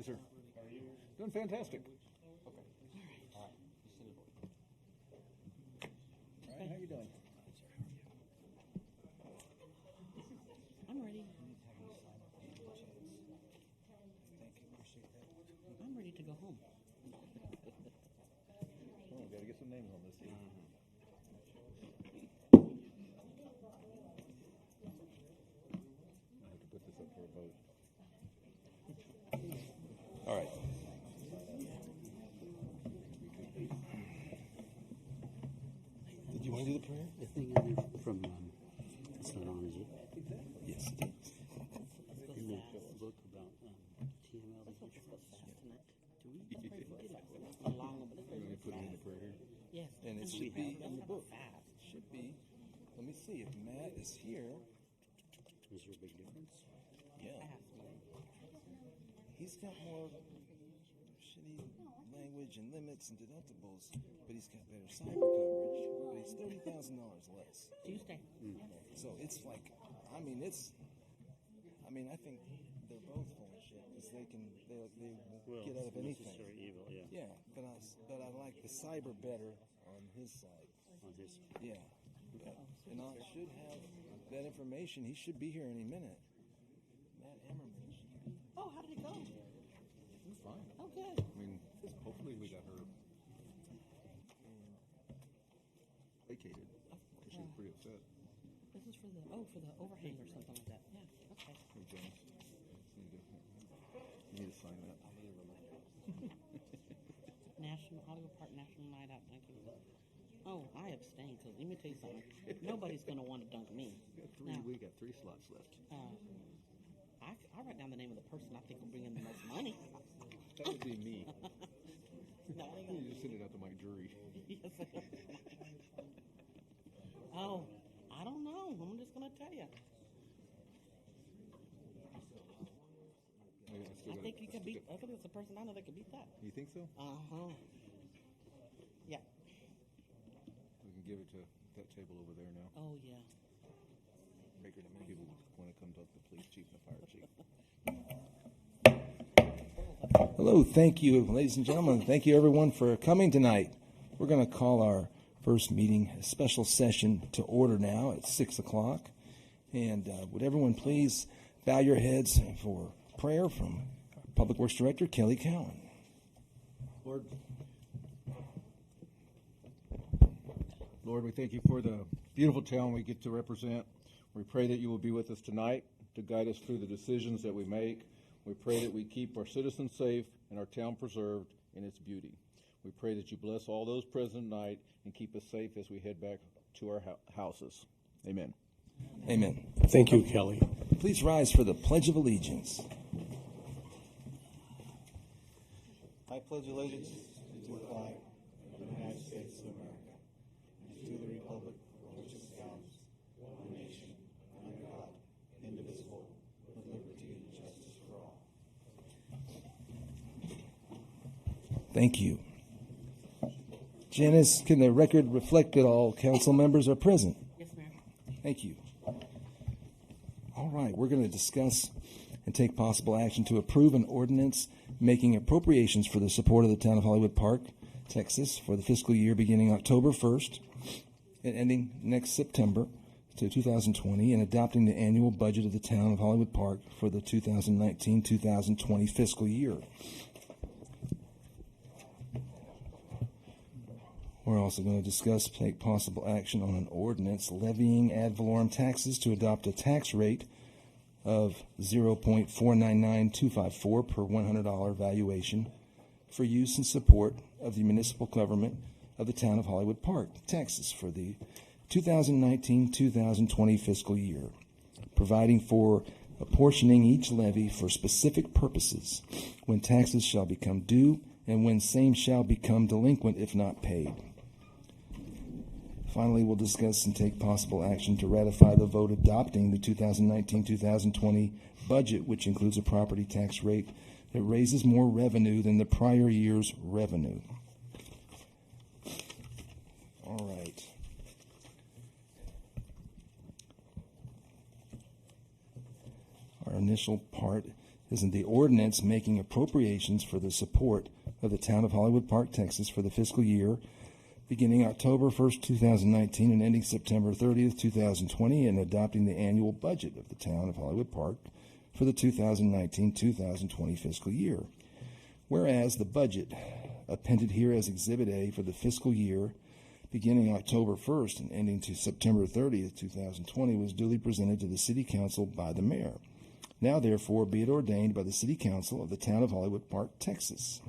Yes, sir. How are you? Doing fantastic. Okay. All right. All right, how you doing? I'm ready. Thank you, appreciate that. I'm ready to go home. Oh, gotta get some names on this here. I have to put this up for a vote. All right. Did you want to do the prayer? The thing from it's not on, is it? Yes, it is. In the book about TML, the future for fast tonight. Do we pray for it? Along with You want me to put it in the prayer here? yes. And it we should be have- in the book. Fast. Should be. Let me see if Matt is here. Is there a big difference? Yeah. Fast. He's got more shitty language and limits and deductibles, but he's got better cyber coverage, but he's $30,000 less. Tuesday. So it's like, I think they're both full of shit because they will get out of anything. Necessary evil, yeah. Yeah, but I like the cyber better on his side. On this. Yeah. And I should have that information. He should be here any minute. Matt Emmerman. Oh, how did it go? It's fine. Oh, good. I mean, hopefully we got her vacated because she was pretty upset. This is for the overhang or something like that. Yeah. Okay. Hey, James, you need to sign that. National Hollywood Park National Night Out 19. Oh, I abstain because let me tell you something. Nobody's gonna want to dunk me. We got three slots left. I write down the name of the person I think will bring in the most money. That would be me. No, I You just send it out to my jury. Yes. Oh, I don't know. I'm just gonna tell you. I think you can beat. I think it's a person I know that can beat that. You think so? Yeah. We can give it to that table over there now. Oh yeah. People want to come talk to the police chief and the fire chief. Hello, thank you, ladies and gentlemen. Thank you, everyone, for coming tonight. We're going to call our first meeting, a special session, to order now at 6 o'clock. And would everyone please bow your heads for prayer from Public Works Director Kelly Cowan. Lord, we thank you for the beautiful town we get to represent. We pray that you will be with us tonight to guide us through the decisions that we make. We pray that we keep our citizens safe and our town preserved in its beauty. We pray that you bless all those present tonight and keep us safe as we head back to our houses. Amen. Amen. Thank you, Kelly. Please rise for the Pledge of Allegiance. I pledge allegiance to the flag of the United States of America and to the republic for which it stands, one nation, under God, indivisible, with liberty and justice for all. Thank you. Janice, can the record reflect that all council members are present? Yes, ma'am. Thank you. All right, we're going to discuss and take possible action to approve an ordinance making appropriations for the support of the town of Hollywood Park, Texas, for the fiscal year beginning October 1st and ending next September to 2020, and adopting the annual budget of the town of Hollywood Park for the 2019-2020 fiscal year. We're also going to discuss, take possible action on an ordinance levying ad valorem taxes to adopt a tax rate of 0.499254 per $100 valuation for use in support of the municipal government of the town of Hollywood Park, Texas, for the 2019-2020 fiscal year, providing for apportioning each levy for specific purposes, when taxes shall become due and when same shall become delinquent if not paid. Finally, we'll discuss and take possible action to ratify the vote adopting the 2019-2020 budget, which includes a property tax rate that raises more revenue than the prior year's revenue. All right. Our initial part isn't the ordinance making appropriations for the support of the town of Hollywood Park, Texas for the fiscal year beginning October 1st, 2019 and ending September 30th, 2020, and adopting the annual budget of the town of Hollywood Park for the 2019-2020 fiscal year. Whereas the budget appended here as Exhibit A for the fiscal year beginning October 1st and ending to September 30th, 2020 was duly presented to the City Council by the Mayor. Now, therefore, be it ordained by the City Council of the Town of Hollywood Park, Texas.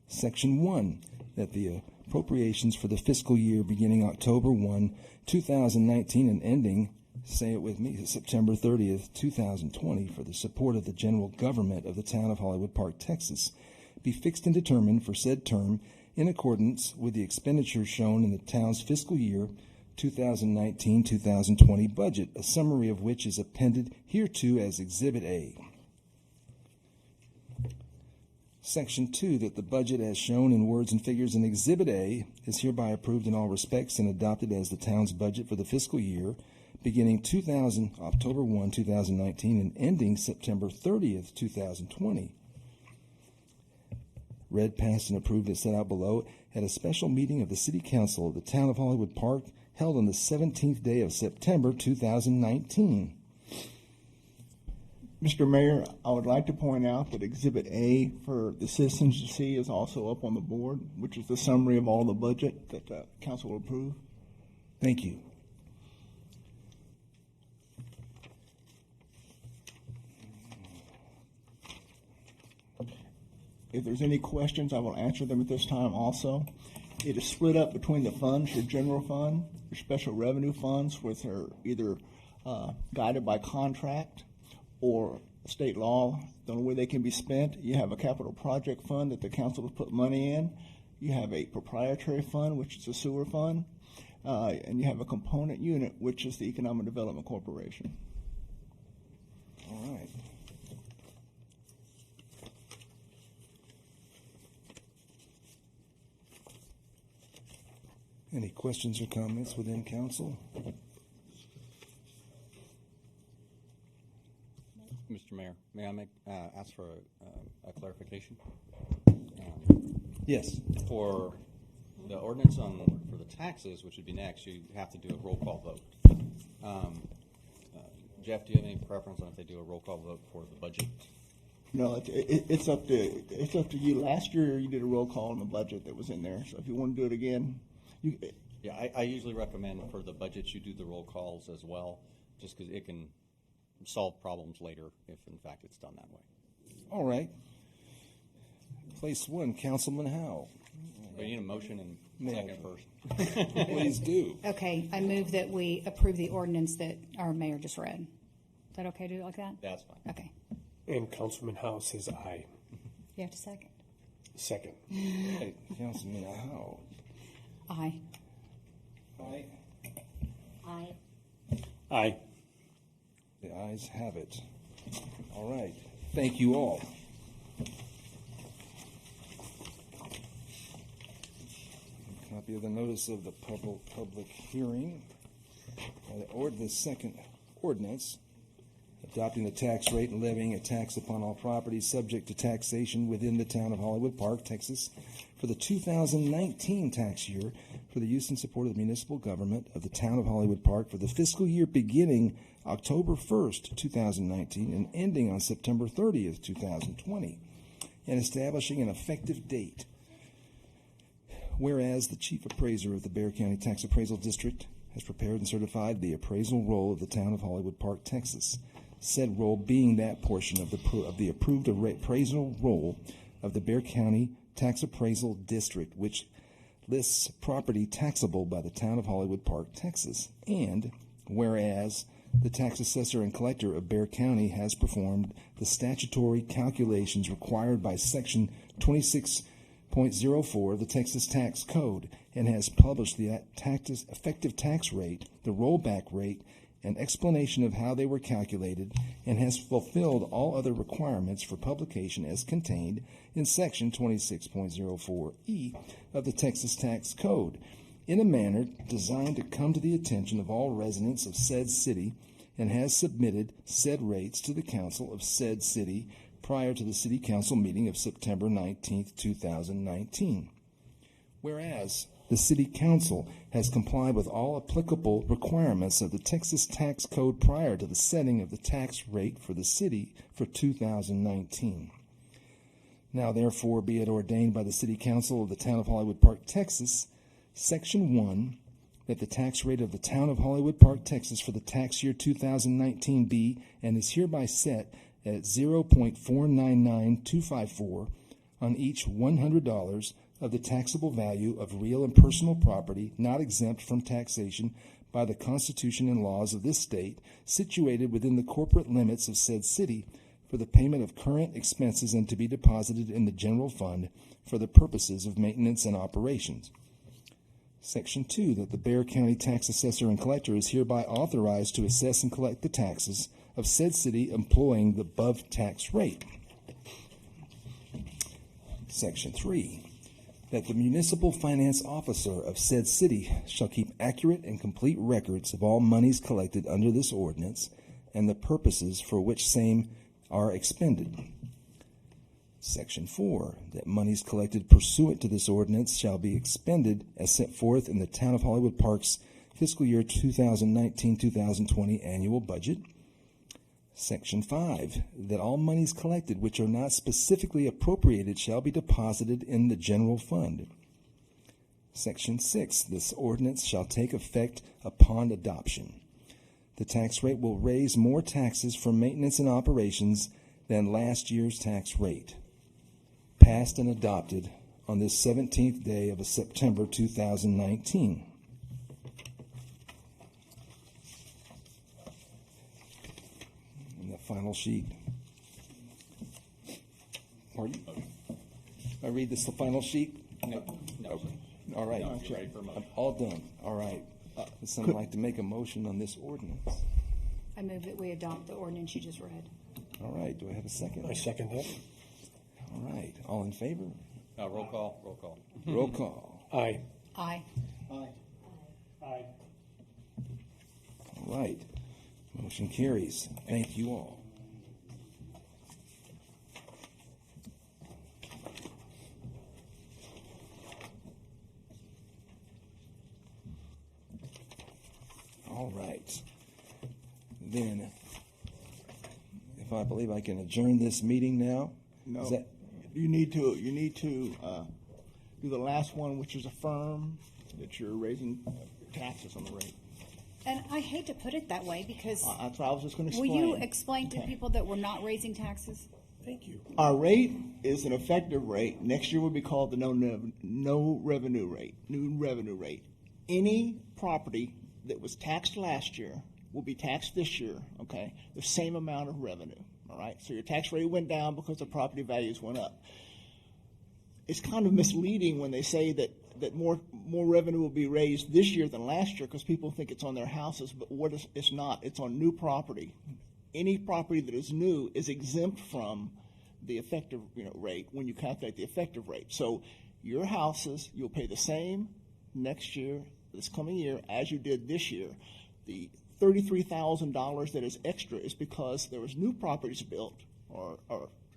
Section 1, that the appropriations for the fiscal year beginning October 1, 2019 and ending, say it with me, September 30th, 2020, for the support of the general government of the Town of Hollywood Park, Texas, be fixed and determined for said term in accordance with the expenditures shown in the town's fiscal year 2019-2020 budget, a summary of which is appended hereto as Exhibit A. Section 2, that the budget as shown in words and figures in Exhibit A is hereby approved in all respects and adopted as the town's budget for the fiscal year beginning October 1, 2019 and ending September 30th, 2020. Read, passed, and approved as set out below at a special meeting of the City Council of the Town of Hollywood Park held on the 17th day of September 2019. Mr. Mayor, I would like to point out that Exhibit A for the citizens to see is also up on the board, which is the summary of all the budget that the council will approve. Thank you. If there's any questions, I will answer them at this time also. It is split up between the funds, your general fund, your special revenue funds, which are either guided by contract or state law, the only way they can be spent. You have a capital project fund that the council will put money in. You have a proprietary fund, which is a sewer fund. And you have a component unit, which is the Economic Development Corporation. All right. Any questions or comments within council? Mr. Mayor, may I ask for a clarification? Yes. For the ordinance for the taxes, which would be next, you have to do a roll call vote. Jeff, do you have any preference on if they do a roll call vote for the budget? No, it's up to you. Last year you did a roll call on the budget that was in there. So if you want to do it again, Yeah, I usually recommend for the budgets you do the roll calls as well, just because it can solve problems later if in fact it's done that way. All right. Place 1, Councilman Howe. We need a motion and second first. Please do. Okay, I move that we approve the ordinance that our mayor just read. Is that okay to do it like that? That's fine. Okay. And Councilman Howe says aye. You have to second? Second. Hey, Councilman Howe. Aye. Aye. Aye. Aye. The ayes have it. All right. Thank you all. Copy of the notice of the public hearing. The second ordinance, adopting the tax rate and levying a tax upon all properties subject to taxation within the town of Hollywood Park, Texas, for the 2019 tax year for the use and support of the municipal government of the town of Hollywood Park for the fiscal year beginning October 1st, 2019 and ending on September 30th, 2020, and establishing an effective date. Whereas the chief appraiser of the Bexar County Tax Appraisal District has prepared and certified the appraisal roll of the town of Hollywood Park, Texas, said roll being that portion of the approved appraisal roll of the Bexar County Tax Appraisal District, which lists property taxable by the town of Hollywood Park, Texas. And whereas the tax assessor and collector of Bexar County has performed the statutory calculations required by Section 26.04 of the Texas Tax Code and has published the effective tax rate, the rollback rate, an explanation of how they were calculated, and has fulfilled all other requirements for publication as contained in Section 26.04E of the Texas Tax Code, in a manner designed to come to the attention of all residents of said city and has submitted said rates to the council of said city prior to the city council meeting of September 19th, 2019. Whereas the City Council has complied with all applicable requirements of the Texas Tax Code prior to the setting of the tax rate for the city for 2019. Now therefore be it ordained by the City Council of the Town of Hollywood Park, Texas, Section 1, that the tax rate of the Town of Hollywood Park, Texas for the tax year 2019 be and is hereby set at 0.499254 on each $100 of the taxable value of real and personal property not exempt from taxation by the Constitution and laws of this state, situated within the corporate limits of said city, for the payment of current expenses and to be deposited in the general fund for the purposes of maintenance and operations. Section 2, that the Bexar County Tax Assessor and Collector is hereby authorized to assess and collect the taxes of said city employing the above tax rate. Section 3, that the municipal finance officer of said city shall keep accurate and complete records of all monies collected under this ordinance and the purposes for which same are expended. Section 4, that monies collected pursuant to this ordinance shall be expended as set forth in the Town of Hollywood Park's fiscal year 2019-2020 annual budget. Section 5, that all monies collected which are not specifically appropriated shall be deposited in the general fund. Section 6, this ordinance shall take effect upon adoption. The tax rate will raise more taxes for maintenance and operations than last year's tax rate. Passed and adopted on this 17th day of September 2019. Final sheet. Pardon? I read this, the final sheet? No. All right. Ready for a motion. All done. All right. Would someone like to make a motion on this ordinance? I move that we adopt the ordinance you just read. All right. Do I have a second? I second that. All right. All in favor? Roll call. Roll call. Aye. Aye. Aye. Aye. All right. Motion carries. Thank you all. All right. Then, if I believe I can adjourn this meeting now? No, Is that, you need to do the last one, which is affirm that you're raising taxes on the rate. And I hate to put it that way because That's what I was just going to will explain. you explain to people that we're not raising taxes? Thank you. Our rate is an effective rate. Next year will be called the no revenue rate, new revenue rate. Any property that was taxed last year will be taxed this year, okay? The same amount of revenue, all right? So your tax rate went down because the property values went up. It's kind of misleading when they say that more revenue will be raised this year than last year because people think it's on their houses, but it's not. It's on new property. Any property that is new is exempt from the effective rate when you calculate the effective rate. So your houses, you'll pay the same next year, this coming year, as you did this year. The $33,000 that is extra is because there was new properties built or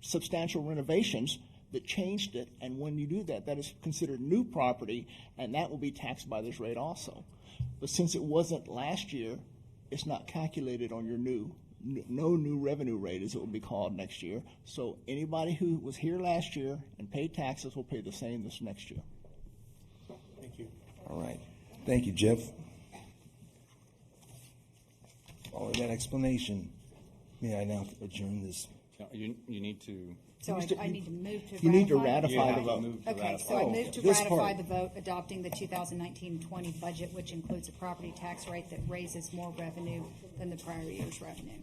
substantial renovations that changed it, and when you do that, that is considered new property, and that will be taxed by this rate also. But since it wasn't last year, it's not calculated on your no new revenue rate, as it will be called next year. So anybody who was here last year and paid taxes will pay the same this next year. Thank you. all right. Thank you, Jeff. All of that explanation. May I now adjourn this? No, you need to. So I need to move to ratify? You need to You ratify have the to vote. move to Okay, ratify. so I move to this ratify part. the vote adopting the 2019-20 budget, which includes a property tax rate that raises more revenue than the prior year's revenue.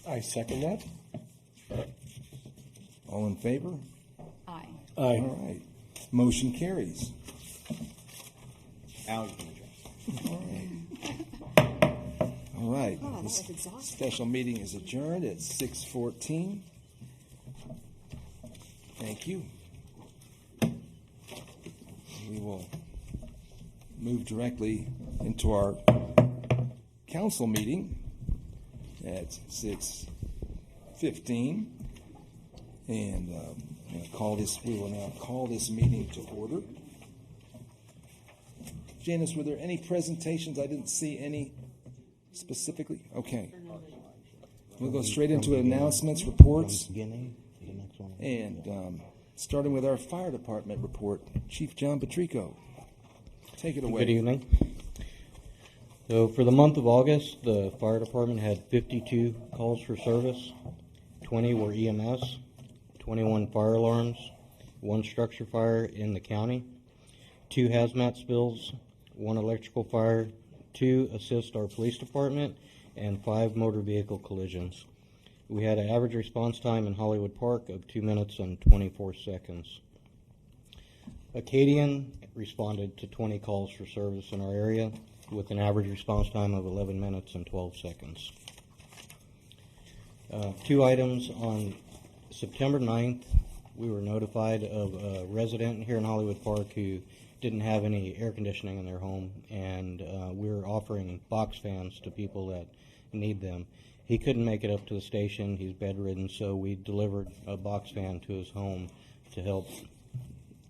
I second that. All in favor? Aye. Aye. All right. Motion carries. Now you can adjourn. All right. All right. Oh, that This was exhausting. special meeting is adjourned at 6:14. Thank you. We will move directly into our council meeting at 6:15. And we will now call this meeting to order. Janice, were there any presentations? I didn't see any specifically. Okay. We'll go straight into announcements, reports, and starting with our fire department report, Chief John Patrico. Take it away. Good evening. So for the month of August, the fire department had 52 calls for service, 20 were EMS, 21 fire alarms, 1 structure fire in the county, 2 hazmat spills, 1 electrical fire, 2 assist our police department, and 5 motor vehicle collisions. We had an average response time in Hollywood Park of 2 minutes and 24 seconds. Acadian responded to 20 calls for service in our area with an average response time of 11 minutes and 12 seconds. 2 items. On September 9th, we were notified of a resident here in Hollywood Park who didn't have any air conditioning in their home, and we're offering box fans to people that need them. He couldn't make it up to the station. He's bedridden, so we delivered a box fan to his home to help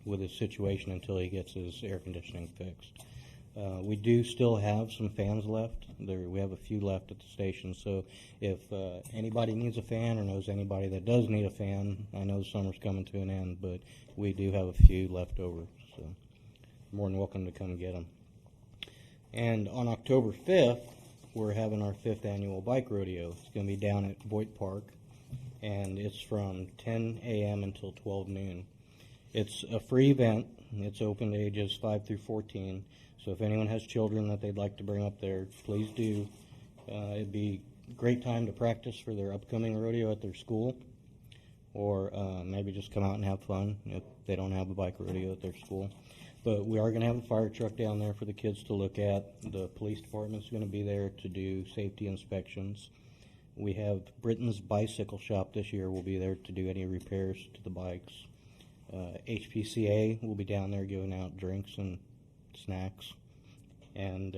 with his situation until he gets his air conditioning fixed. We do still have some fans left. We have a few left at the station, so if anybody needs a fan or knows anybody that does need a fan, I know summer's coming to an end, but we do have a few left over, so more than welcome to come get them. And on October 5th, we're having our 5th annual bike rodeo. It's going to be down at Boyd Park, and it's from 10 a.m. until 12 noon. It's a free event. It's open to ages 5 through 14. So if anyone has children that they'd like to bring up there, please do. It'd be a great time to practice for their upcoming rodeo at their school, or maybe just come out and have fun if they don't have a bike rodeo at their school. But we are going to have a fire truck down there for the kids to look at. The police department's going to be there to do safety inspections. We have Britain's Bicycle Shop this year. Will be there to do any repairs to the bikes. HPCA will be down there giving out drinks and snacks, and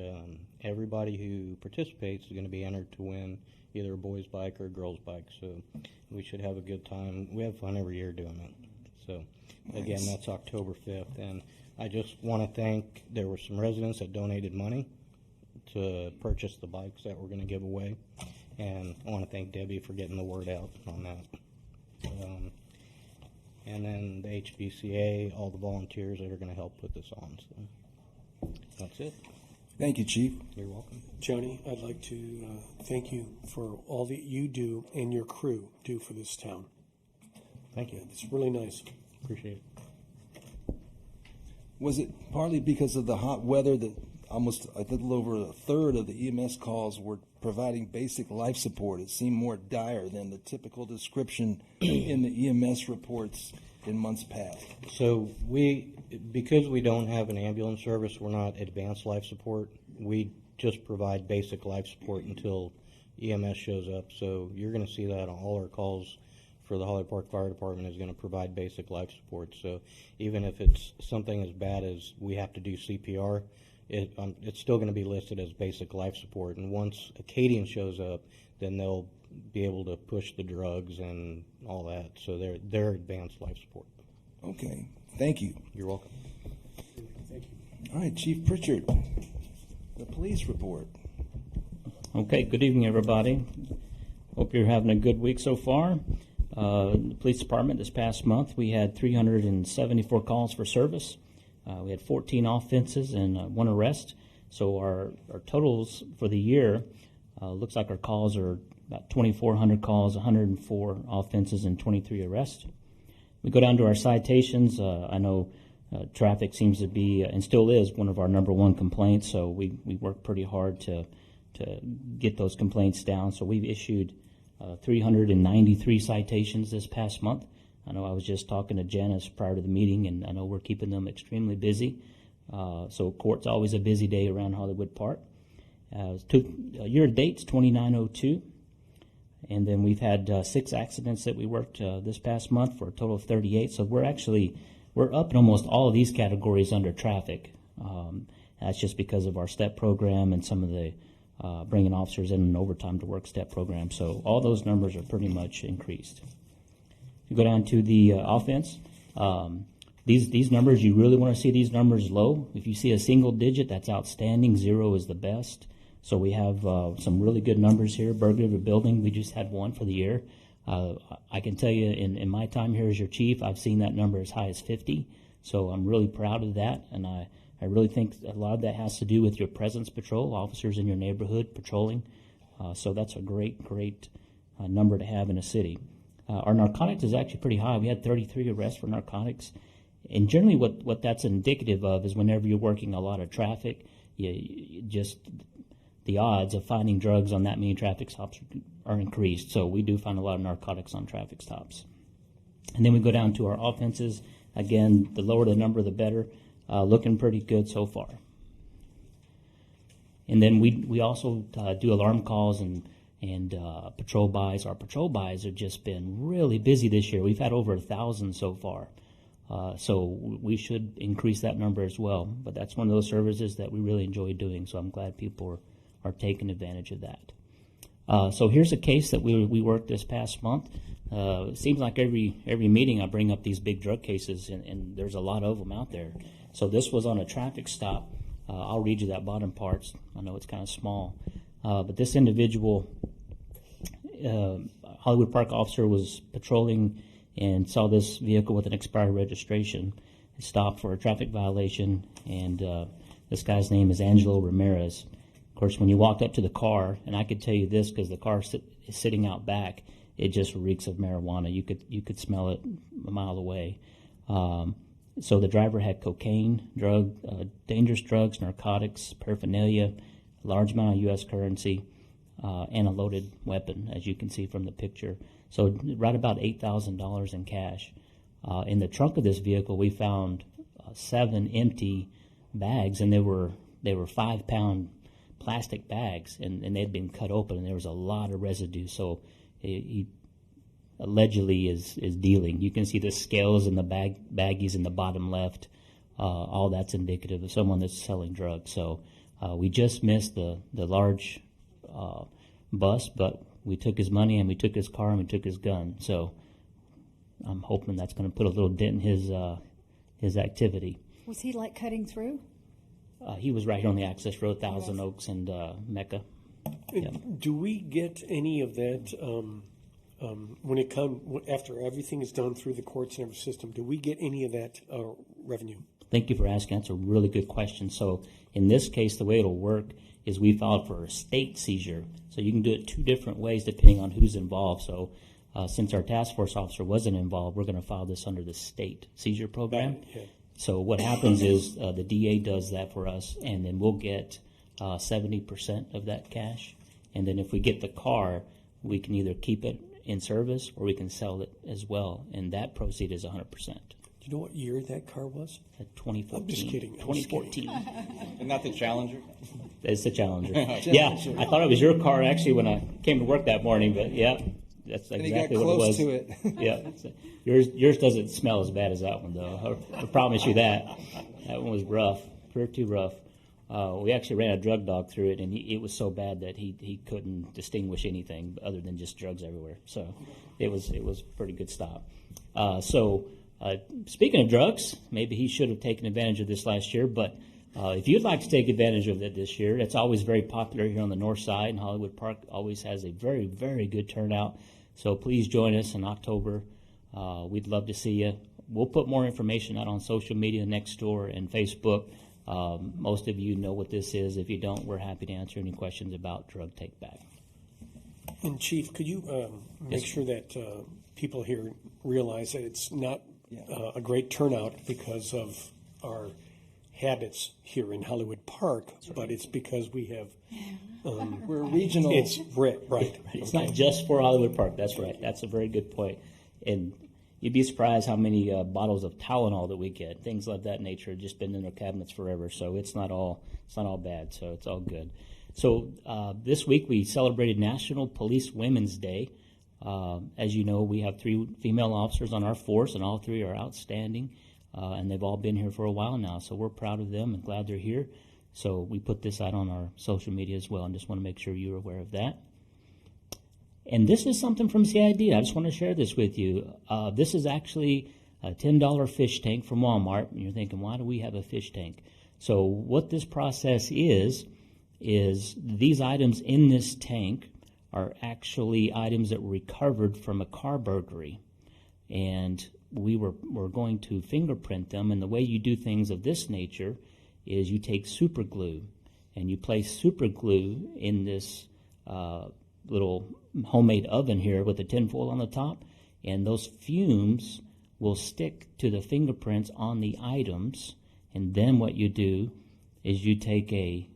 everybody who participates is going to be entered to win either a boy's bike or a girl's bike, so we should have a good time. We have fun every year doing it. So again, that's October 5th, and I just want to thank, there were some residents that donated money to purchase the bikes that we're going to give away, and I want to thank Debbie for getting the word out on that. And then the HBCA, all the volunteers that are going to help put this on. So that's it. Thank you, Chief. You're welcome. Johnny, I'd like to thank you for all that you do and your crew do for this town. Thank you. It's really nice. Appreciate it. Was it partly because of the hot weather that almost a little over a third of the EMS calls were providing basic life support? It seemed more dire than the typical description in the EMS reports in months past. So because we don't have an ambulance service, we're not advanced life support. We just provide basic life support until EMS shows up. So you're going to see that on all our calls for the Hollywood Park Fire Department is going to provide basic life support. So even if it's something as bad as we have to do CPR, it's still going to be listed as basic life support. And once Acadian shows up, then they'll be able to push the drugs and all that. So they're advanced life support. Okay. Thank you. You're welcome. Thank you. All right, Chief Pritchard, the police report. Okay, good evening, everybody. Hope you're having a good week so far. The police department this past month, we had 374 calls for service. We had 14 offenses and 1 arrest. So our totals for the year looks like our calls are about 2,400 calls, 104 offenses, and 23 arrests. We go down to our citations. I know traffic seems to be and still is one of our number 1 complaints. So we work pretty hard to get those complaints down. So we've issued 393 citations this past month. I know I was just talking to Janice prior to the meeting, and I know we're keeping them extremely busy. So court's always a busy day around Hollywood Park. Year to date's 2902. And then we've had 6 accidents that we worked this past month for a total of 38. So we're up in almost all of these categories under traffic. That's just because of our STEP program and some of the bringing officers in an overtime to work step program. So all those numbers are pretty much increased. You go down to the offense. These numbers, you really want to see these numbers low. If you see a single digit, that's outstanding. 0 is the best. So we have some really good numbers here. Burglary of a building, we just had one for the year. I can tell you in my time here as your chief, I've seen that number as high as 50. So I'm really proud of that, and I really think a lot of that has to do with your presence patrol, officers in your neighborhood patrolling. So that's a great number to have in a city. Our narcotics is actually pretty high. We had 33 arrests for narcotics. And generally what that's indicative of is whenever you're working a lot of traffic, you just the odds of finding drugs on that many traffic stops are increased. So we do find a lot of narcotics on traffic stops. And then we go down to our offenses. Again, the lower the number, the better. Looking pretty good so far. And then we also do alarm calls and patrol buys. Our patrol buys have just been really busy this year. We've had over 1,000 so far. So we should increase that number as well. But that's one of those services that we really enjoy doing. So I'm glad people are taking advantage of that. So here's a case that we worked this past month. It seems like every meeting I bring up these big drug cases, and there's a lot of them out there. So this was on a traffic stop. I'll read you that bottom parts. I know it's kind of small. But this individual, Hollywood Park officer, was patrolling and saw this vehicle with an expired registration. He stopped for a traffic violation, and this guy's name is Angelo Ramirez. Of course, when you walked up to the car, and I could tell you this because the car is sitting out back, it just reeks of marijuana. You could smell it a mile away. So the driver had cocaine, dangerous drugs, narcotics, paraphernalia, a large amount of U.S. currency, and a loaded weapon, as you can see from the picture. So right about $8,000 in cash. In the trunk of this vehicle, we found 7 empty bags, and they were 5-pound plastic bags, and they'd been cut open, and there was a lot of residue. So he allegedly is dealing. You can see the scales in the baggies in the bottom left. All that's indicative of someone that's selling drugs. So we just missed the large bust, but we took his money and we took his car and we took his gun. So I'm hoping that's going to put a little dent in his activity. Was he like cutting through? He was right here on the access road, Thousand Oaks and Mecca. Yeah. Do we get any of that when it comes after everything is done through the courts and every system? Do we get any of that revenue? Thank you for asking. That's a really good question. So in this case, the way it'll work is we filed for a state seizure. So you can do it 2 different ways depending on who's involved. So since our task force officer wasn't involved, we're going to file this under the state seizure program. Yeah. So what happens is the DA does that for us, and then we'll get 70% of that cash. And then if we get the car, we can either keep it in service or we can sell it as well, and that proceed is 100%. Do you know what year that car was? 2014. I'm just kidding. 2014. And not the Challenger? It's the Challenger. Yeah, I thought it was your car actually when I came to work that morning, but yeah, that's And he exactly got what it close was. to it. Yeah, so yours doesn't smell as bad as that one though. I promise you that. That one was rough, pretty rough. We actually ran a drug dog through it, and it was so bad that he couldn't distinguish anything other than just drugs everywhere. So it was a pretty good stop. Speaking of drugs, maybe he should have taken advantage of this last year, but if you'd like to take advantage of it this year, it's always very popular here on the north side, and Hollywood Park always has a very, very good turnout. So please join us in October. We'd love to see you. We'll put more information out on social media, Nextdoor, and Facebook. Most of you know what this is. If you don't, we're happy to answer any questions about drug take back. And Chief, could you make sure that people here realize that it's not a great turnout because of our habits here in Hollywood Park, but it's because we have We're regional. it's right. It's not just for Hollywood Park. That's right. That's a very good point. And you'd be surprised how many bottles of Tylenol that we get. Things of that nature have just been in our cabinets forever. So it's not all bad. So it's all good. So this week we celebrated National Police Women's Day. As you know, we have 3 female officers on our force, and all 3 are outstanding. And they've all been here for a while now. So we're proud of them and glad they're here. So we put this out on our social media as well, and just want to make sure you're aware of that. And this is something from CID. I just want to share this with you. This is actually a $10 fish tank from Walmart. And you're thinking, why do we have a fish tank? So what this process is these items in this tank are actually items that were recovered from a car burglary. And we're going to fingerprint them. And the way you do things of this nature is you take super glue and you place super glue in this little homemade oven here with a tinfoil on the top, and those fumes will stick to the fingerprints on the items. And then what you do is you take the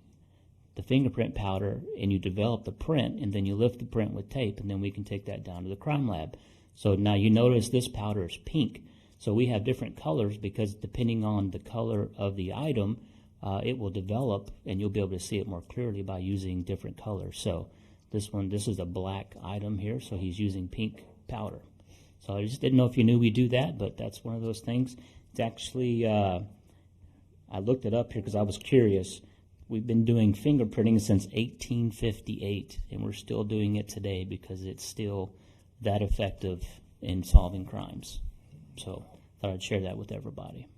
fingerprint powder and you develop the print, and then you lift the print with tape, and then we can take that down to the crime lab. So now you notice this powder is pink. So we have different colors because depending on the color of the item, it will develop, and you'll be able to see it more clearly by using different colors. So this is a black item here, so he's using pink powder. So I just didn't know if you knew we do that, but that's one of those things. It's actually, I looked it up here because I was curious. We've been doing fingerprinting since 1858, and we're still doing it today because it's still that effective in solving crimes. So I thought I'd share that with everybody.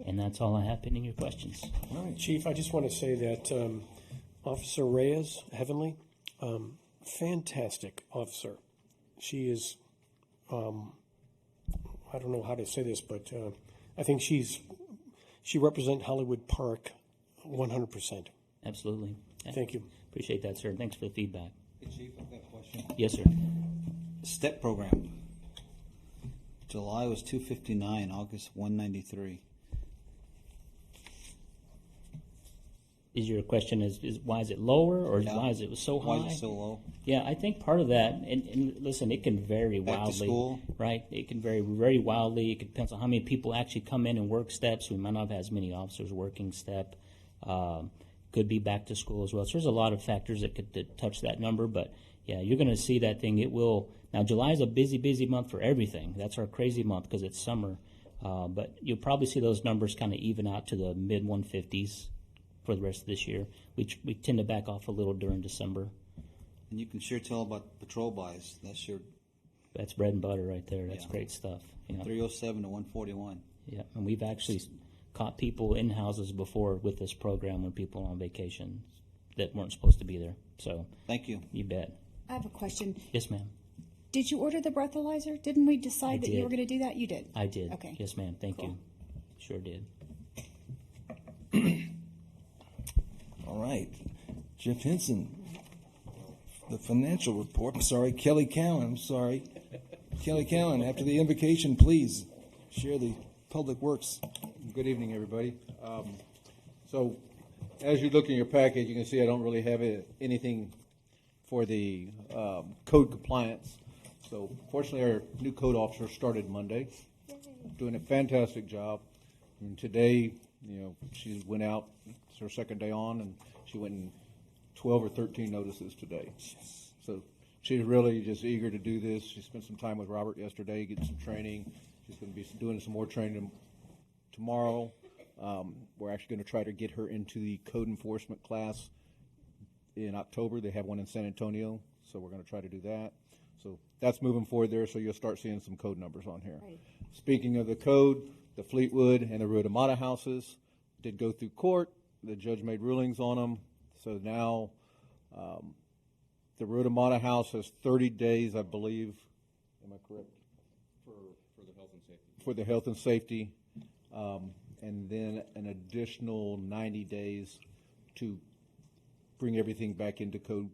And that's all I have pending your questions. All right, Chief, I just want to say that Officer Reyes, Heavenly, fantastic officer. She is, I don't know how to say this, but I think she represents Hollywood Park 100%. Absolutely. Yeah. Thank you. Appreciate that, sir. Thanks for the feedback. Hey, Chief, I've got a question. Yes, sir. STEP program. July was 259, August 193. Is your question is why is it lower, or Yeah. why is it so high? Why is it so low? Yeah, I think part of that, and listen, it can vary Back to wildly. school? Right? It can vary very wildly. It depends on how many people actually come in and work steps. We might not have as many officers working step. Could be back to school as well. So there's a lot of factors that could touch that number, but yeah, you're going to see that thing. It will. Now, July is a busy month for everything. That's our crazy month because it's summer. But you'll probably see those numbers kind of even out to the mid 150s for the rest of this year. We tend to back off a little during December. And you can sure tell about patrol buys. That's bread and butter right there. That's Yeah. great stuff. You know? 307 to 141. Yeah, and we've actually caught people in houses before with this program when people are on vacation that weren't supposed to be there. So Thank you. you bet. I have a question. Yes, ma'am. Did you order the breathalyzer? Didn't we decide that you did. were going to do that? You did. I did. Okay. Yes, ma'am. Thank Cool. you. Sure did. All right. Jeff Henson, the financial report. I'm sorry, Kelly Cowan. I'm sorry. Kelly Cowan, after the invocation, please share the public works. Good evening, everybody. So, as you look in your package, you can see I don't really have anything for the code compliance. So, fortunately, our new code officer started Monday, doing a fantastic job. And today, she went out. It's her second day on, and she went in 12 or 13 notices today. So she's really just eager to do this. She spent some time with Robert yesterday, getting some training. She's going to be doing some more training tomorrow. We're actually going to try to get her into the code enforcement class in October. They have one in San Antonio, so we're going to try to do that. So that's moving forward there, so you'll start seeing some code numbers on here. Right. Speaking of the code, the Fleetwood and the Rodamata houses did go through court. The judge made rulings on them. So now the Rodamata house has 30 days, I believe. Am I correct? For the health and safety. For the health and safety. And then an additional 90 days to bring everything back into code.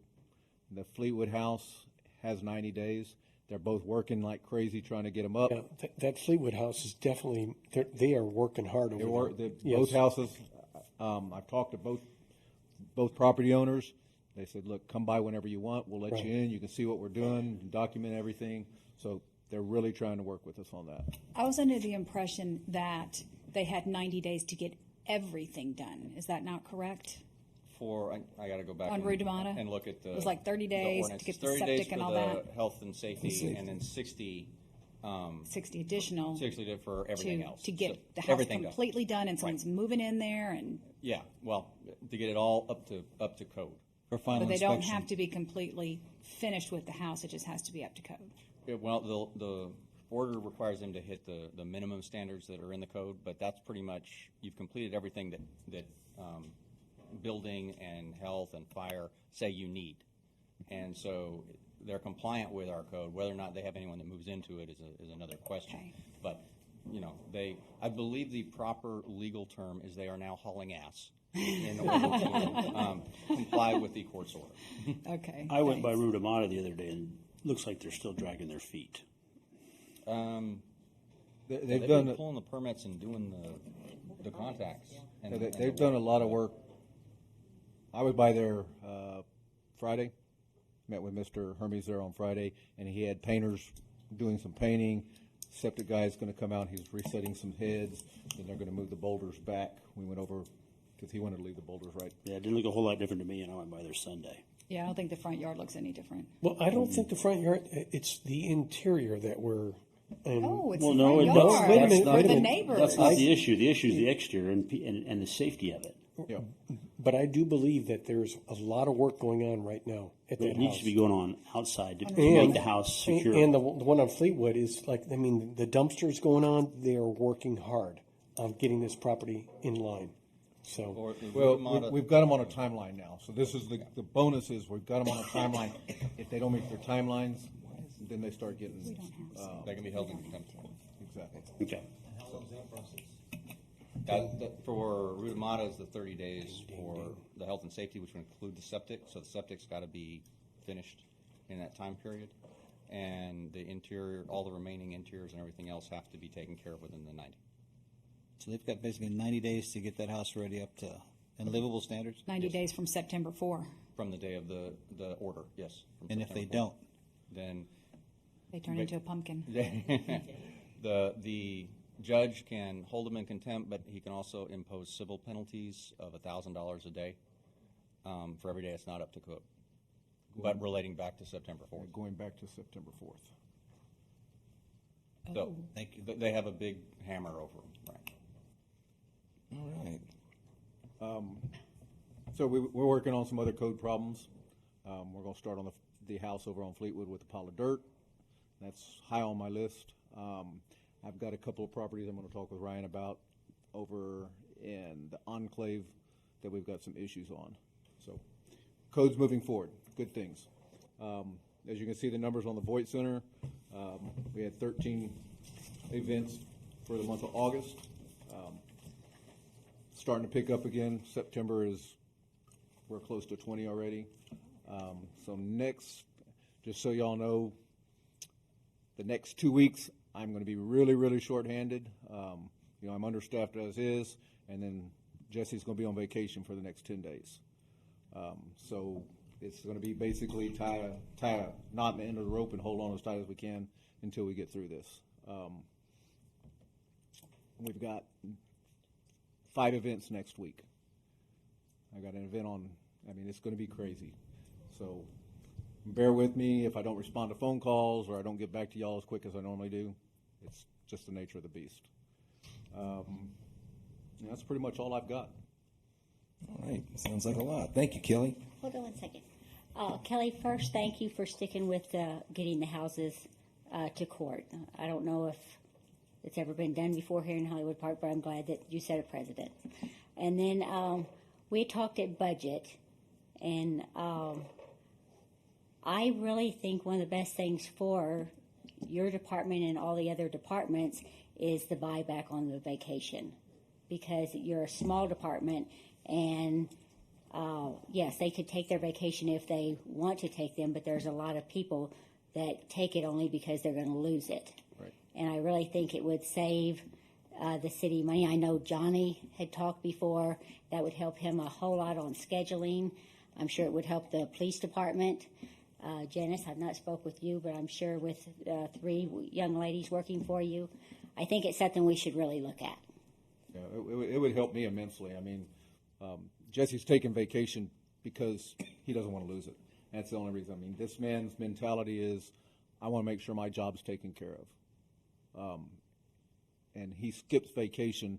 The Fleetwood house has 90 days. They're both working like crazy trying to get them up. Yeah, that Fleetwood house is definitely, they are working hard over there. Yes. Both houses, I've talked to both property owners. They said, look, come by whenever you want. We'll let you in. You can see what we're doing, document everything. So they're really trying to work with us on that. I was under the impression that they had 90 days to get everything done. Is that not correct? I got to go back On Rodamata? and look at the. It was like 30 days to get the 30 septic days and for all the that? health and safety, and then 60 60 additional 60 for everything else. to get So the house everything done. completely done and someone's moving in there and, Yeah, well, to get it all up to code. For final but they inspection. don't have to be completely finished with the house, it just has to be up to code. Yeah, well, the order requires them to hit the minimum standards that are in the code, but that's pretty much, you've completed everything that building and health and fire say you need. And so they're compliant with our code. Whether or not they have anyone that moves into it is another question. Okay. But, you know, I believe the proper legal term is they are now hauling ass in order to comply with the court's order. Okay. I went by thanks. Ruta Mata the other day, and looks like they're still dragging their feet. They've They've done, been pulling the permits and doing the contacts. And they've done a lot of work. I was by there Friday, met with Mr. Hermes there on Friday, and he had painters doing some painting. Septic guy's going to come out, he's resetting some heads, and they're going to move the boulders back. We went over, because he wanted to leave the boulders right. Yeah, it didn't look a whole lot different to me, and I went by there Sunday. Yeah, I don't think the front yard looks any different. Well, I don't think the front yard, it's the interior that we're. Oh, it's Well, the no, front it- yard. that's- wait a minute, For wait a the minute. neighbors. That's not the issue. The issue is the exterior and the safety of it. Yeah. But I do believe that there's a lot of work going on right now at But that it needs house. to be going on outside to And- make the house secure. And the one on Fleetwood is like, I mean, the dumpsters going on, they are working hard on getting this property in line. So, Or the Well, Mata- we've got them on a timeline now, so this is the bonus is we've got them on a timeline. If they don't meet their timelines, then they start getting, they can be held in contempt. exactly. Okay. For Ruta Mata is the 30 days for the health and safety, which would include the septic. So the septic's got to be finished in that time period. And the interior, all the remaining interiors and everything else have to be taken care of within the 90. So they've got basically 90 days to get that house ready up to and livable standards. 90 days from September 4. From the day of the order, yes. from And if they September 4th. don't, Then They turn into a pumpkin. the judge can hold them in contempt, but he can also impose civil penalties of $1,000 a day for every day it's not up to code, but relating back to September 4th. Going back to September 4th. So Thank you. they have a big hammer over them, right? All right. So we're working on some other code problems. We're going to start on the house over on Fleetwood with a pile of dirt. That's high on my list. I've got a couple of properties I'm going to talk with Ryan about over in the Enclave that we've got some issues on. So code's moving forward. Good things. As you can see the numbers on the Voight Center, we had 13 events for the month of August. Starting to pick up again. September we're close to 20 already. So next, just so y'all know, the next 2 weeks, I'm going to be really, really shorthanded. I'm understaffed as is, and then Jesse's going to be on vacation for the next 10 days. So it's going to be basically tie a knot in the end of the rope and hold on as tight as we can until we get through this. We've got 5 events next week. I got an event it's going to be crazy. So bear with me if I don't respond to phone calls or I don't get back to y'all as quick as I normally do. It's just the nature of the beast. That's pretty much all I've got. All right. Sounds like a lot. Thank you, Kelly. Hold on 1 second. Kelly, first, thank you for sticking with getting the houses to court. I don't know if it's ever been done before here in Hollywood Park, but I'm glad that you set a precedent. And then we talked at budget, and I really think one of the best things for your department and all the other departments is the buyback on the vacation, because you're a small department, and yes, they could take their vacation if they want to take them, but there's a lot of people that take it only because they're going to lose it. Right. And I really think it would save the city money. I know Johnny had talked before. That would help him a whole lot on scheduling. I'm sure it would help the police department. Janice, I've not spoke with you, but I'm sure with 3 young ladies working for you, I think it's something we should really look at. Yeah, it would help me immensely. Jesse's taking vacation because he doesn't want to lose it. That's the only reason. This man's mentality is, I want to make sure my job's taken care of. And he skips vacation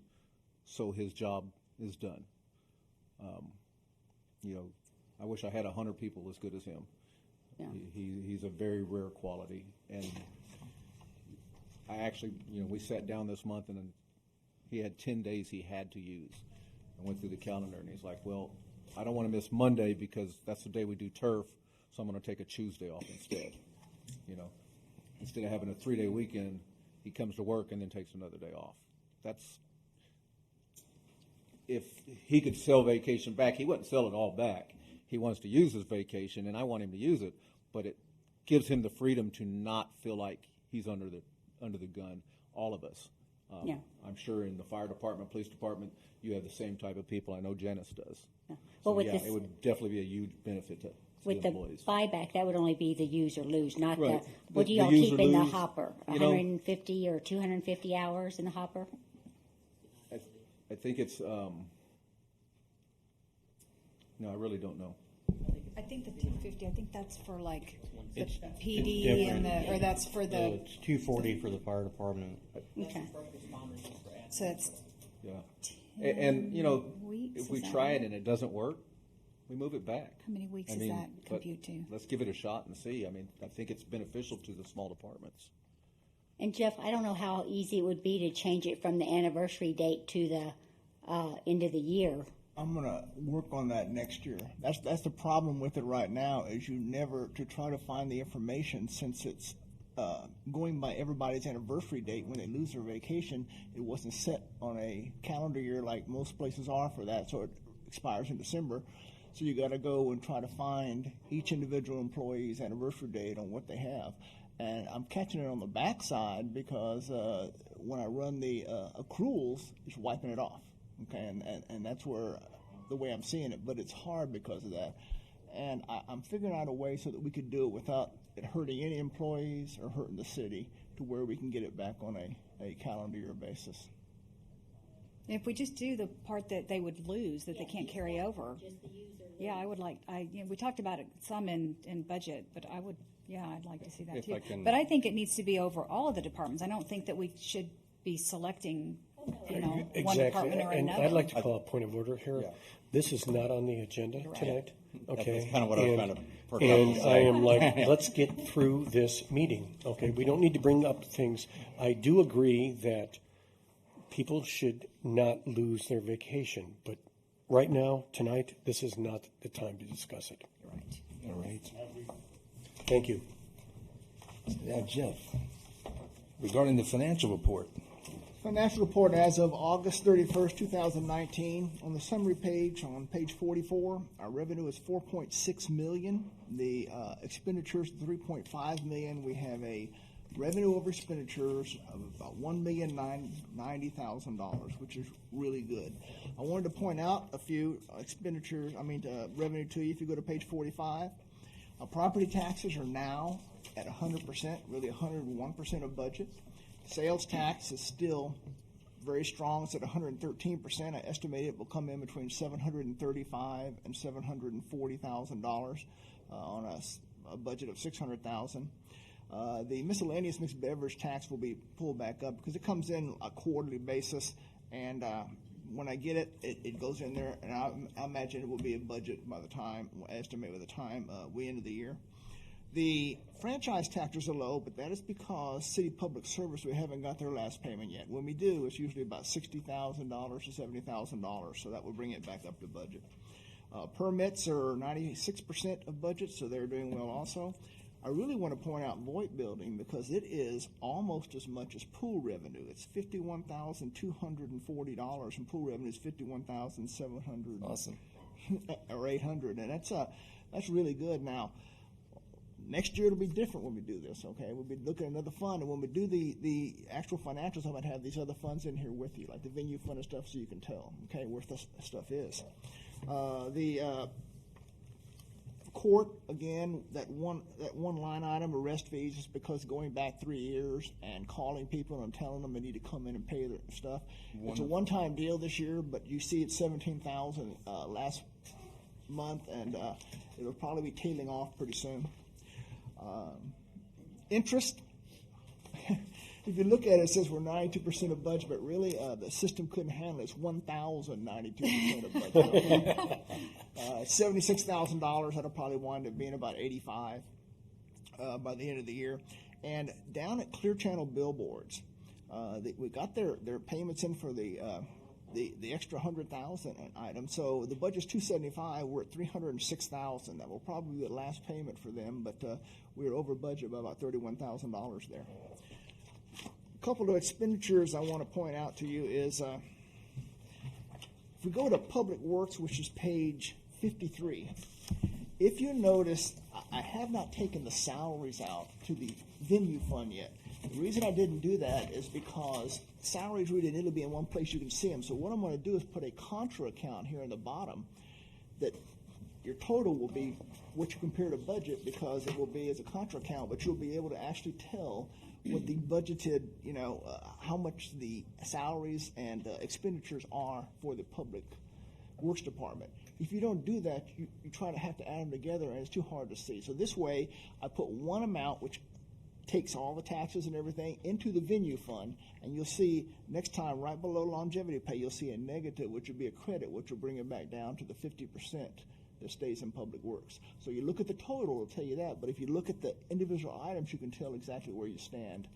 so his job is done. I wish I had 100 people as good as him. Yeah. He's a very rare quality. And I actually, we sat down this month and he had 10 days he had to use. I went through the calendar and he's like, well, I don't want to miss Monday because that's the day we do turf, so I'm going to take a Tuesday off instead. Instead of having a 3-day weekend, he comes to work and then takes another day off. If he could sell vacation back, he wouldn't sell it all back. He wants to use his vacation, and I want him to use it, but it gives him the freedom to not feel like he's under the gun. All of us. Yeah. I'm sure in the fire department, police department, you have the same type of people. I know Janice does. Yeah. So, Well, with yeah, this, it would definitely be a huge benefit to with the the employees. buyback, that would only be the use or lose, not Right. what The do y'all use keep or in the lose, hopper? you know- 150 or 250 hours in the hopper? I think it's, no, I really don't know. I think the 250, I think that's for like the It's PD and different. or that's for the, It's 240 for the fire department. okay. So it's Yeah. And weeks, if we is that try right? it and it doesn't work, we move it back. How many weeks I does mean, that but compute to? Let's give it a shot and see. I mean, I think it's beneficial to the small departments. And Jeff, I don't know how easy it would be to change it from the anniversary date to the end of the year. I'm gonna work on that next year. That's the problem with it right now, is you never to try to find the information, since it's going by everybody's anniversary date when they lose their vacation. It wasn't set on a calendar year like most places are for that, so it expires in December. So you got to go and try to find each individual employee's anniversary date on what they have. And I'm catching it on the backside because when I run the accruals, it's wiping it off. Okay, and that's where the way I'm seeing it, but it's hard because of that. And I'm figuring out a way so that we could do it without it hurting any employees or hurting the city, to where we can get it back on a calendar year basis. If we just do the part that they would lose, that they can't carry over. Yeah, I would like, we talked about it some in budget, but I'd like to see that If too. I can- But I think it needs to be over all of the departments. I don't think that we should be selecting, one Exactly, department or and another. I'd like to call a point of order here. Yeah. This is not on the agenda tonight, okay? That's kind of what I was trying to perk up And and I say. am like, let's get through this meeting, okay? We don't need to bring up things. I do agree that people should not lose their vacation, but right now, tonight, this is not the time to discuss it. Right. All right. Thank you. Now, Jeff, regarding the financial report. Financial report as of August 31st, 2019. On the summary page, on page 44, our revenue is $4.6 million. The expenditures, $3.5 million. We have a revenue over expenditures of about $1,090,000, which is really good. I wanted to point out a few revenue to you. If you go to page 45, our property taxes are now at 100%, really 101% of budget. Sales tax is still very strong. It's at 113%. I estimate it will come in between $735,000 and $740,000 on a budget of $600,000. The miscellaneous mixed beverage tax will be pulled back up because it comes in a quarterly basis, and when I get it, it goes in there, and I imagine it will be a budget by the time, we end the year. The franchise taxes are low, but that is because City Public Service, we haven't got their last payment yet. When we do, it's usually about $60,000 to $70,000, so that will bring it back up to budget. Permits are 96% of budget, so they're doing well also. I really want to point out Voight Building because it is almost as much as pool revenue. It's $51,240, and pool revenue is $51,700. Awesome. Or $800, and that's really good. Now, next year it'll be different when we do this, okay? We'll be looking at another fund, and when we do the actual financials, I'm going to have these other funds in here with you, like the venue fund and stuff, so you can tell, okay, where this stuff is. The court, again, that one line item, arrest fees, is because going back 3 years and calling people and telling them they need to come in and pay their stuff. It's a one-time deal this year, but you see it's $17,000 last month, and it'll probably be tailing off pretty soon. Interest, If you look at it, it says we're 92% of budget, but really the system couldn't handle it. It's 1,092% of budget. $76,000, that'll probably wind up being about 85 by the end of the year. And down at Clear Channel Billboards, we got their payments in for the extra 100,000 item. So the budget's 275. We're at 306,000. That will probably be the last payment for them, but we're over budget by about $31,000 there. A couple of expenditures I want to point out to you is if we go to Public Works, which is page 53, if you notice, I have not taken the salaries out to the venue fund yet. The reason I didn't do that is because salaries really need to be in one place you can see them. So what I'm going to do is put a contra account here in the bottom that your total will be what you compare to budget, because it will be as a contra account, but you'll be able to actually tell what the budgeted, how much the salaries and expenditures are for the Public Works Department. If you don't do that, you try to have to add them together, and it's too hard to see. So this way, I put one amount, which takes all the taxes and everything into the venue fund, and you'll see next time right below longevity pay, you'll see a negative, which will be a credit, which will bring it back down to the 50% that stays in Public Works. So you look at the total, it'll tell you that, but if you look at the individual items, you can tell exactly where you stand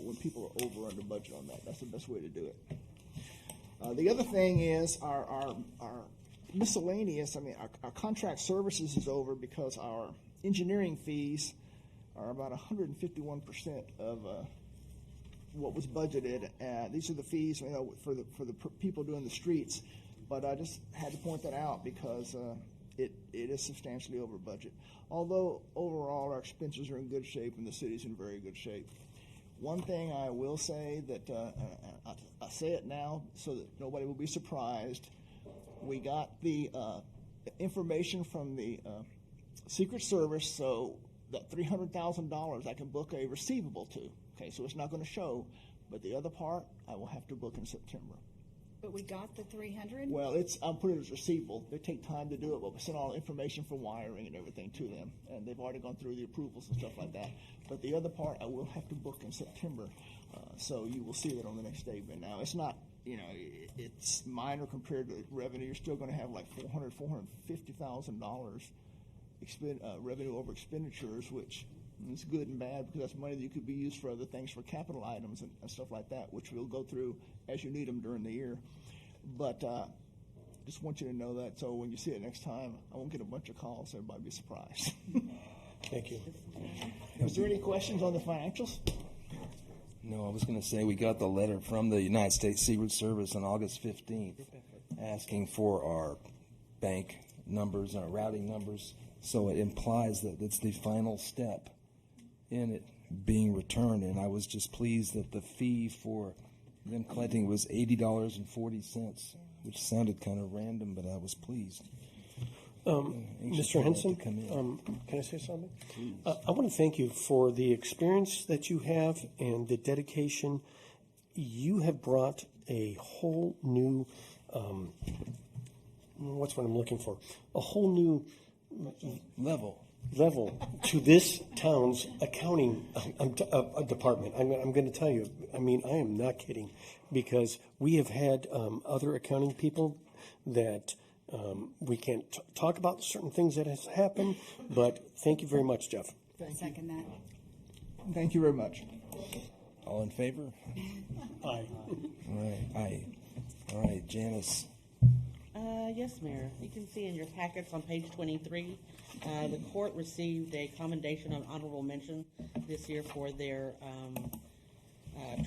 when people are over or under budget on that. That's the best way to do it. The other thing is our miscellaneous, our contract services is over because our engineering fees are about 151% of what was budgeted. These are the fees, for the people doing the streets. But I just had to point that out because it is substantially over budget. Although overall our expenses are in good shape and the city's in very good shape. One thing I will say that I say it now so that nobody will be surprised. We got the information from the Secret Service, so that $300,000 I can book a receivable to. Okay, so it's not going to show, but the other part I will have to book in September. But we got the 300? Well, I'll put it as receivable. They take time to do it, but we send all the information for wiring and everything to them, and they've already gone through the approvals and stuff like that. But the other part I will have to book in September, so you will see that on the next statement. Now, it's not, it's minor compared to revenue. You're still going to have like $450,000 revenue over expenditures, which is good and bad because that's money that could be used for other things, for capital items and stuff like that, which we'll go through as you need them during the year. But just want you to know that, so when you see it next time, I won't get a bunch of calls. Everybody be surprised. Thank you. Was there any questions on the financials? No, I was going to say we got the letter from the United States Secret Service on August 15th asking for our bank numbers and our routing numbers. So it implies that it's the final step in it being returned. And I was just pleased that the fee for them collecting was $80.40, which sounded kind of random, but I was pleased. Mr. Henson, can I say something? I want to thank you for the experience that you have and the dedication. You have brought a whole new, what's what I'm looking for? A whole new level to this town's accounting department. I'm going to tell you, I am not kidding, because we have had other accounting people that we can't talk about certain things that has happened, but thank you very much, Jeff. Second that. Thank you very much. All in favor? Aye. All right, aye. All right, Janice. Yes, Mayor. You can see in your packets on page 23, the court received a commendation of honorable mention this year for their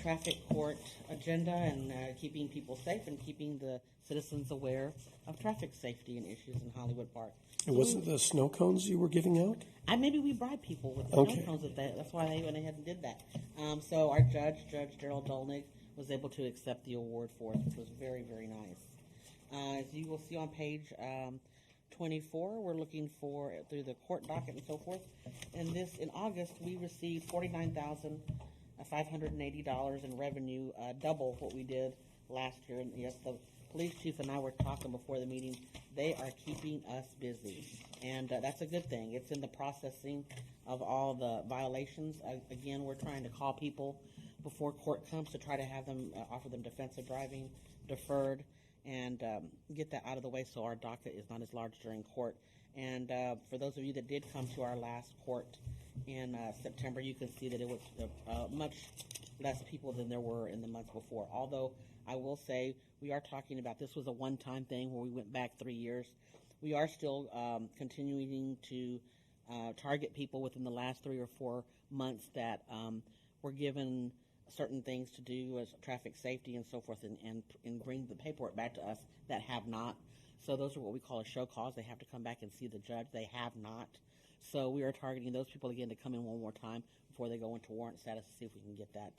traffic court agenda and keeping people safe and keeping the citizens aware of traffic safety and issues in Hollywood Park. And wasn't the snow cones you were giving out? Maybe we bribe people with the Okay. snow cones. That's why they went ahead and did that. So our Judge Daryl Dolnig, was able to accept the award for us, which was very, very nice. As you will see on page 24, we're looking for, through the court docket and so forth, and this, in August, we received $49,580 in revenue, double what we did last year. And yes, the police chief and I were talking before the meeting. They are keeping us busy, and that's a good thing. It's in the processing of all the violations. Again, we're trying to call people before court comes to try to have them, offer them defensive driving, deferred, and get that out of the way so our docket is not as large during court. And for those of you that did come to our last court in September, you can see that it was much less people than there were in the months before. Although I will say we are talking about this was a one-time thing where we went back 3 years. We are still continuing to target people within the last 3 or 4 months that were given certain things to do as traffic safety and so forth, and bring the paperwork back to us that have not. So those are what we call a show cause. They have to come back and see the judge. They have not. So we are targeting those people again to come in one more time before they go into warrant status to see if we can get that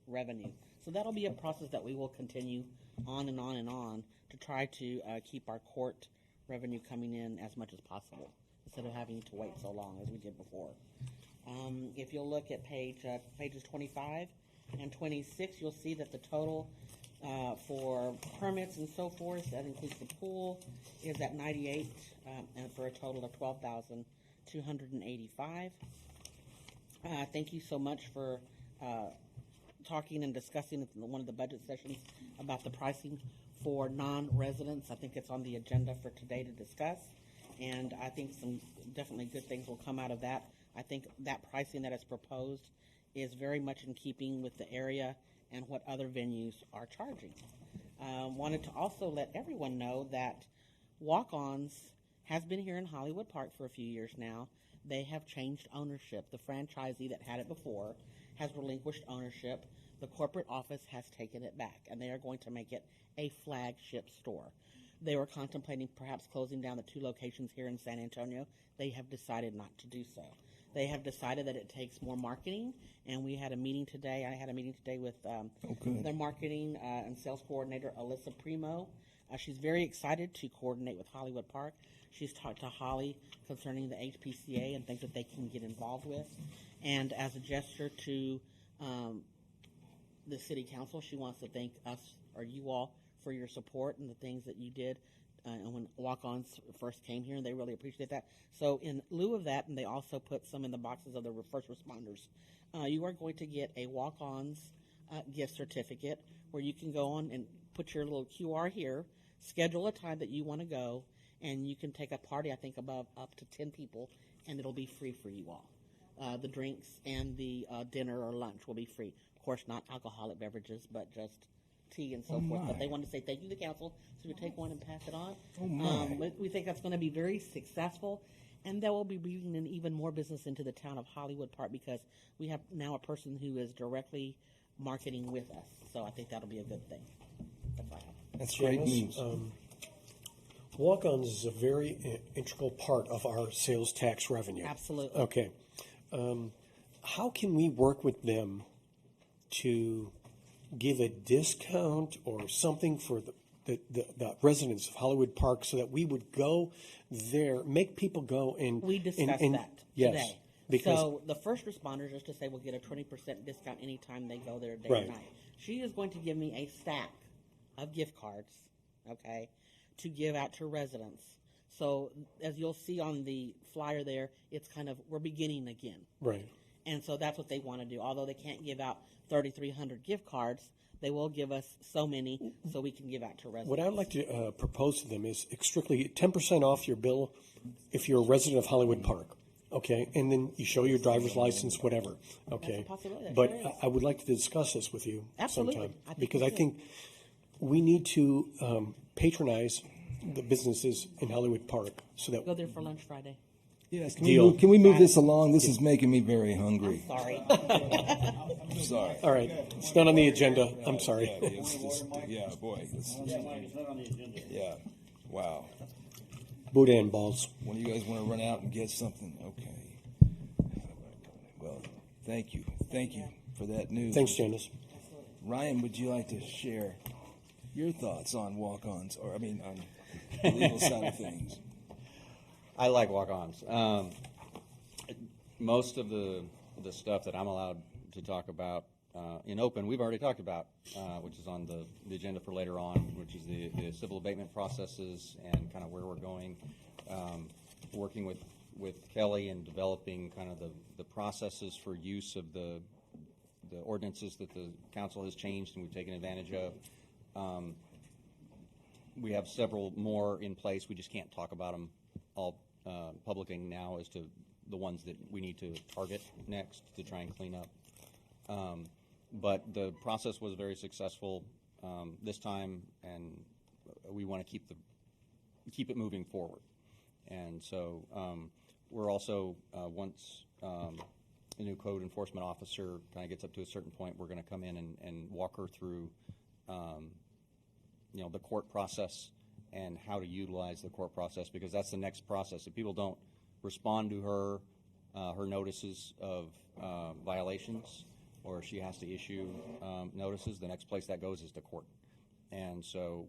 revenue. So that'll be a process that we will continue on and on and on to try to keep our court revenue coming in as much as possible instead of having to wait so long as we did before. If you'll look at pages 25 and 26, you'll see that the total for permits and so forth, that includes the pool, is at 98, and for a total of 12,285. Thank you so much for talking and discussing in one of the budget sessions about the pricing for non-residents. I think it's on the agenda for today to discuss, and I think some definitely good things will come out of that. I think that pricing that is proposed is very much in keeping with the area and what other venues are charging. Wanted to also let everyone know that Walk-Ons has been here in Hollywood Park for a few years now. They have changed ownership. The franchisee that had it before has relinquished ownership. The corporate office has taken it back, and they are going to make it a flagship store. They were contemplating perhaps closing down the 2 locations here in San Antonio. They have decided not to do so. They have decided that it takes more marketing, and we had a meeting today. I had a meeting today with their marketing and sales coordinator, Alyssa Primo. She's very excited to coordinate with Hollywood Park. She's talked to Holly concerning the HPCA and things that they can get involved with. And as a gesture to the city council, she wants to thank us, or you all, for your support and the things that you did when Walk-Ons first came here, and they really appreciate that. So in lieu of that, and they also put some in the boxes of the first responders, you are going to get a Walk-Ons gift certificate where you can go on and put your little QR here, schedule a time that you want to go, and you can take a party, I think above up to 10 people, and it'll be free for you all. The drinks and the dinner or lunch will be free. Of course, not alcoholic beverages, but just tea and so forth. But they want to say thank you to the council, so we take one and pass it on. We think that's going to be very successful, and that will be bringing in even more business into the town of Hollywood Park because we have now a person who is directly marketing with us. So I think that'll be a good thing. That's all I have. That's great news. Walk-Ons is a very integral part of our sales tax revenue. Absolutely. Okay. How can we work with them to give a discount or something for the residents of Hollywood Park so that we would go there, make people go and... We discussed that yes, today. Because, so the first responders, just to say, will get a 20% discount anytime they go there day right. or night. She is going to give me a stack of gift cards, okay, to give out to residents. So as you'll see on the flyer there, it's kind of, we're beginning again. Right. And so that's what they want to do. Although they can't give out 3,300 gift cards, they will give us so many so we can give out to residents. What I'd like to propose to them is strictly 10% off your bill if you're a resident of Hollywood Park, okay? And then you show your driver's license, whatever, okay? That's a possibility. But Sure is. I would like to discuss this with you Absolutely. sometime. I think Because we I should. think we need to patronize the businesses in Hollywood Park so that Go there for lunch Friday. Yes, Deal. can we move this along? This is making me very hungry. Sorry. I'm sorry. All right, it's not on the agenda. I'm sorry. It's just, yeah, boy. Yeah. Wow. Boudin balls. When you guys want to run out and get something, okay. Well, thank you. Thank you for that news. Thanks, Janice. Ryan, would you like to share your thoughts on walk-ons, or on the legal side of things? I like walk-ons. Most of the stuff that I'm allowed to talk about in open, we've already talked about, which is on the agenda for later on, which is the civil abatement processes and kind of where we're going, working with Kelly and developing kind of the processes for use of the the ordinances that the council has changed and we've taken advantage of. We have several more in place. We just can't talk about them all publicly now as to the ones that we need to target next to try and clean up. But the process was very successful this time, and we want to keep it moving forward. And so we're also, once the new code enforcement officer kind of gets up to a certain point, we're going to come in and walk her through the court process and how to utilize the court process, because that's the next process. If people don't respond to her notices of violations, or she has to issue notices, the next place that goes is to court. And so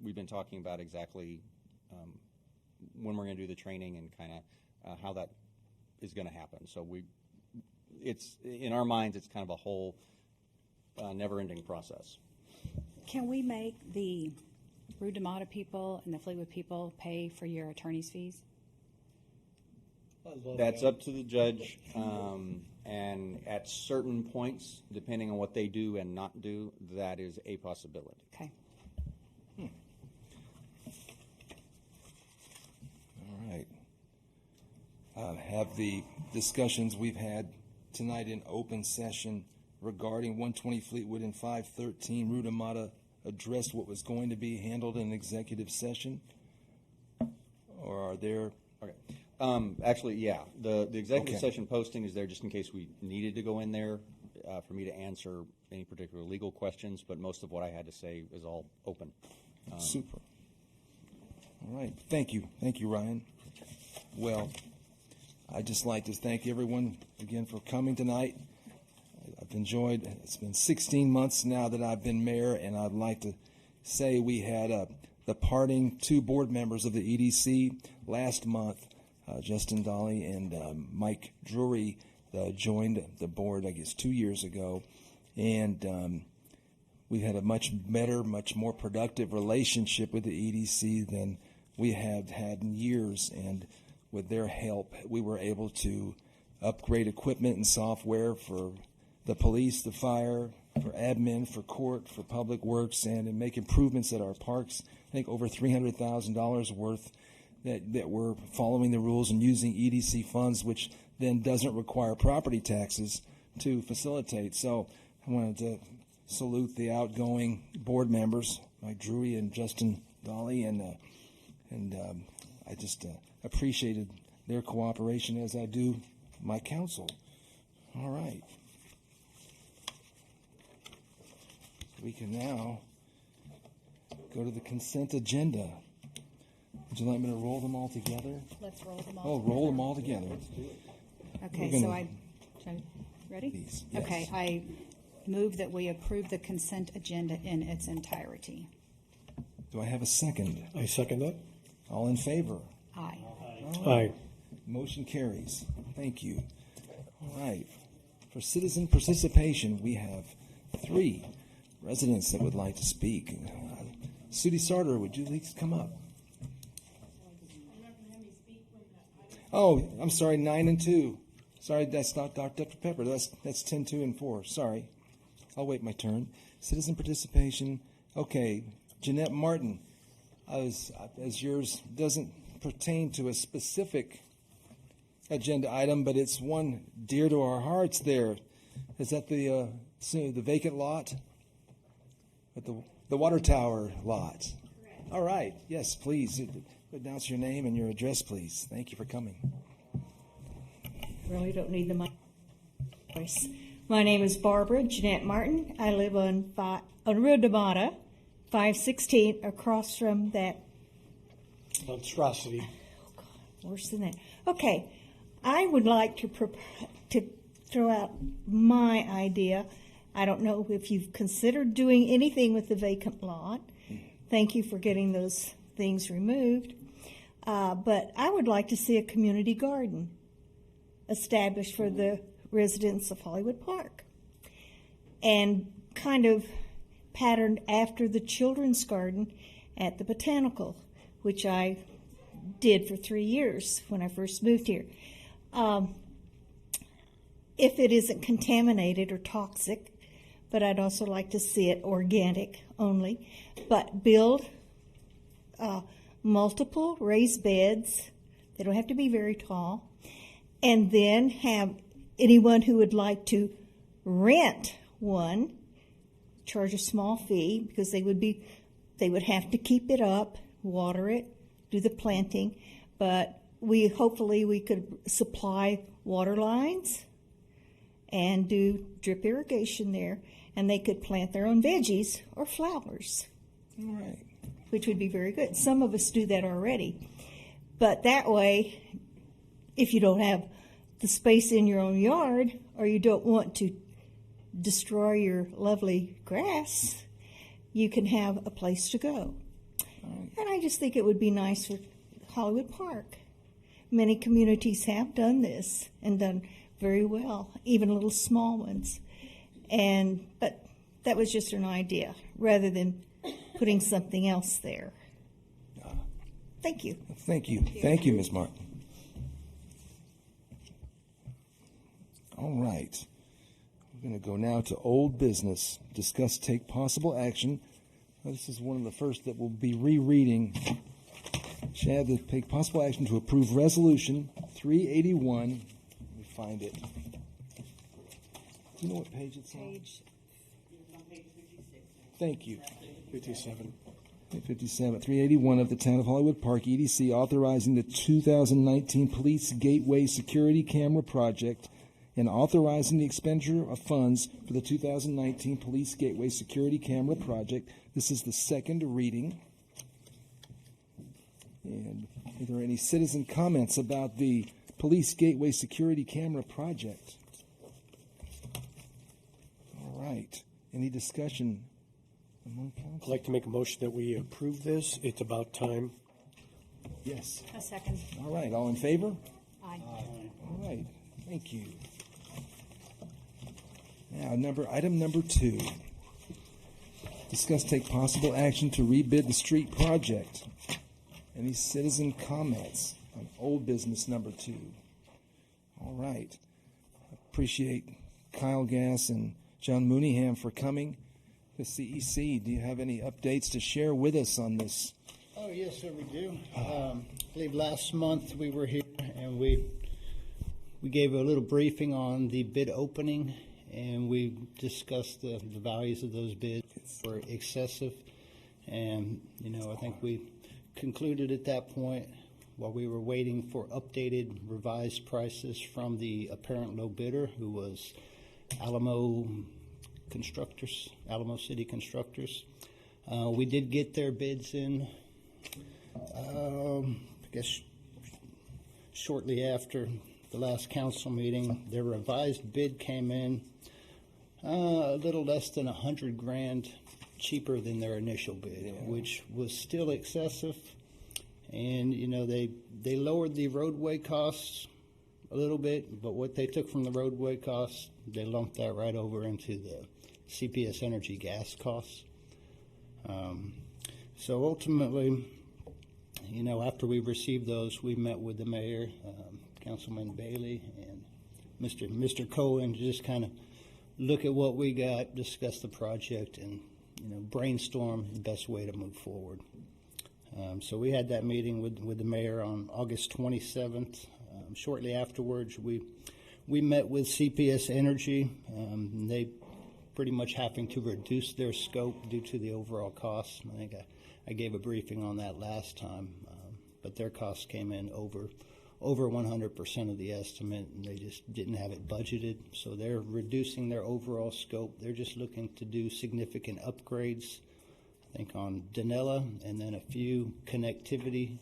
we've been talking about exactly when we're going to do the training and kind of how that is going to happen. So it's in our minds, it's kind of a whole never-ending process. Can we make the Rue-de-Mata people and the Fleetwood people pay for your attorney's fees? That's up to the judge, and at certain points, depending on what they do and not do, that is a possibility. Okay. All right. Have the discussions we've had tonight in open session regarding 120 Fleetwood and 513 Rue-de-Mata addressed what was going to be handled in executive session? Or are there... Okay. Actually, yeah. The executive Okay. session posting is there just in case we needed to go in there for me to answer any particular legal questions, but most of what I had to say is all open. Super. All right. Thank you. Thank you, Ryan. Well, I'd just like to thank everyone again for coming tonight. I've enjoyed, it's been 16 months now that I've been mayor, and I'd like to say we had the parting two board members of the EDC last month. Justin Dolly and Mike Drury joined the board, I guess, 2 years ago. And we've had a much better, much more productive relationship with the EDC than we have had in years. And with their help, we were able to upgrade equipment and software for the police, the fire, for admin, for court, for public works, and make improvements at our parks. I think over $300,000 worth that we're following the rules and using EDC funds, which then doesn't require property taxes to facilitate. So I wanted to salute the outgoing board members, Mike Drury and Justin Dolly, and I just appreciated their cooperation as I do my council. All right. We can now go to the consent agenda. Would you like me to roll them all together? Let's roll them all. Oh, roll them all together. Okay, We're so gonna- ready? Please, yes. Okay, I move that we approve the consent agenda in its entirety. Do I have a second? I second that. All in favor? Aye. Aye. Motion carries. Thank you. All right. For citizen participation, we have 3 residents that would like to speak. Sudie Sarter, would you please come up? Oh, I'm sorry, 9 and 2. Sorry, that's not Dr. Pepper. That's 10, 2, and 4. Sorry. I'll wait my turn. Citizen participation. Okay. Jeanette Martin, as yours doesn't pertain to a specific agenda item, but it's one dear to our hearts there. Is that the vacant lot? At the water tower lot? Correct. All right. Yes, please. Announce your name and your address, please. Thank you for coming. Really don't need the mic. My name is Barbara Jeanette Martin. I live on Rue-de-Mata, 516, across from that. Monstrosity. Worse than that. Okay, I would like to throw out my idea. I don't know if you've considered doing anything with the vacant lot. Thank you for getting those things removed. But I would like to see a community garden established for the residents of Hollywood Park, and kind of patterned after the children's garden at the Botanical, which I did for 3 years when I first moved here. if it isn't contaminated or toxic, but I'd also like to see it organic only. But build multiple raised beds. They don't have to be very tall. And then have anyone who would like to rent one charge a small fee, because they would have to keep it up, water it, do the planting. But hopefully we could supply water lines and do drip irrigation there, and they could plant their own veggies or flowers. All right. Which would be very good. Some of us do that already. But that way, if you don't have the space in your own yard, or you don't want to destroy your lovely grass, you can have a place to go. And I just think it would be nice for Hollywood Park. Many communities have done this and done very well, even little small ones. But that was just an idea, rather than putting something else there. Thank you. Thank you. Thank you, Ms. Martin. All right. We're going to go now to old business. Discuss, take possible action. Now, this is one of the first that we'll be rereading. Chad, to take possible action to approve Resolution 381. Let me find it. Do you know what page it's on? It's on page 56. Thank you. 57. 57, 381 of the Town of Hollywood Park, EDC, authorizing the 2019 Police Gateway Security Camera Project and authorizing the expenditure of funds for the 2019 Police Gateway Security Camera Project. This is the second reading. And are there any citizen comments about the Police Gateway Security Camera Project? All right. Any discussion among council? I'd like to make a motion that we approve this. It's about time. Yes. A second. All right. All in favor? Aye. All right. Thank you. Now, item number 2. Discuss, take possible action to rebid the street project. Any citizen comments on old business number 2? All right. Appreciate Kyle Gass and John Mooneyham for coming to CEC. Do you have any updates to share with us on this? Oh, yes, sir, we do. I believe last month we were here and we gave a little briefing on the bid opening, and we discussed the values of those bids were excessive. And, I think we concluded at that point, while we were waiting for updated revised prices from the apparent low bidder, who was Alamo City Constructors. We did get their bids in, I guess, shortly after the last council meeting. Their revised bid came in a little less than $100,000 cheaper than their initial bid, which was still excessive. And, they lowered the roadway costs a little bit, but what they took from the roadway costs, they lumped that right over into the CPS Energy gas costs. So ultimately, after we received those, we met with the mayor, Councilman Bailey, and Mr. Cohen to just kind of look at what we got, discuss the project, and brainstorm the best way to move forward. So we had that meeting with the mayor on August 27th. Shortly afterwards, we met with CPS Energy. They pretty much having to reduce their scope due to the overall costs. I think I gave a briefing on that last time, but their costs came in over 100% of the estimate, and they just didn't have it budgeted. So they're reducing their overall scope. They're just looking to do significant upgrades, I think, on Danella, and then a few connectivity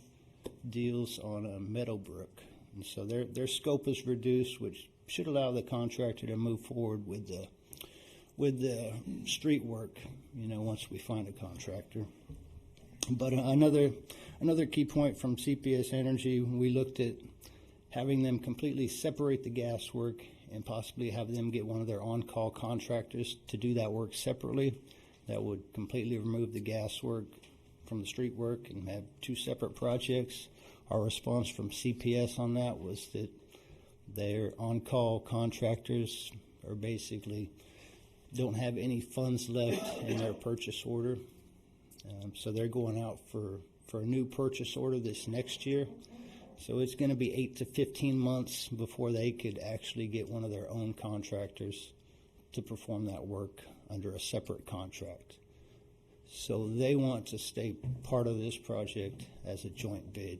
deals on Meadowbrook. And so their scope is reduced, which should allow the contractor to move forward with the street work, once we find a contractor. But another key point from CPS Energy, we looked at having them completely separate the gas work and possibly have them get one of their on-call contractors to do that work separately. That would completely remove the gas work from the street work and have two separate projects. Our response from CPS on that was that Their on-call contractors are basically don't have any funds left in their purchase order. So they're going out for a new purchase order this next year. So it's going to be 8 to 15 months before they could actually get one of their own contractors to perform that work under a separate contract. So they want to stay part of this project as a joint bid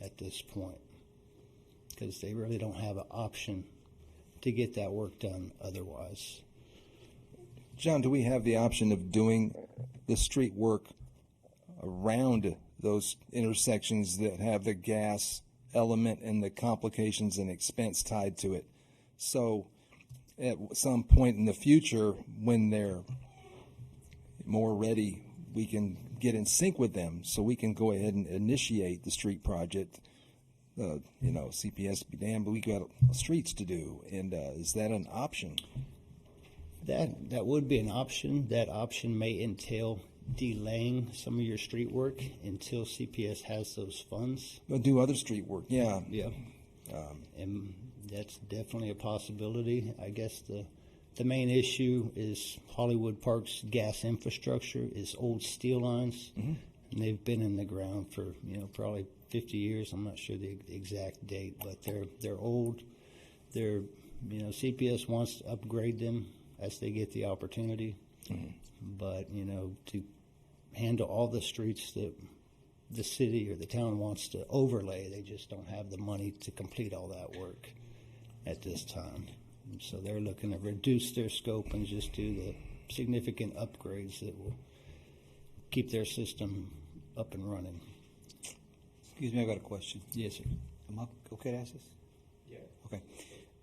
at this point, because they really don't have an option to get that work done otherwise. John, do we have the option of doing the street work around those intersections that have the gas element and the complications and expense tied to it? So at some point in the future, when they're more ready, we can get in sync with them so we can go ahead and initiate the street project. CPS be damned, but we got streets to do. And is that an option? That would be an option. That option may entail delaying some of your street work until CPS has those funds. They'll do other street work, yeah. Yeah. And that's definitely a possibility. I guess the main issue is Hollywood Park's gas infrastructure is old steel lines, and they've been in the ground for probably 50 years. I'm not sure the exact date, but they're old. They're CPS wants to upgrade them as they get the opportunity, but to handle all the streets that the city or the town wants to overlay, they just don't have the money to complete all that work at this time. And so they're looking to reduce their scope and just do the significant upgrades that will keep their system up and running. Excuse me, I got a question. Yes, sir. Am I okay to ask this? Yeah. Okay.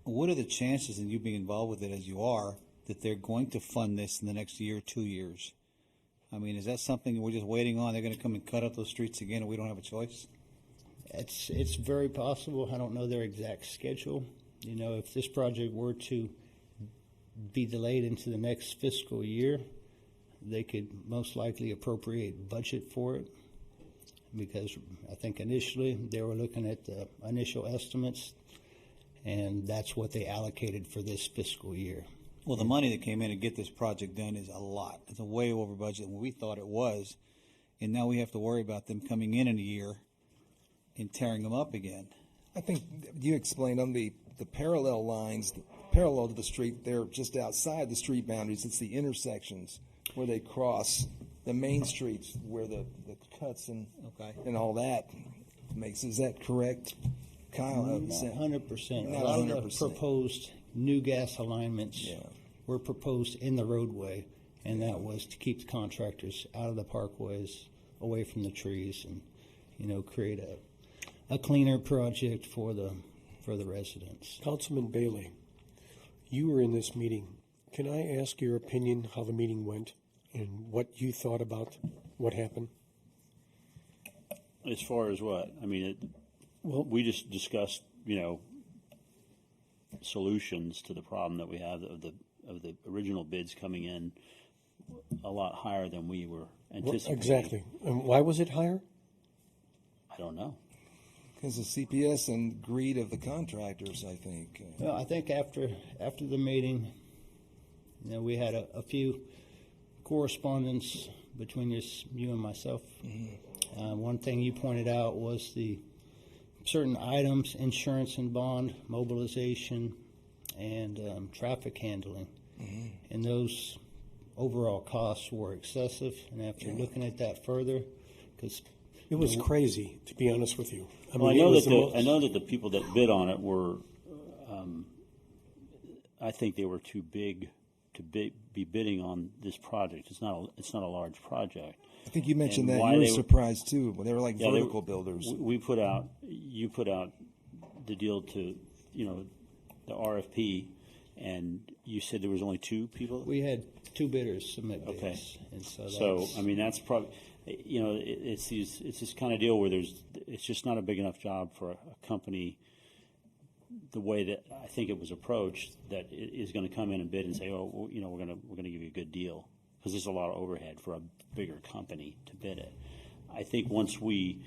What are the chances, in you being involved with it as you are, that they're going to fund this in the next year, 2 years? I mean, is that something we're just waiting on? They're going to come and cut up those streets again, and we don't have a choice? It's very possible. I don't know their exact schedule. If this project were to be delayed into the next fiscal year, they could most likely appropriate budget for it, because I think initially they were looking at the initial estimates, and that's what they allocated for this fiscal year. Well, the money that came in to get this project done is a lot. It's a way over budget than we thought it was, and now we have to worry about them coming in a year and tearing them up again. I think you explained on the parallel lines, parallel to the street, they're just outside the street boundaries. It's the intersections where they cross the main streets, where the cuts and all that makes. Is that correct, Kyle? Not 100%. Not A lot 100%. of the proposed new gas alignments were proposed in the roadway, and that was to keep the contractors out of the parkways, away from the trees, and create a cleaner project for the residents. Councilman Bailey, you were in this meeting. Can I ask your opinion how the meeting went and what you thought about what happened? As far as what? I mean, we just discussed, solutions to the problem that we have of the original bids coming in a lot higher than we were anticipating. Exactly. And why was it higher? I don't know. Because of CPS and greed of the contractors, I think. Well, I think after the meeting, we had a few correspondence between you and myself. One thing you pointed out was the certain items, insurance and bond, mobilization, and traffic handling. And those overall costs were excessive. And after looking at that further, because it was crazy, to be honest with you. I Well, mean, I know that the people that bid on it were, I think they were too big to be bidding on this project. It's not a large project. I think you mentioned And that why you were they surprised too. They were like Yeah, vertical builders. You put out the deal to, the RFP, and you said there was only 2 people? we had 2 bidders submit bids. Okay. And so I mean, that's probably, it's this kind of deal where it's just not a big enough job for a company, the way that I think it was approached, that it is going to come in and bid and say, oh, well, we're going to give you a good deal, because there's a lot of overhead for a bigger company to bid it. I think once we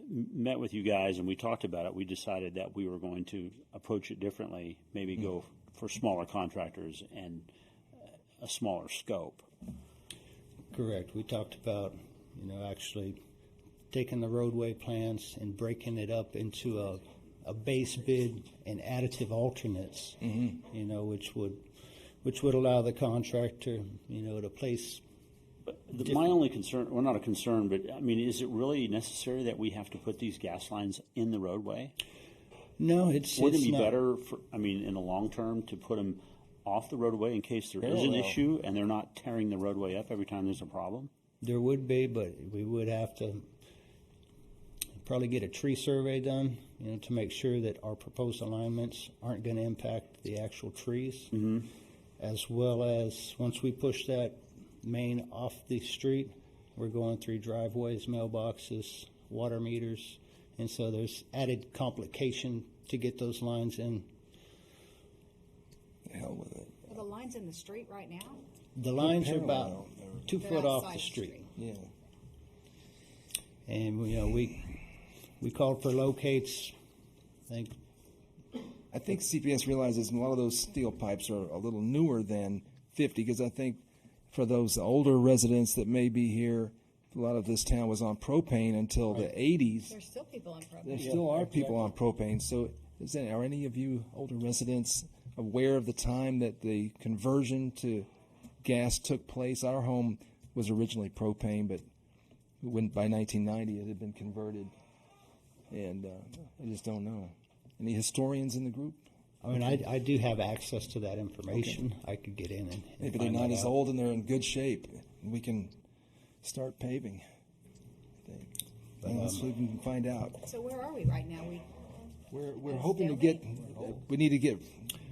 met with you guys and we talked about it, we decided that we were going to approach it differently, maybe go for smaller contractors and a smaller scope. Correct. We talked about, actually taking the roadway plans and breaking it up into a base bid and additive alternates, which would allow the contractor, to place. My only concern, well, not a concern, but I mean, is it really necessary that we have to put these gas lines in the roadway? No, Wouldn't it be better, in the long term, to put them off the roadway in case there is an issue and they're not tearing the roadway up every time there's a problem? There would be, but we would have to probably get a tree survey done, to make sure that our proposed alignments aren't going to impact the actual trees, as well as once we push that main off the street, we're going through driveways, mailboxes, water meters, and so there's added complication to get those lines in. The hell with it. Are the lines in the street right now? The lines are about Parallel. 2 They're foot off outside the the street. street. Yeah. And we called for locates. I think CPS realizes a lot of those steel pipes are a little newer than 50, because I think for those older residents that may be here, a lot of this town was on propane until the 80s. There's still people on propane. There still are people on propane. So are any of you older residents aware of the time that the conversion to gas took place? Our home was originally propane, but by 1990 it had been converted. And I just don't know. Any historians in the group? I mean, I do have access to that information. Okay. I could get in and maybe they're not as old and they're in good shape. We can start paving. Let's see if we can find out. So where are we right now? We're hoping to get. We need to get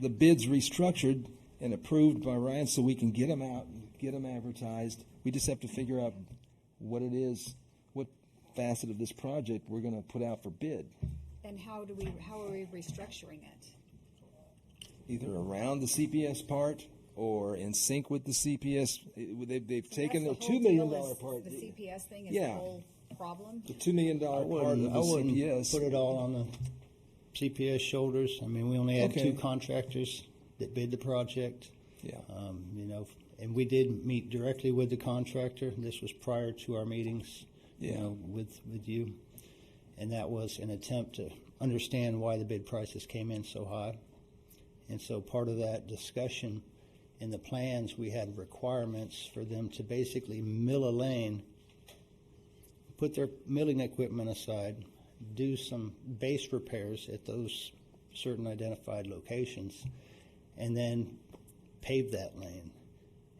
the bids restructured and approved by Ryan so we can get them out, get them advertised. We just have to figure out what it is, what facet of this project we're going to put out for bid. And how are we restructuring it? Either around the CPS part or in sync with the CPS. They've taken the $2 million part. The CPS thing is the whole problem? The $2 million part of the CPS. Put it all on the CPS shoulders. I mean, we only had 2 contractors that bid the project. Yeah. And we did meet directly with the contractor. This was prior to our meetings, with you. And that was an attempt to understand why the bid prices came in so high. And so part of that discussion in the plans, we had requirements for them to basically mill a lane, put their milling equipment aside, do some base repairs at those certain identified locations, and then pave that lane.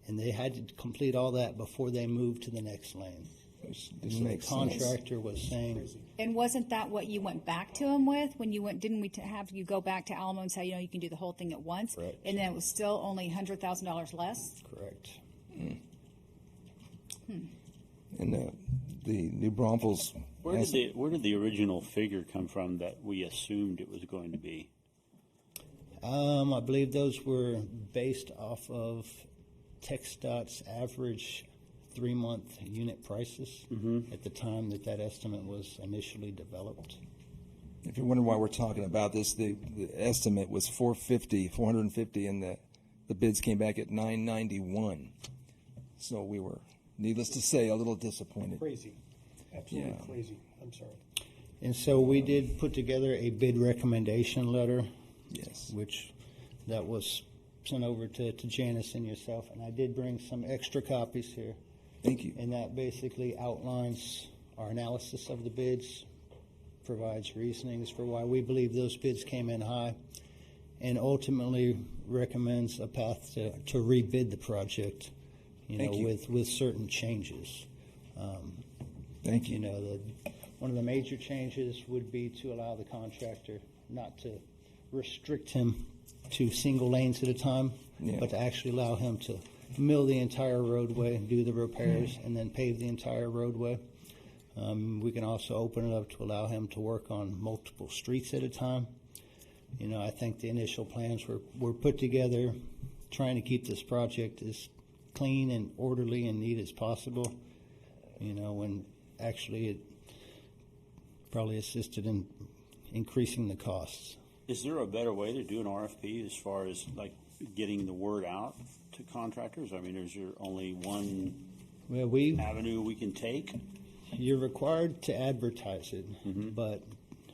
And they had to complete all that before they moved to the next lane. So the contractor was saying. And wasn't that what you went back to him with when you went? Didn't we have you go back to Alamo and say, you can do the whole thing at once? Correct. And then it was still only $100,000 less? Correct. And the New Braunfels. Where did the original figure come from that we assumed it was going to be? I believe those were based off of TxDOT's average 3-month unit prices at the time that estimate was initially developed. If you're wondering why we're talking about this, the estimate was 450, and the bids came back at 991. So we were, needless to say, a little disappointed. Crazy. Absolutely crazy. I'm sorry. And so we did put together a bid recommendation letter. Yes. Which that was sent over to Janice and yourself, and I did bring some extra copies here. Thank you. And that basically outlines our analysis of the bids, provides reasonings for why we believe those bids came in high, and ultimately recommends a path to rebid the project, with certain changes. Thank you. One of the major changes would be to allow the contractor not to restrict him to single lanes at a time, but to actually allow him to mill the entire roadway, do the repairs, and then pave the entire roadway. We can also open it up to allow him to work on multiple streets at a time. I think the initial plans were put together trying to keep this project as clean and orderly and neat as possible. When actually probably assisted in increasing the costs. Is there a better way to do an RFP as far as like getting the word out to contractors? I mean, is there only one Well, avenue we can take? you're required to advertise it, but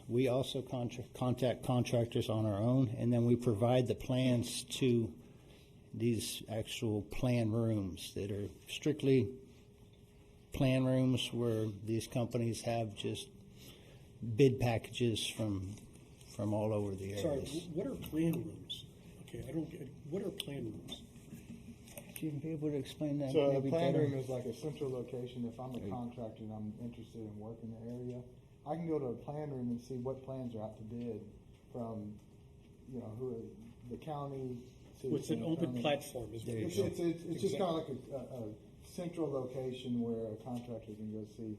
we also contact contractors on our own, and then we provide the plans to these actual plan rooms that are strictly plan rooms where these companies have just bid packages from all over the Sorry, areas. what are plan rooms? Okay, I don't get, what are plan rooms? Would you be able to explain that? So a maybe plan better? room is like a central location. If I'm a contractor and I'm interested in working the area, I can go to a plan room and see what plans are out to bid from, who are the county. Well, it's an open county. platform, is what you're It's saying. just kind of like a central location where a contractor can go see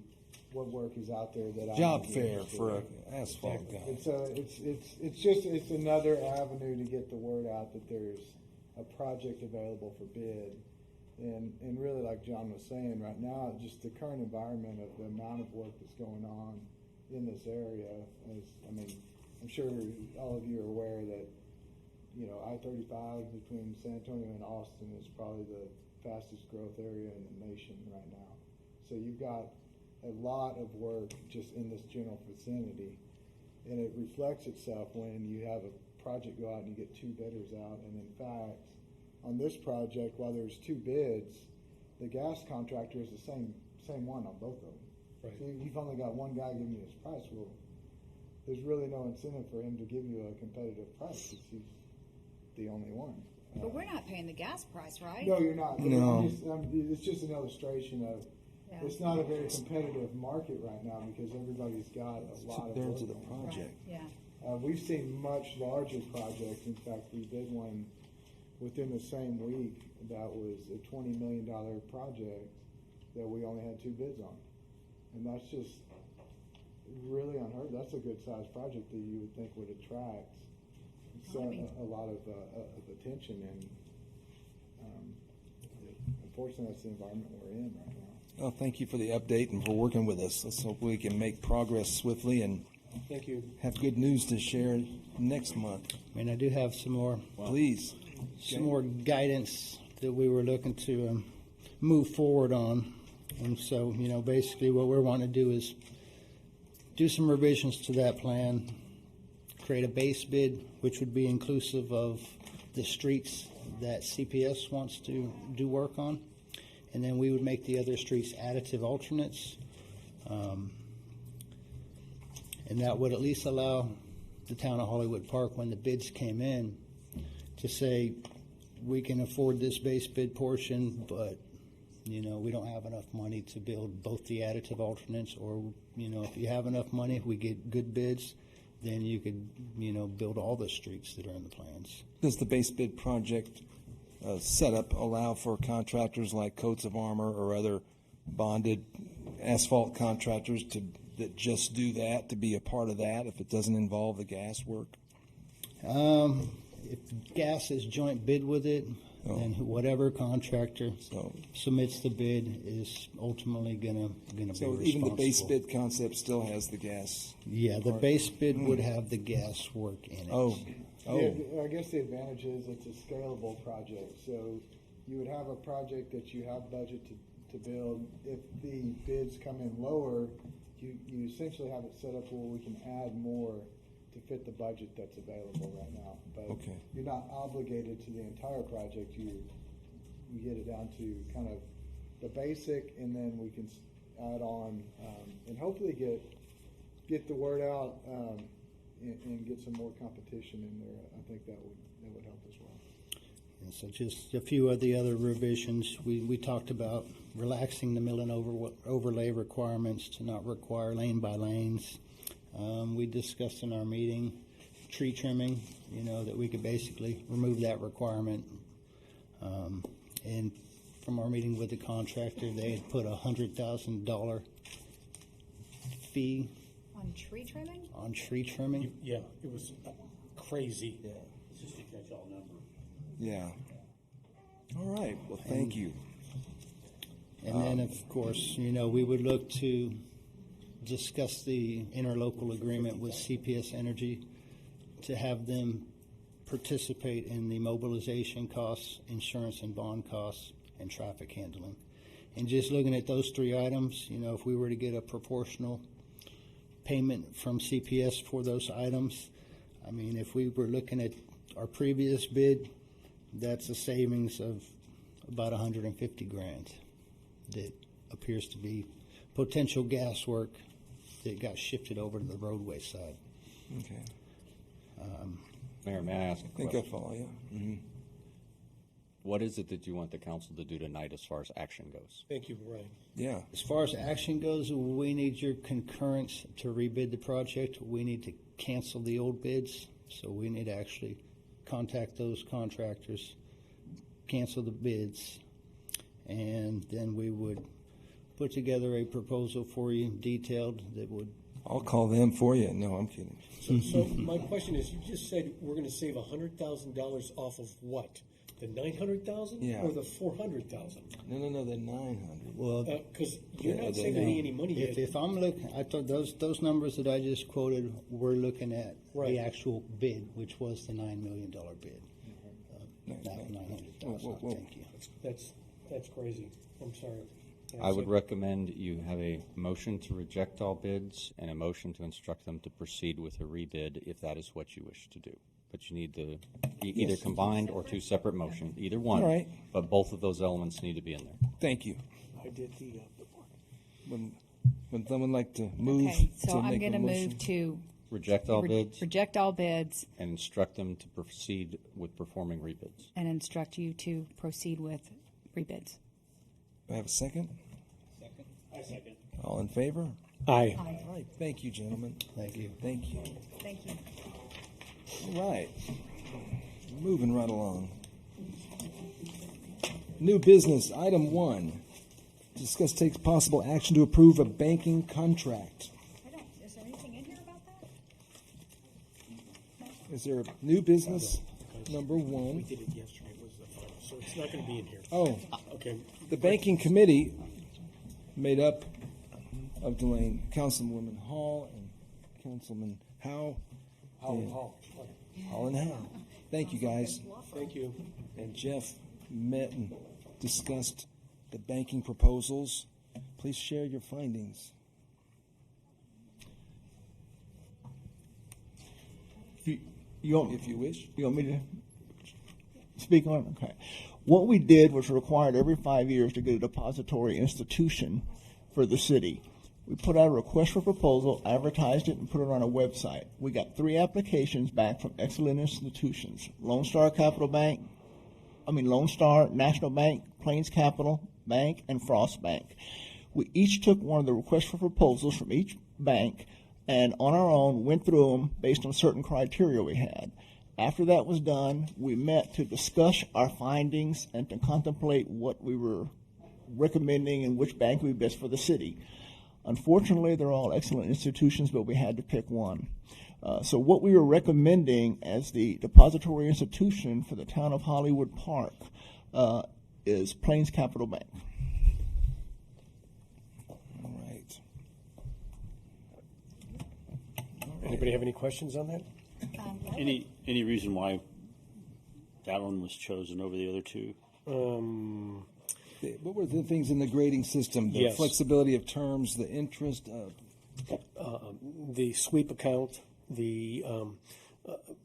what work is out there that I Job might be fair interested for in. an asphalt guy. And so it's another avenue to get the word out that there's a project available for bid. And really, like John was saying, right now, just the current environment of the amount of work that's going on in this area I'm sure all of you are aware that, I-35 between San Antonio and Austin is probably the fastest growth area in the nation right now. So you've got a lot of work just in this general vicinity, and it reflects itself when you have a project go out and you get two bidders out. And in fact, on this project, while there's two bids, the gas contractor is the same one on both of them. Right. So you've only got one guy giving you his price. Well, there's really no incentive for him to give you a competitive price because he's the only one. But we're not paying the gas price, right? No, you're not. No. It's just an illustration of it's not a very competitive market right now because everybody's got a lot of Two-thirds of work the going on. project. Yeah. We've seen much larger projects. In fact, we did one within the same week that was a $20 million project that we only had two bids on. And that's just really unheard. That's a good sized project that you would think would attract a lot of attention. And unfortunately, that's the environment we're in right now. Well, thank you for the update and for working with us. Let's hope we can make progress swiftly and Thank you. have good news to share next month. I do have some more Please. guidance that we were looking to move forward on. And so, basically what we're wanting to do is do some revisions to that plan, create a base bid, which would be inclusive of the streets that CPS wants to do work on. And then we would make the other streets additive alternates. And that would at least allow the town of Hollywood Park, when the bids came in, to say, we can afford this base bid portion, but, we don't have enough money to build both the additive alternates, or, if you have enough money, if we get good bids, then you could, build all the streets that are in the plans. Does the base bid project setup allow for contractors like Coats of Armor or other bonded asphalt contractors that just do that, to be a part of that if it doesn't involve the gas work? If gas is joint bid with it, then whatever contractor submits the bid is ultimately gonna be So responsible. even the base bid concept still has the gas? Yeah, the base bid would have the gas work in it. Oh. Yeah, I guess the advantage is it's a scalable project. So you would have a project that you have budget to build. If the bids come in lower, you essentially have it set up where we can add more to fit the budget that's available right now. But you're not obligated to the entire project. You get it down to kind of the basic, and then we can add on and hopefully get the word out and get some more competition in there. I think that would help as well. And so just a few of the other revisions, we talked about relaxing the mill and overlay requirements to not require lane by lanes. We discussed in our meeting tree trimming, that we could basically remove that requirement. And from our meeting with the contractor, they had put $100,000 fee On tree trimming? on tree trimming. Yeah, it was crazy. Yeah. It's just a catch-all number. Yeah. All right. Well, thank you. And then, of course, we would look to discussed the interlocal agreement with CPS Energy to have them participate in the mobilization costs, insurance and bond costs, and traffic handling. And just looking at those three items, if we were to get a proportional payment from CPS for those items, I mean, if we were looking at our previous bid, that's a savings of about 150 grand that appears to be potential gas work that got shifted over to the roadway side. Okay. Mayor, may I ask a I think I question? follow you. Mm-hmm. What is it that you want the council to do tonight as far as action goes? Thank you, Ryan. Yeah. As far as action goes, we need your concurrence to rebid the project. We need to cancel the old bids, so we need to actually contact those contractors, cancel the bids, and then we would put together a proposal for you, detailed, that would. I'll call them for you. No, I'm kidding. So my question is, you just said we're going to save $100,000 off of what? The 900,000 Yeah. or the 400,000? No, the 900. Well, Because you're Yeah, not the saving me any money yet. if I'm looking, I thought those numbers that I just quoted, we're looking at Right. the actual bid, which was the $9 million bid. Not Whoa, 900,000. whoa, whoa. Thank you. That's crazy. I'm sorry. I would recommend you have a motion to reject all bids and a motion to instruct them to proceed with a rebid if that is what you wish to do. But you need to either combined or two separate motions, either one. All right. But both of those elements need to be in there. Thank you. I did the Would someone like to move Okay, to so I'm make going a to motion? move to Reject all bids reject all bids and instruct them to proceed with performing rebids. and instruct you to proceed with rebids. Do I have a second? I second. All in favor? Aye. All right. Thank you, gentlemen. Thank you. Thank you. Thank you. All right. Moving right along. New business, item 1. Discuss takes possible action to approve a banking contract. Is there anything in here about that? Is there new business number We 1? did it yesterday, was the final, so it's not going to be in here. Oh, Okay. the banking committee made up of Delane, Councilwoman Hall and Councilman Howe. Hall. Hall and Howe. Thank you, guys. Thank you. And Jeff met and discussed the banking proposals. Please share your findings. You want, If you wish. you want me to speak on it? Okay. What we did was required every 5 years to get a depository institution for the city. We put out a request for proposal, advertised it, and put it on our website. We got 3 applications back from excellent institutions: Lone Star National Bank, Plains Capital Bank, and Frost Bank. We each took one of the requests for proposals from each bank and on our own went through them based on certain criteria we had. After that was done, we met to discuss our findings and to contemplate what we were recommending and which bank would be best for the city. Unfortunately, they're all excellent institutions, but we had to pick one. So what we were recommending as the depository institution for the town of Hollywood Park is Plains Capital Bank. All right. Anybody have any questions on that? Any reason why that one was chosen over the other two? What were the things in the grading system? The Yes. flexibility of terms, the interest. The sweep account, the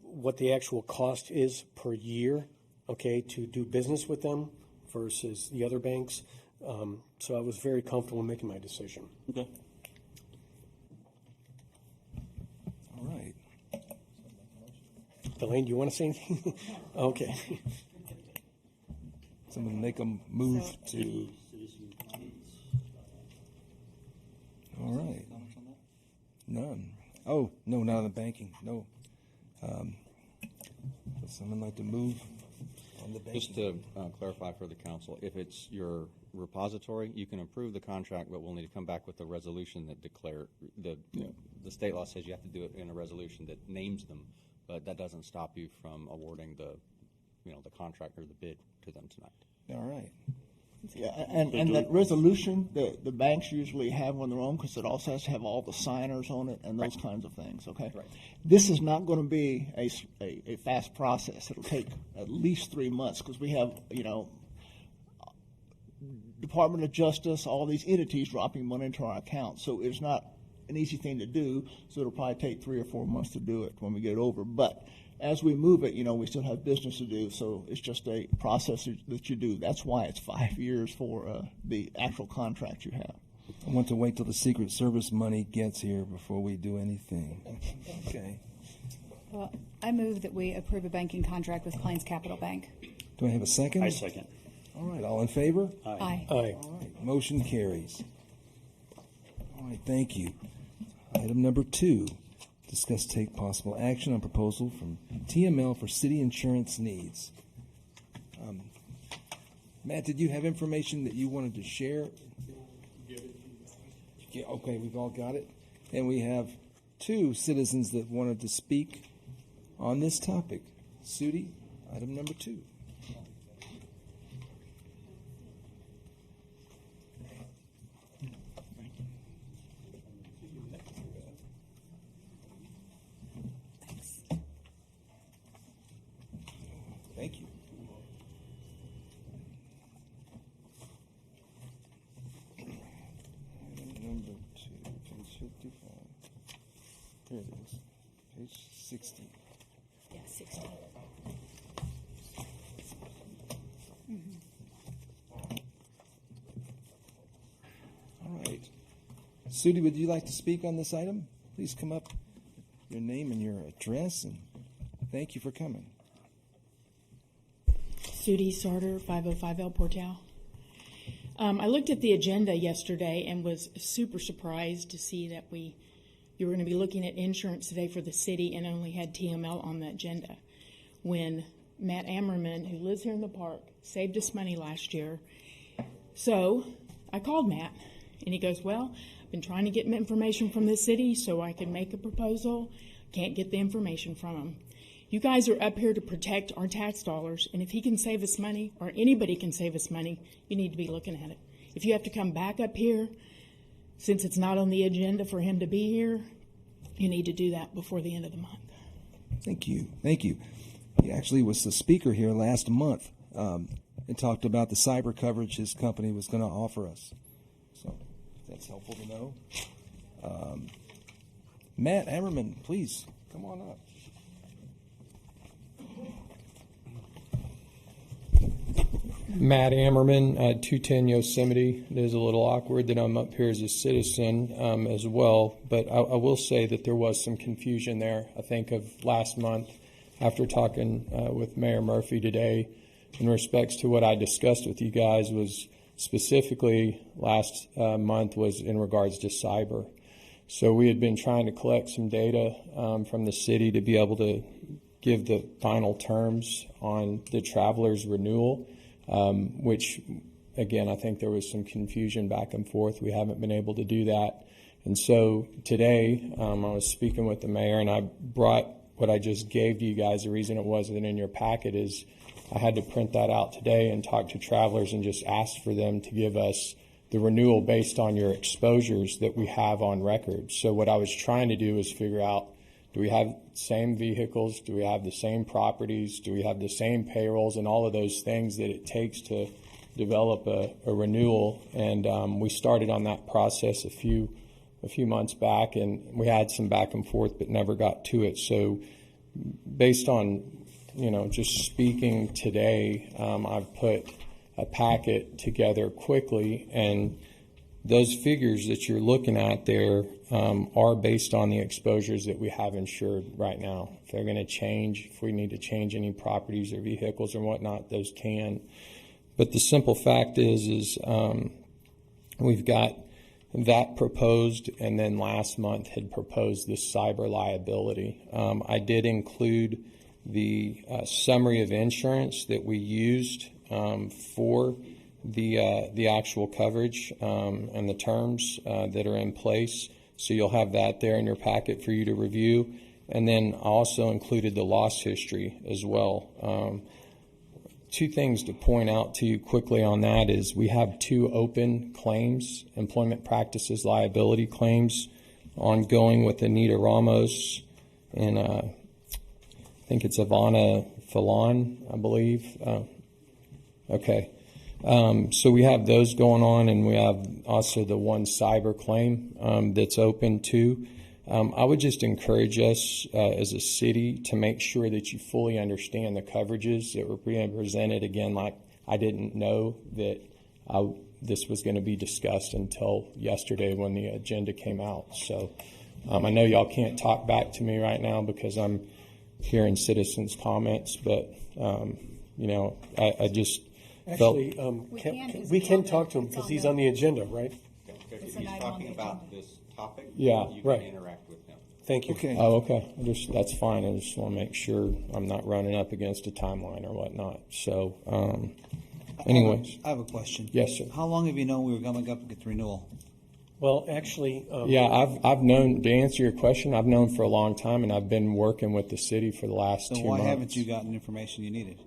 what the actual cost is per year, okay, to do business with them versus the other banks. So I was very comfortable making my decision. Okay. All right. Elaine, do you want to say anything? Okay. Someone make a move to. All right. None. Oh, no, not on the banking. No. Would someone like to move on the banking? Just to clarify for the council, if it's your repository, you can approve the contract, but we'll need to come back with a resolution that declare, the state law says you have to do it in a resolution that names them, but that doesn't stop you from awarding the contract or the bid to them tonight. All right. Yeah, and that resolution, the banks usually have on their own because it also has to have all the signers on it and those kinds of things, okay? Right. This is not going to be a fast process. It'll take at least 3 months because we have, Department of Justice, all these entities dropping money into our account. So it's not an easy thing to do, so it'll probably take 3 or 4 months to do it when we get it over. But as we move it, we still have business to do, so it's just a process that you do. That's why it's 5 years for the actual contract you have. I want to wait till the Secret Service money gets here before we do anything. Okay. Well, I move that we approve a banking contract with Plains Capital Bank. Do I have a second? I second. All right, all in favor? Aye. Aye. All right, motion carries. All right, thank you. Item number 2, discuss take possible action on proposal from TML for city insurance needs. Matt, did you have information that you wanted to share? Yeah, okay, we've all got it. And we have 2 citizens that wanted to speak on this topic. Sudi, item number 2. Thank you. Number 2, page 55. There it is. Page 60. Yeah, 60. All right. Sudi, would you like to speak on this item? Please come up, your name and your address, and thank you for coming. Sudi Sarter, 505 El Portal. I looked at the agenda yesterday and was super surprised to see that you were going to be looking at insurance today for the city and only had TML on the agenda. When Matt Ammerman, who lives here in the park, saved us money last year. So I called Matt and he goes, well, I've been trying to get information from the city so I can make a proposal. Can't get the information from him. You guys are up here to protect our tax dollars, and if he can save us money, or anybody can save us money, you need to be looking at it. If you have to come back up here, since it's not on the agenda for him to be here, you need to do that before the end of the month. Thank you. Thank you. He actually was the speaker here last month and talked about the cyber coverage his company was going to offer us. So that's helpful to know. Matt Ammerman, please come on up. Matt Ammerman, 210 Yosemite. It is a little awkward that I'm up here as a citizen as well, but I will say that there was some confusion there. I think of last month after talking with Mayor Murphy today in respects to what I discussed with you guys was specifically last month was in regards to cyber. So we had been trying to collect some data from the city to be able to give the final terms on the traveler's renewal. Which, again, I think there was some confusion back and forth. We haven't been able to do that. And so today I was speaking with the mayor, and I brought what I just gave to you guys. The reason it wasn't in your packet is I had to print that out today and talk to travelers and just ask for them to give us the renewal based on your exposures that we have on record. So what I was trying to do is figure out, do we have the same vehicles? Do we have the same properties? Do we have the same payrolls and all of those things that it takes to develop a renewal? And we started on that process a few months back, and we had some back and forth, but never got to it. So based on, just speaking today, I've put a packet together quickly, and those figures that you're looking at there are based on the exposures that we have insured right now. If they're going to change, if we need to change any properties or vehicles or whatnot, those can. But the simple fact is we've got that proposed, and then last month had proposed this cyber liability. I did include the summary of insurance that we used for the actual coverage and the terms that are in place. So you'll have that there in your packet for you to review. And then I also included the loss history as well. two things to point out to you quickly on that is we have 2 open claims, employment practices liability claims, ongoing with Anita Ramos and I think it's Ivana Fallon, I believe. Okay. So we have those going on, and we have also the one cyber claim that's open too. I would just encourage us as a city to make sure that you fully understand the coverages that were being presented. Again, like I didn't know that this was going to be discussed until yesterday when the agenda came out. So I know y'all can't talk back to me right now because I'm hearing citizens' comments, but I just Actually, felt we can talk to him because he's on the agenda, right? If he's talking about this topic, Yeah, you right. can interact with him. Thank you. Okay. Oh, okay. That's fine. I just want to make sure I'm not running up against a timeline or whatnot. So, anyways. I have a question. Yes, sir. How long have you known we were coming up with renewal? Well, actually, Yeah, I've known, to answer your question, I've known for a long time, and I've been working with the city for the last 2 So months. why haven't you gotten the information you needed?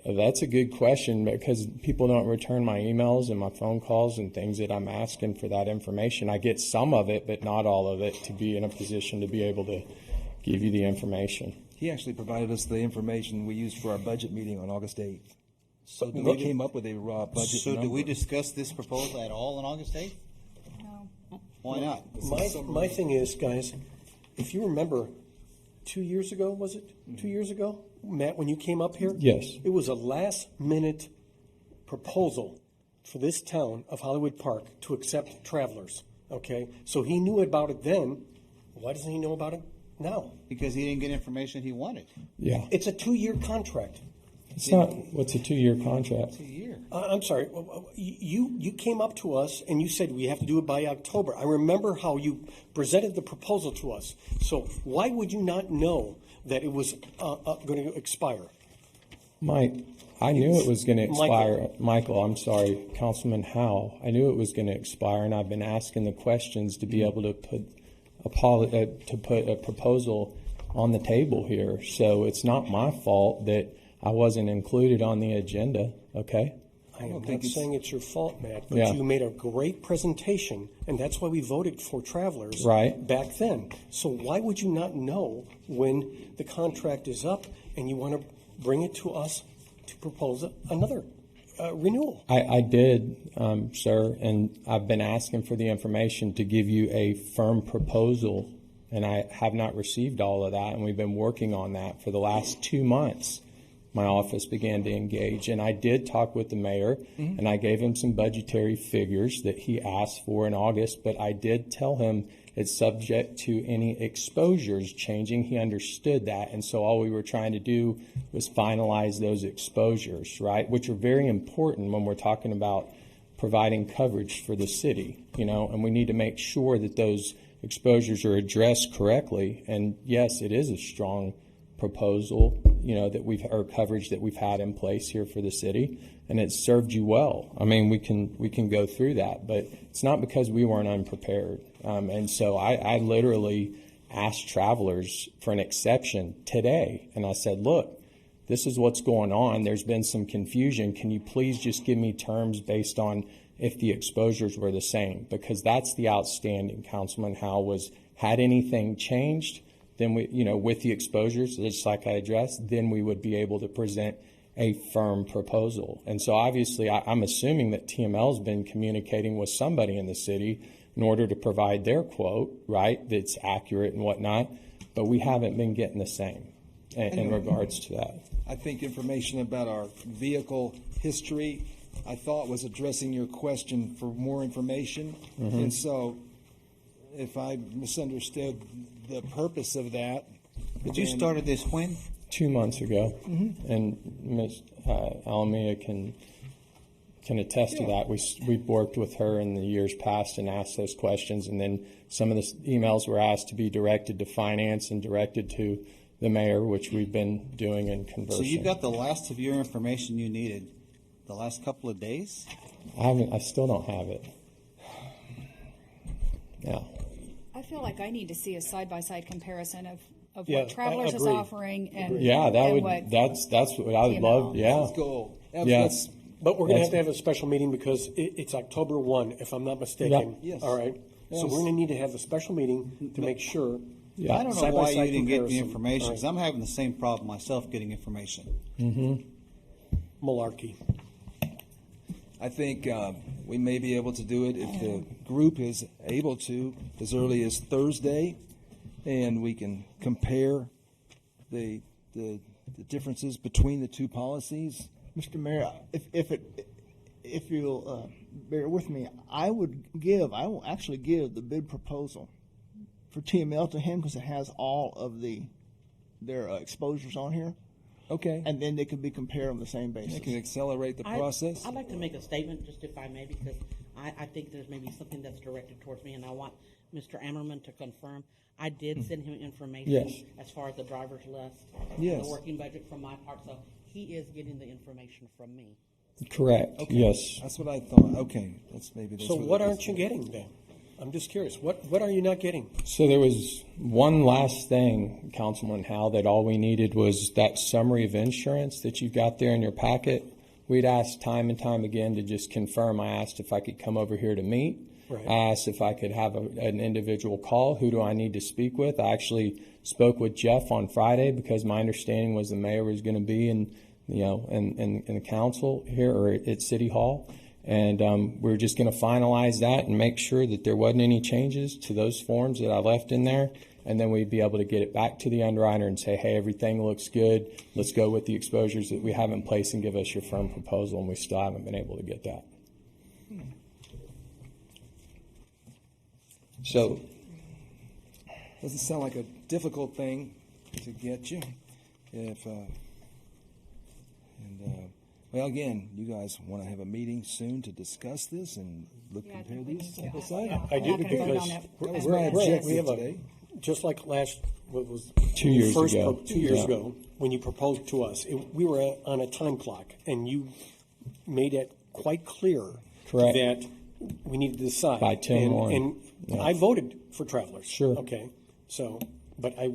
That's a good question because people don't return my emails and my phone calls and things that I'm asking for that information. I get some of it, but not all of it to be in a position to be able to give you the information. He actually provided us the information we used for our budget meeting on August 8th. So we Look- came up with a raw budget So did we number. discuss this proposal at all on August 8th? No. Why not? my thing is, guys, if you remember 2 years ago, was it? 2 years ago, Matt, when you came up here? Yes. It was a last-minute proposal for this town of Hollywood Park to accept travelers, okay? So he knew about it then. Why doesn't he know about it now? Because he didn't get information he wanted. Yeah. It's a 2-year contract. It's not, what's a 2-year contract? It's a year. I'm sorry. You came up to us and you said we have to do it by October. I remember how you presented the proposal to us. So why would you not know that it was going to expire? Mike, I knew it was going to expire. Michael, I'm sorry, Councilman Howe. I knew it was going to expire, and I've been asking the questions to be able to put a proposal on the table here. So it's not my fault that I wasn't included on the agenda, okay? I am not saying it's your fault, Matt, but Yeah. you made a great presentation, and that's why we voted for travelers Right. back then. So why would you not know when the contract is up and you want to bring it to us to propose another renewal? I did, sir, and I've been asking for the information to give you a firm proposal, and I have not received all of that, and we've been working on that for the last 2 months. My office began to engage, and I did talk with the mayor, and I gave him some budgetary figures that he asked for in August, but I did tell him it's subject to any exposures changing. He understood that, and so all we were trying to do was finalize those exposures, right, which are very important when we're talking about providing coverage for the city, and we need to make sure that those exposures are addressed correctly. And yes, it is a strong proposal, or coverage that we've had in place here for the city, and it's served you well. I mean, we can go through that, but it's not because we weren't unprepared. And so I literally asked travelers for an exception today, and I said, look, this is what's going on. There's been some confusion. Can you please just give me terms based on if the exposures were the same? Because that's the outstanding, Councilman Howe, was had anything changed, then we, with the exposures, just like I addressed, then we would be able to present a firm proposal. And so obviously I'm assuming that TML's been communicating with somebody in the city in order to provide their quote, right, that's accurate and whatnot, but we haven't been getting the same in regards to that. I think information about our vehicle history, I thought was addressing your question for more information. Mm-hmm. And so if I misunderstood the purpose of that. But you started this when? 2 months ago. And Ms. Alameda can attest to that. We've worked with her in the years past and asked those questions, and then some of the emails were asked to be directed to finance and directed to the mayor, which we've been doing and conversing. So you got the last of your information you needed the last couple of days? I still don't have it. Yeah. I feel like I need to see a side-by-side comparison of Yeah, what Travelers is agree. offering and Yeah, and what that's what I would TML. love. Yeah. Let's go. Yeah. Let's- But we're going to have That's- to have a special meeting because it's October 1, if I'm not mistaken. Yeah. Yes. All right. So Yes. we're going to need to have a special meeting to make sure. Yeah. I don't know Side by why you side didn't get the comparison. information, All because right. I'm having the same problem myself getting information. Malarkey. I think we may be able to do it if the group is able to as early as Thursday, and we can compare the differences between the two policies. Mr. Mayor, if you'll bear with me, I will actually give the bid proposal for TML to him because it has all of their exposures on here. Okay. And then they can be compared on the same basis. It can accelerate the process. I'd like to make a statement, just if I may, because I think there's maybe something that's directed towards me, and I want Mr. Ammerman to confirm. I did send him information Yes. as far as the driver's list, Yes. the working budget from my part, so he is getting the information from me. Correct. Okay. Yes. That's what I thought. Okay. That's So what aren't you getting then? I'm just curious. What are you not getting? So there was one last thing, Councilman Howe, that all we needed was that summary of insurance that you've got there in your packet. We'd asked time and time again to just confirm. I asked if I could come over here to meet. Right. I asked if I could have an individual call. Who do I need to speak with? I actually spoke with Jeff on Friday because my understanding was the mayor was going to be in the council here or at City Hall. And we're just going to finalize that and make sure that there wasn't any changes to those forms that I left in there. And then we'd be able to get it back to the underwriter and say, hey, everything looks good. Let's go with the exposures that we have in place and give us your firm proposal. And we still haven't been able to get that. So, Doesn't sound like a difficult thing to get you. Well, again, you guys want to have a meeting soon to discuss this and compare these side by side? I do not gonna vote because on it. That was my objective we have today. just like what was 2 years ago. 2 years Yeah. ago when you proposed to us, we were on a time clock, and you made it quite clear Correct. that we needed to decide By 10-1. And Yeah. I voted for Travelers. Sure. Okay. So, but I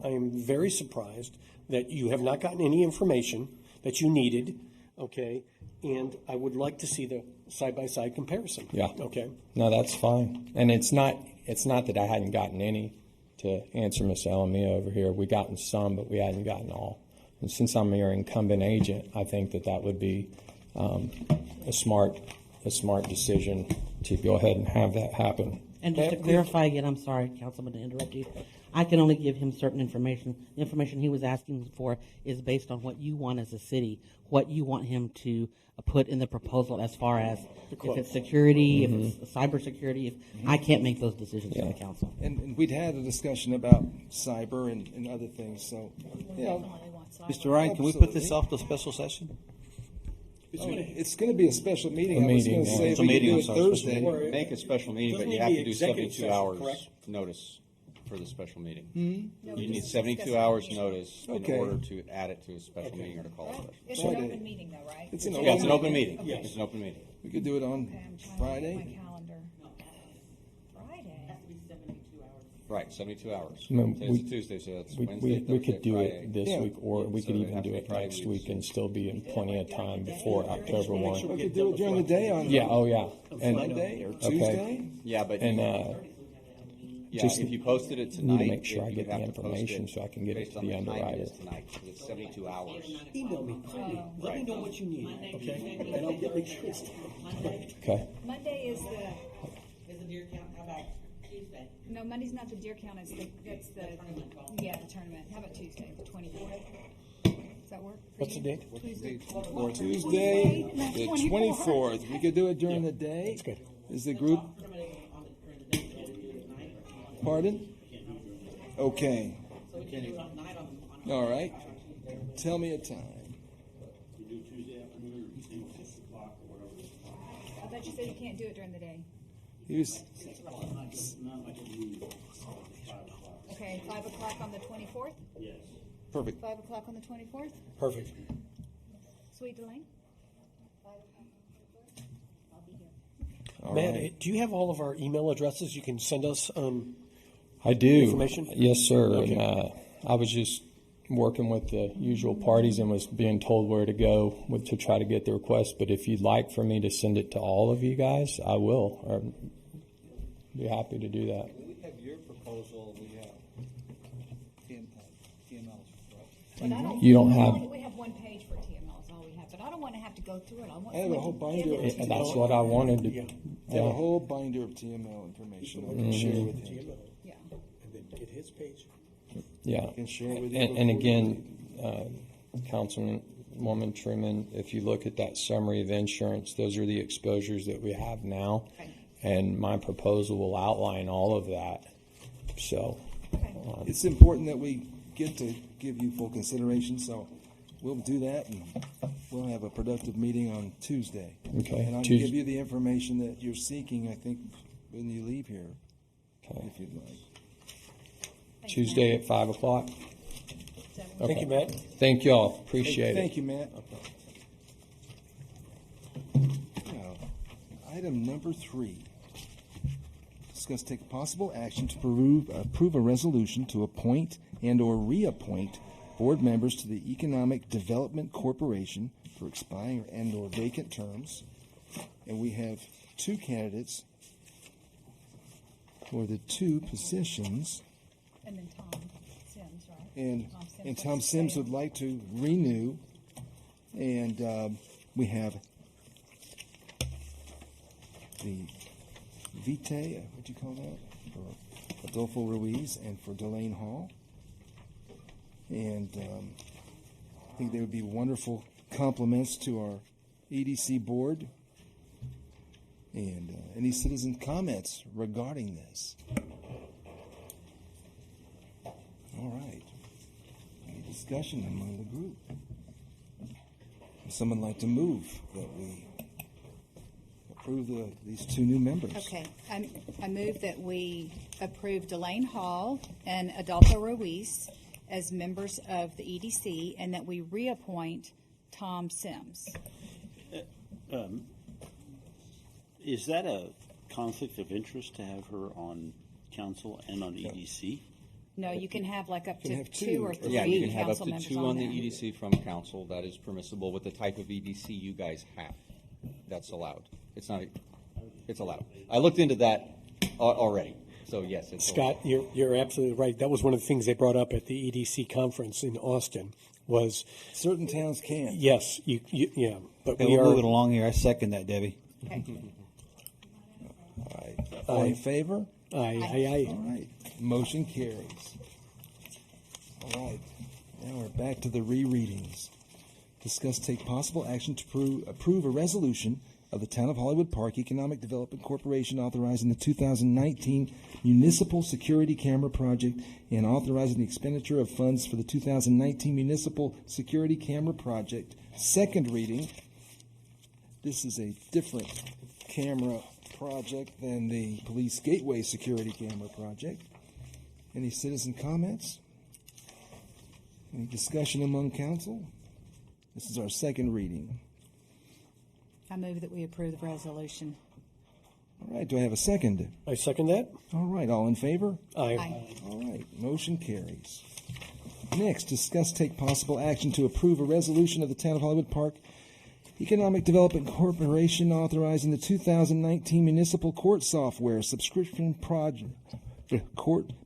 am very surprised that you have not gotten any information that you needed. Okay, and I would like to see the side-by-side comparison. Yeah. Okay. No, that's fine. And it's not that I hadn't gotten any, to answer Ms. Alamia over here. We gotten some, but we hadn't gotten all. And since I'm your incumbent agent, I think that would be a smart decision to go ahead and have that happen. And just to clarify again, I'm sorry, Councilman, to interrupt you. I can only give him certain information. The information he was asking for is based on what you want as a city, what you want him to put in the proposal as far as if it's security, if it's cybersecurity. I can't make those decisions for the council. And we'd had a discussion about cyber and other things, so, yeah. Mr. Ryan, can we put this off to special session? It's going to be a special meeting. A I was meeting, going to yeah. say if It's a we could meeting, do I'm it sorry, special Thursday. Make a special meeting, but Doesn't you it have be to do executive 72 session, hours correct? notice for the special meeting. No, You we need just 72 discussed hours it. notice in Okay. order to add it to a special meeting or to call it a special. It's Friday. an open meeting though, right? It's an Yeah, it's an open open meeting. Yes. It's an open meeting. We could do it on Okay, I'm trying to look Friday. at my calendar. Friday? Right, 72 hours. I mean, Today's a Tuesday, so that's We Wednesday, could Thursday, do Friday. it this Yeah. week, or we So could it'd even have do to be it Friday next week. week and still be in plenty of time before October 1. We could do it during the day on Yeah, oh yeah. And Monday or okay. Tuesday. Yeah, but And yeah, just if you posted it need to tonight, make sure I you get would have the to post information it so I can get it based to on the time it underwriter. is tonight, 'cause it's 72 hours. Email me, call me. Let me know what you need, okay? And I'll make sure it's Okay. Monday is the, Is the deer count, how about Tuesday? no, Monday's not the deer count, it's the yeah, the tournament. How about Tuesday, the 24th? Does that work? for What's you? the date? Tuesday. Tuesday, the 24th. We could do it during the day. That's good. Is the group? Pardon? Okay. All right. Tell me a time. I thought you said you can't do it during the day. Here's, Okay, 5 o'clock on the 24th? perfect. 5 o'clock on the 24th? Perfect. Sweet Delane? All Matt, right. do you have all of our email addresses you can send us? I do. Information? Yes, sir. Okay. And I was just working with the usual parties and was being told where to go to try to get the request. But if you'd like for me to send it to all of you guys, I will. I'd be happy to do that. We have your proposal, we have TML's, right? But I don't, You don't have- We have one page for TML is all we have, but I don't want to have to go through it. I want I have a someone whole to binder give of it to it. me. That's what I wanted to. I have a whole binder of TML information that I can share with you. Yeah. And then get his page. Yeah. Can share it with you And before again, Councilwoman Truman, if you look at that summary of insurance, those are the exposures that we have now. Okay. And my proposal will outline all of that. So, It's important that we get to give you full consideration, so we'll do that, and we'll have a productive meeting on Tuesday. Okay, And I'll Tues- give you the information that you're seeking, I think, when you leave here, okay. if you'd like. Tuesday at 5 o'clock. Thank you, Matt. Thank y'all. Appreciate it. Thank you, Matt. Now, item number 3. Discuss take possible action to approve a resolution to appoint and or reappoint board members to the Economic Development Corporation for expiring and or vacant terms. And we have 2 candidates for the 2 positions. And then Tom Sims, right? And Tom Sims would like to renew. And we have the Vitae, what'd you call that? For Adolfo Ruiz and for Delane Hall. And I think they would be wonderful compliments to our EDC board. And any citizen comments regarding this? All right. Any discussion among the group? Would someone like to move that we approve these 2 new members? Okay, I move that we approve Delane Hall and Adolfo Ruiz as members of the EDC and that we reappoint Tom Sims. Is that a conflict of interest to have her on council and on EDC? No, you can have like up Can to have 2 two. or 3 Yeah, you can have up council to members 2 on the there. EDC from council. That is permissible with the type of EDC you guys have. That's allowed. It's not, it's allowed. I looked into that already, so yes, it's allowed. Scott, you're absolutely right. That was one of the things they brought up at the EDC conference in Austin was, Certain towns can. yes, yeah, but Okay, we we'll move it are, along here. I second that, Debbie. Okay. All right. All in favor? aye. All right. Motion carries. All right. Now we're back to the rereadings. Discuss take possible action to approve a resolution of the Town of Hollywood Park Economic Development Corporation authorizing the 2019 Municipal Security Camera Project and authorizing the expenditure of funds for the 2019 Municipal Security Camera Project. Second reading. This is a different camera project than the Police Gateway Security Camera Project. Any citizen comments? Any discussion among council? This is our second reading. I move that we approve the resolution. All right, do I have a second? I second that. All right, all in favor? Aye. All right, motion carries. Next, discuss take possible action to approve a resolution of the Town of Hollywood Park Economic Development Corporation authorizing the 2019 Municipal Court Software Subscription Project.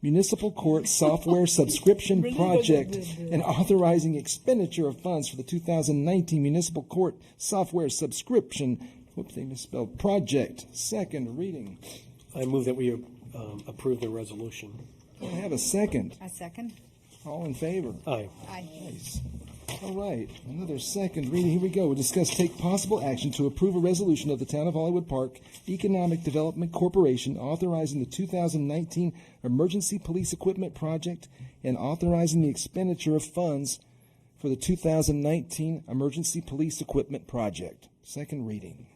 Municipal Court Software Subscription Project and authorizing expenditure of funds for the 2019 Municipal Court Software Subscription they misspelled project. Second reading. I move that we approve the resolution. I have a second. I second. All in favor? Aye. Aye. Nice. All right, another second reading. Here we go. We'll discuss take possible action to approve a resolution of the Town of Hollywood Park Economic Development Corporation authorizing the 2019 Emergency Police Equipment Project and authorizing the expenditure of funds for the 2019 Emergency Police Equipment Project. Second reading.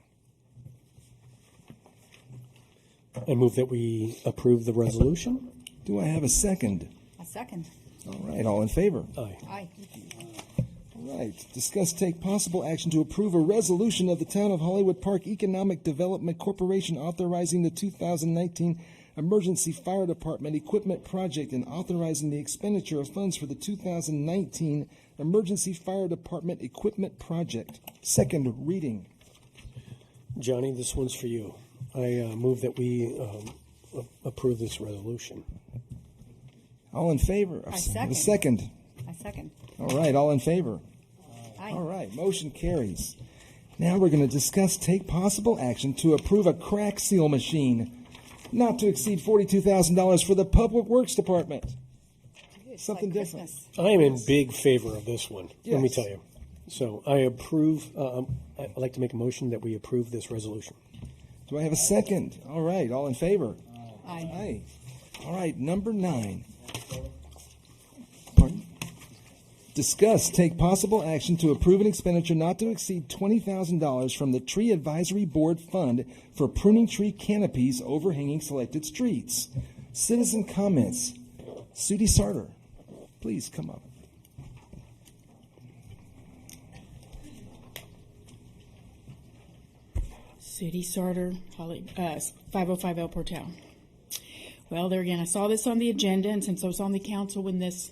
I move that we approve the resolution. Do I have a second? I second. All right, all in favor? Aye. Aye. All right, discuss take possible action to approve a resolution of the Town of Hollywood Park Economic Development Corporation authorizing the 2019 Emergency Fire Department Equipment Project and authorizing the expenditure of funds for the 2019 Emergency Fire Department Equipment Project. Second reading. Johnny, this one's for you. I move that we approve this resolution. All in favor? I second. Second. I second. All right, all in favor? Aye. All right, motion carries. Now we're going to discuss take possible action to approve a crack seal machine not to exceed $42,000 for the Public Works Department. Something different. I am in big favor of this one, let me Yes. tell you. So I approve, I'd like to make a motion that we approve this resolution. Do I have a second? All right, all in favor? Aye. Aye. All right, number 9. Pardon? Discuss take possible action to approve an expenditure not to exceed $20,000 from the Tree Advisory Board Fund for pruning tree canopies overhanging selected streets. Citizen comments. Sudie Sarter, please come up. City Sarter, 505 El Portal. Well, there again, I saw this on the agenda, and since I was on the council when this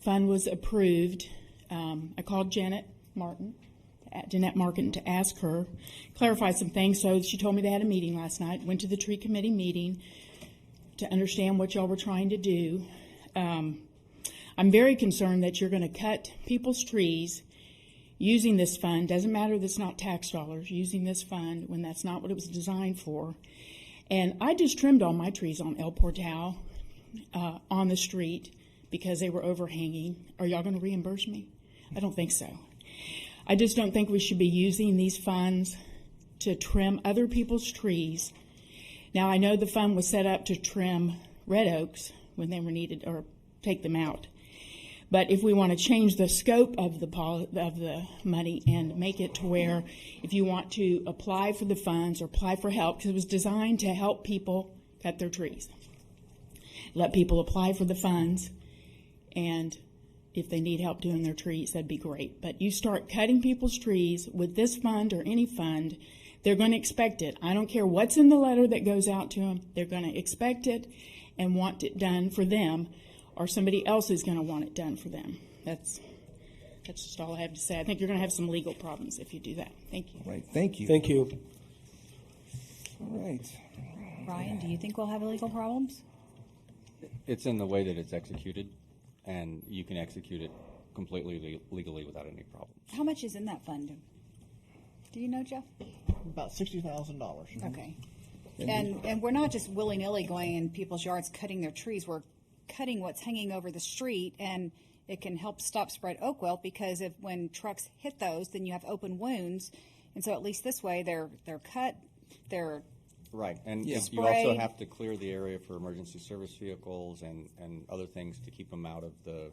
fund was approved, I called Jeanette Martin to ask her, clarify some things. So she told me they had a meeting last night, went to the tree committee meeting to understand what y'all were trying to do. I'm very concerned that you're going to cut people's trees using this fund. Doesn't matter that it's not tax dollars, using this fund when that's not what it was designed for. And I just trimmed all my trees on El Portal on the street because they were overhanging. Are y'all going to reimburse me? I don't think so. I just don't think we should be using these funds to trim other people's trees. Now, I know the fund was set up to trim red oaks when they were needed, or take them out. But if we want to change the scope of the money and make it to where if you want to apply for the funds or apply for help, because it was designed to help people cut their trees. Let people apply for the funds, and if they need help doing their trees, that'd be great. But you start cutting people's trees with this fund or any fund, they're going to expect it. I don't care what's in the letter that goes out to them. They're going to expect it and want it done for them, or somebody else is going to want it done for them. That's just all I have to say. I think you're going to have some legal problems if you do that. Thank you. Right, thank you. Thank you. All right. Brian, do you think we'll have legal problems? It's in the way that it's executed, and you can execute it completely legally without any problem. How much is in that fund? Do you know, Jeff? About $60,000. Okay. And we're not just willy-nilly going in people's yards cutting their trees. We're cutting what's hanging over the street, and it can help stop spread oak wilt, because when trucks hit those, then you have open wounds. And so at least this way they're cut, they're Right, and Yeah. you also have to clear the area for emergency service vehicles and other things to keep them out of the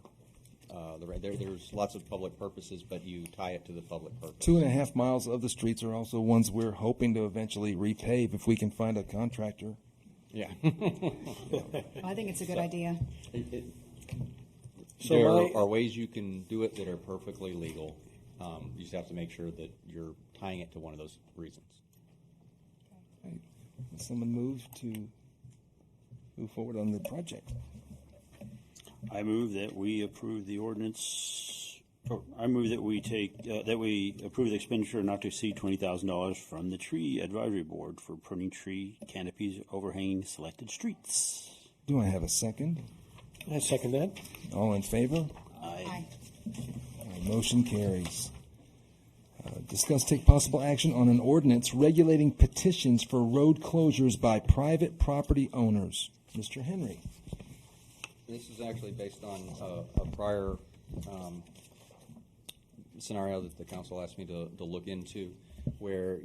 there's lots of public purposes, but you tie it to the public purpose. 2.5 miles of the streets are also ones we're hoping to eventually repave if we can find a contractor. Yeah. I think it's a good idea. So There my- are ways you can do it that are perfectly legal. You just have to make sure that you're tying it to one of those reasons. Right. Will someone move forward on the project? I move that we approve the ordinance, or I move that we that we approve the expenditure not to exceed $20,000 from the Tree Advisory Board for pruning tree canopies overhanging selected streets. Do I have a second? I second that. All in favor? Aye. Motion carries. Discuss take possible action on an ordinance regulating petitions for road closures by private property owners. Mr. Henry. This is actually based on a prior scenario that the council asked me to look into, where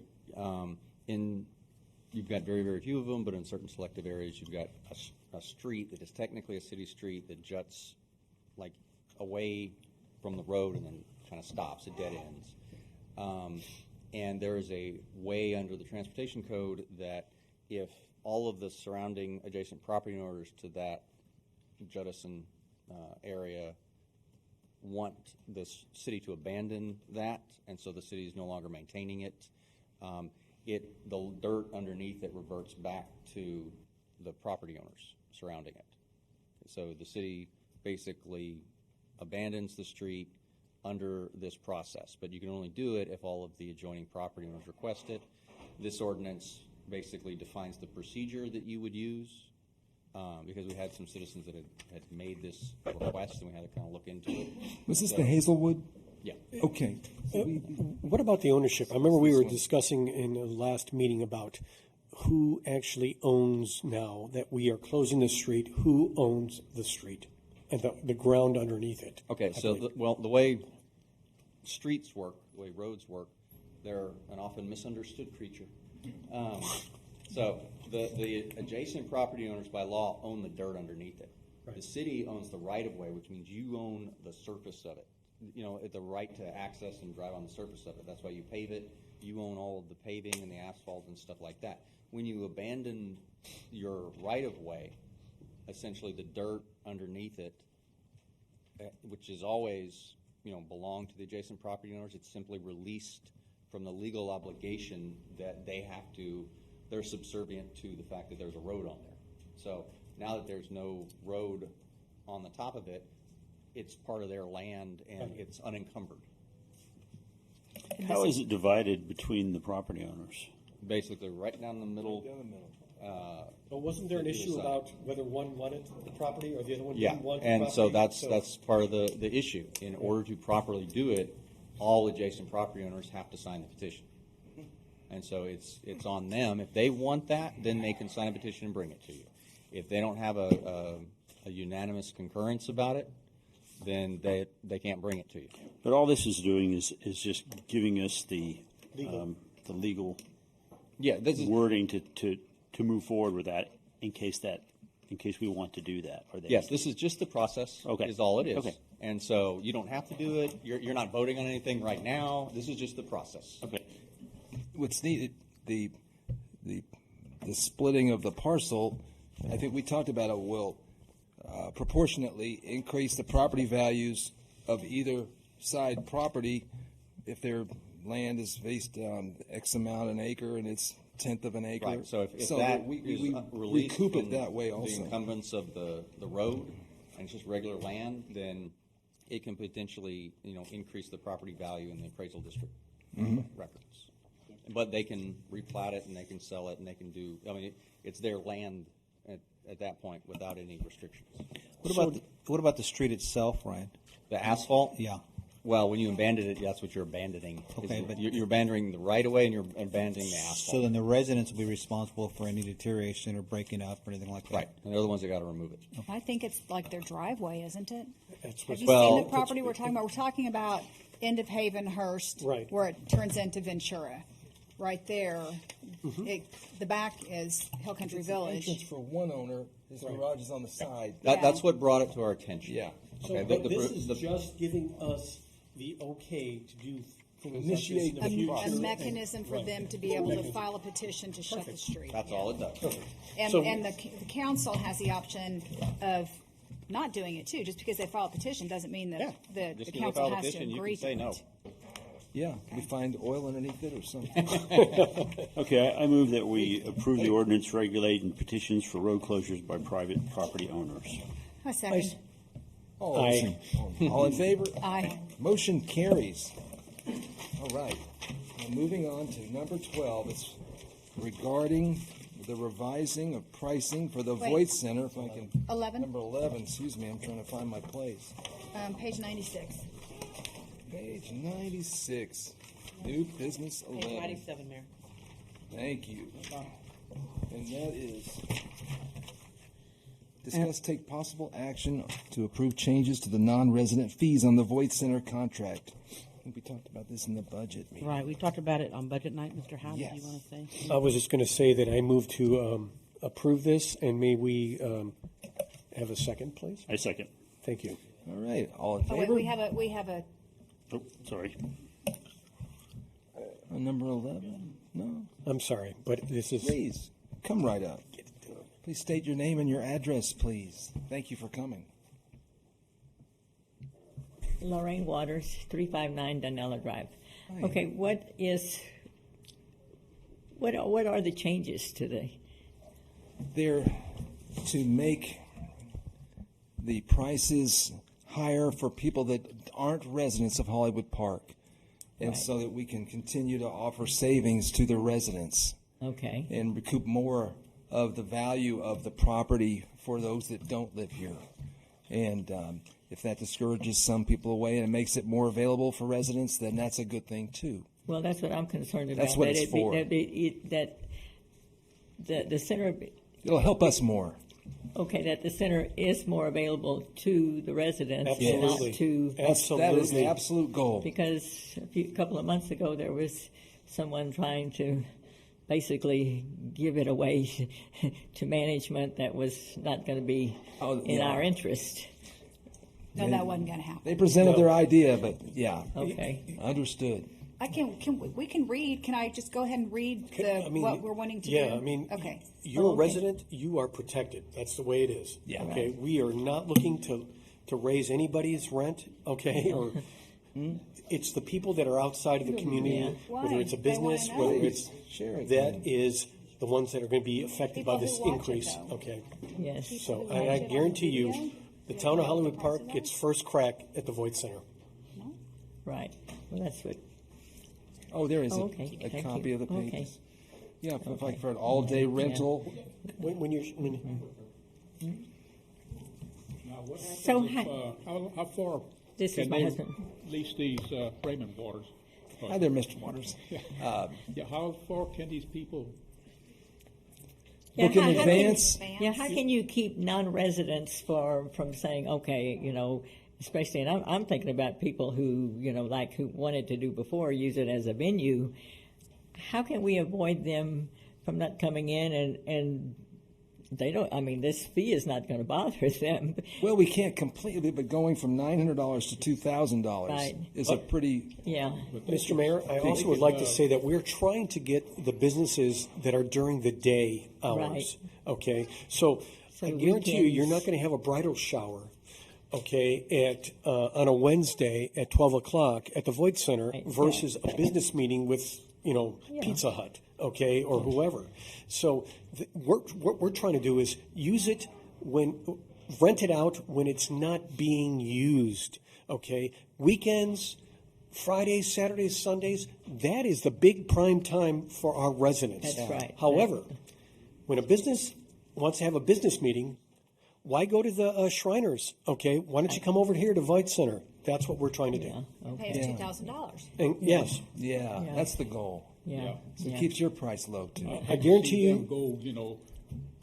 you've got very, very few of them, but in certain selective areas you've got a street that is technically a city street that juts like away from the road and then kind of stops, it dead ends. And there is a way under the transportation code that if all of the surrounding adjacent property owners to that Judison area want the city to abandon that, and so the city is no longer maintaining it, the dirt underneath it reverts back to the property owners surrounding it. So the city basically abandons the street under this process, but you can only do it if all of the adjoining property owners request it. This ordinance basically defines the procedure that you would use, because we had some citizens that had made this request, and we had to kind of look into it. Was this the Hazelwood? Yeah. Okay. What about the ownership? I remember we were discussing in the last meeting about who actually owns, now that we are closing the street, who owns the street and the ground underneath it? Okay, so the way streets work, the way roads work, they're an often misunderstood creature. So the adjacent property owners by law own the dirt underneath it. Right. The city owns the right of way, which means you own the surface of it. You know, the right to access and drive on the surface of it. That's why you pave it. You own all of the paving and the asphalt and stuff like that. When you abandon your right of way, essentially the dirt underneath it, which is always, belong to the adjacent property owners, it's simply released from the legal obligation that they're subservient to the fact that there's a road on there. So now that there's no road on the top of it, it's part of their land and it's unencumbered. How is it divided between the property owners? Basically, right down the middle. But wasn't there an issue about whether one wanted the property or the other one Yeah, didn't want the and property? so that's part of the issue. In order to properly do it, all adjacent property owners have to sign the petition. And so it's on them. If they want that, then they can sign a petition and bring it to you. If they don't have a unanimous concurrence about it, then they can't bring it to you. But all this is doing is just giving us the legal wording to move forward with that in case we want to do that. Yes, this is just the process. Okay. Is all it is. Okay. And so you don't have to do it. You're not voting on anything right now. This is just the process. Okay. What's needed, the splitting of the parcel, I think we talked about it, will proportionately increase the property values of either side property if their land is based on X amount an acre and it's tenth of an acre. Right. So if so that we is released recoup from it that way the also. incumbents of the road and it's just regular land, then it can potentially increase the property value in the appraisal district records. But they can replat it and they can sell it and they can do. I mean, it's their land at that point without any restrictions. What about the street itself, Ryan? The asphalt? Yeah. Well, when you abandon it, that's what you're abandoning. Okay, but you're abandoning the right of way and you're abandoning the asphalt. So then the residents will be responsible for any deterioration or breaking up or anything like that. Right, and they're the ones that got to remove it. I think it's like their driveway, isn't it? That's Have you well, seen the property we're talking about? We're talking about end of Havenhurst, Right. where it turns into Ventura. Right there, the back is Hill Country Village. Entrance for one owner, his garage is on the side. That's what brought it to our attention. Yeah. So Okay, but this is just giving us the okay to do things Initiate like this in the A future. mechanism for them to be able to file a petition to shut the street. That's all it does. And, So- and the council has the option of not doing it too. Just because they file a petition doesn't mean that the Just because they council file a has to petition, you agree can say to no. it. Yeah, we find oil underneath it or something. Okay, I move that we approve the ordinance regulating petitions for road closures by private property owners. I second. All in favor? Aye. Motion carries. All right. Now moving on to number 12. It's regarding the revising of pricing for the Wait. Voight Center. If I can. 11? Number 11. Excuse me. I'm trying to find my place. Page 96. Page 96. New business Page 11. 97, Mayor. Thank you. And that is discuss take possible action to approve changes to the non-resident fees on the Voight Center contract. I think we talked about this in the budget meeting. Right, we talked about it on budget night. Mr. Howe, Yes. do you want to say? I was just going to say that I move to approve this, and may we have a second, please? I second. Thank you. All right. All in Oh, favor? wait, we have a, Oh, sorry. Number 11? No? I'm sorry, but this is. Please, come right up. Please state your name and your address, please. Thank you for coming. Lorraine Waters, 359 Dunella Drive. Hi. Okay, what are the changes to the? They're to make the prices higher for people that aren't residents of Hollywood Park, and Right. so that we can continue to offer savings to the residents Okay. and recoup more of the value of the property for those that don't live here. And if that discourages some people away and makes it more available for residents, then that's a good thing too. Well, that's what I'm concerned about. That's what that it's for. That the center, It'll help us more. okay, that the center is more available to the residents, and not Absolutely. to. That is the absolute goal. Because a couple of months ago, there was someone trying to basically give it away to management that was not going to be in yeah. our interest. No, that wasn't going to happen. They presented their idea, but yeah. Okay. Understood. We can read. Can I just go ahead and read what we're wanting to do? Yeah, I mean, okay. you're Oh, a okay. resident, you are protected. That's the way it is. Yeah. Okay, we are not looking to raise anybody's rent, okay? Or it's the people that are outside of the community, Yeah. whether Why? it's a They wanna business, know. whether it's, Share it. that is the ones that are going to be affected by People this who watch it, increase, though. okay? Yes. So, who and watch I it on guarantee the you, video, the they're town of gonna Hollywood pass Park it on. gets first crack at the Voight Center. Right. Well, that's what. Oh, there is Oh, okay. a Thank copy you. of the pages. Okay. Yeah, like for an all-day rental. When you're, Now, what happens So if, how far This is can my they husband. lease these Raymond Waters? Hi there, Mr. Waters. Yeah, how far can these people? Book in advance. How can you keep non-residents from saying, okay, especially, and I'm thinking about people who, who wanted to do before, use it as a venue. How can we avoid them from not coming in and they don't, this fee is not going to bother them. Well, we can't completely, but going from $900 to $2,000 Right. is a pretty. Yeah. Mr. Mayor, I also would like to say that we're trying to get the businesses that are during the day hours. Right. Okay, so I guarantee you, weekends. you're not going to have a bridal shower. Okay, at on a Wednesday at 12 o'clock at the Voight Center Right. versus a business meeting with Pizza Hut. Okay, or whoever. So what we're trying to do is use it rent it out when it's not being used. Okay, weekends, Fridays, Saturdays, Sundays. That is the big prime time for our residents. That's right. However, when a business wants to have a business meeting, why go to the Shriners? Okay, why don't you come over here to Voight Center? That's what we're trying to do. Pay us $2,000. And yes, Yeah, that's the goal. Yeah. So it keeps your price low too. I guarantee See you. them go,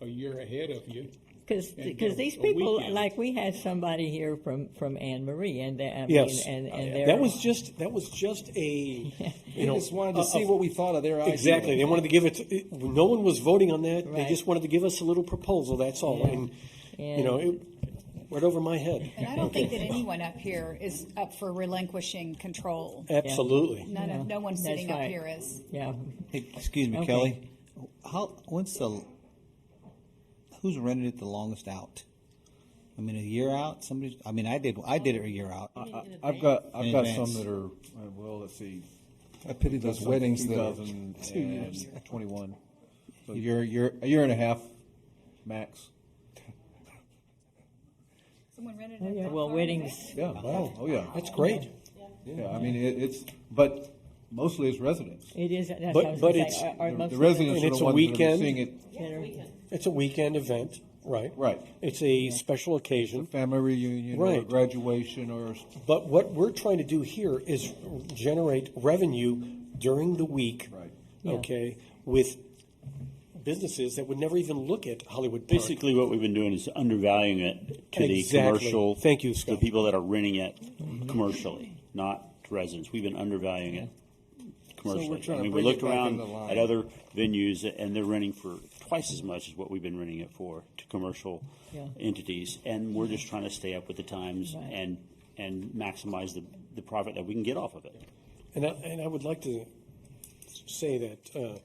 a year ahead of you. Because And get these a people, weekend. like we had somebody here from Anne Marie, and Yes, and that was just a They just wanted to see what we thought of their idea. Exactly. They wanted to give it. No one was voting on that. They Right. just wanted to give us a little proposal. That's all. Yeah. And And- it went over my head. And I don't think that anyone up here is up for relinquishing control. Absolutely. No one That's sitting up right. here is. Yeah. Hey, excuse me, Okay. Kelly. Who's rented it the longest out? I mean, a year out. I did it a year out. I've got In some advance. that are, well, let's see. I pity those weddings that are 2021. So a year and a half max. Someone rented Oh, it. yeah. that Well, far weddings. Yeah. Oh, yeah. That's great. Yeah. I mean, but mostly it's residents. It is. That's But- what I was but gonna it's- say. Are The most of residents And are it's the a ones that are weekend. seeing it. It's a weekend event, right? Right. It's a special occasion. Family reunion or Right. graduation or. But what we're trying to do here is generate revenue during the week. Right. Yeah. Okay, with businesses that would never even look at Hollywood Park. Basically, what we've been doing is undervaluing it to the Exactly. commercial. Thank you, The Scott. people that are renting it commercially, not to residents. We've been undervaluing it commercially. trying to we bring looked it back around into line. at other venues, and they're renting for twice as much as what we've been renting it for to commercial Yeah. entities. And we're just trying to stay up with the times Right. and maximize the profit that we can get off of it. And I would like to say that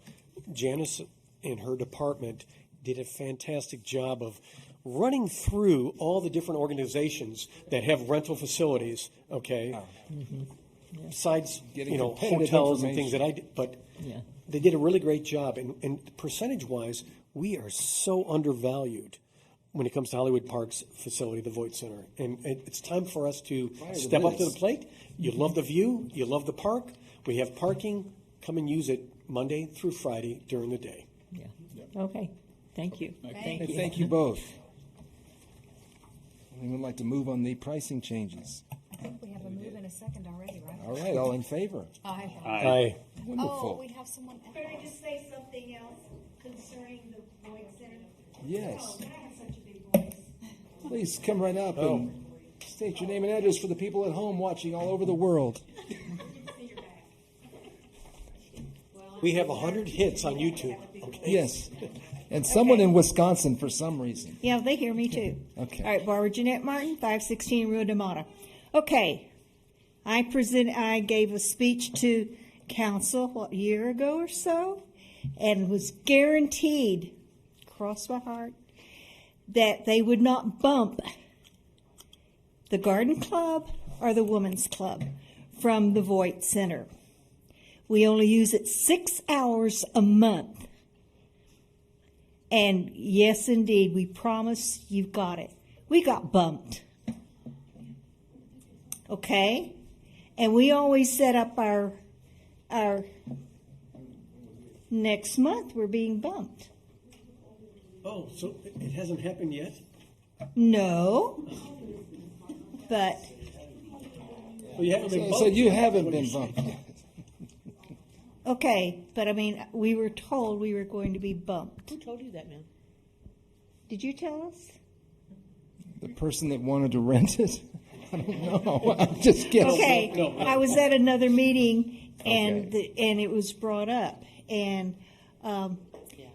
Janice and her department did a fantastic job of running through all the different organizations that have rental facilities, okay? Besides, Getting competitive hotels and things information. that I did, but Yeah. they did a really great job. And percentage-wise, we are so undervalued, when it comes to Hollywood Park's facility, the Voight Center. And it's time for us to Fire step the up to the biz. plate. You love the view. You love the park. We have parking. Come and use it Monday through Friday during the day. Yeah. Okay. Thank you. Hey, thank you both. Anyone like to move on the pricing changes? We have a move in a second already, right? All right, all in favor? Aye. Aye. Wonderful. Oh, we have someone. Can I just say something else concerning the Voight Center? Yes. Oh, I have such a big voice. Please come right up and state your name and address for the people at home watching all over the world. We have 100 hits on YouTube. Okay? Yes. And someone in Wisconsin for some reason. Yeah, they hear me too. Okay. All right, Barbara Jeanette Martin, 516 Rue de Mata. Okay, I gave a speech to council, a year ago or so, and was guaranteed, cross my heart, that they would not bump the Garden Club or the Women's Club from the Voight Center. We only use it 6 hours a month. And yes, indeed, we promise you've got it. We got bumped. Okay? And we always set up our next month we're being bumped. Oh, so it hasn't happened yet? No. But Well, you haven't been So bumped. you haven't What do been you say? bumped. okay, but I mean we were told we were going to be bumped. Who told you that, man? Did you tell us? The person that wanted to rent it? I don't know. I'm just guessing. Okay, I was at another meeting and Okay. and it was brought up, and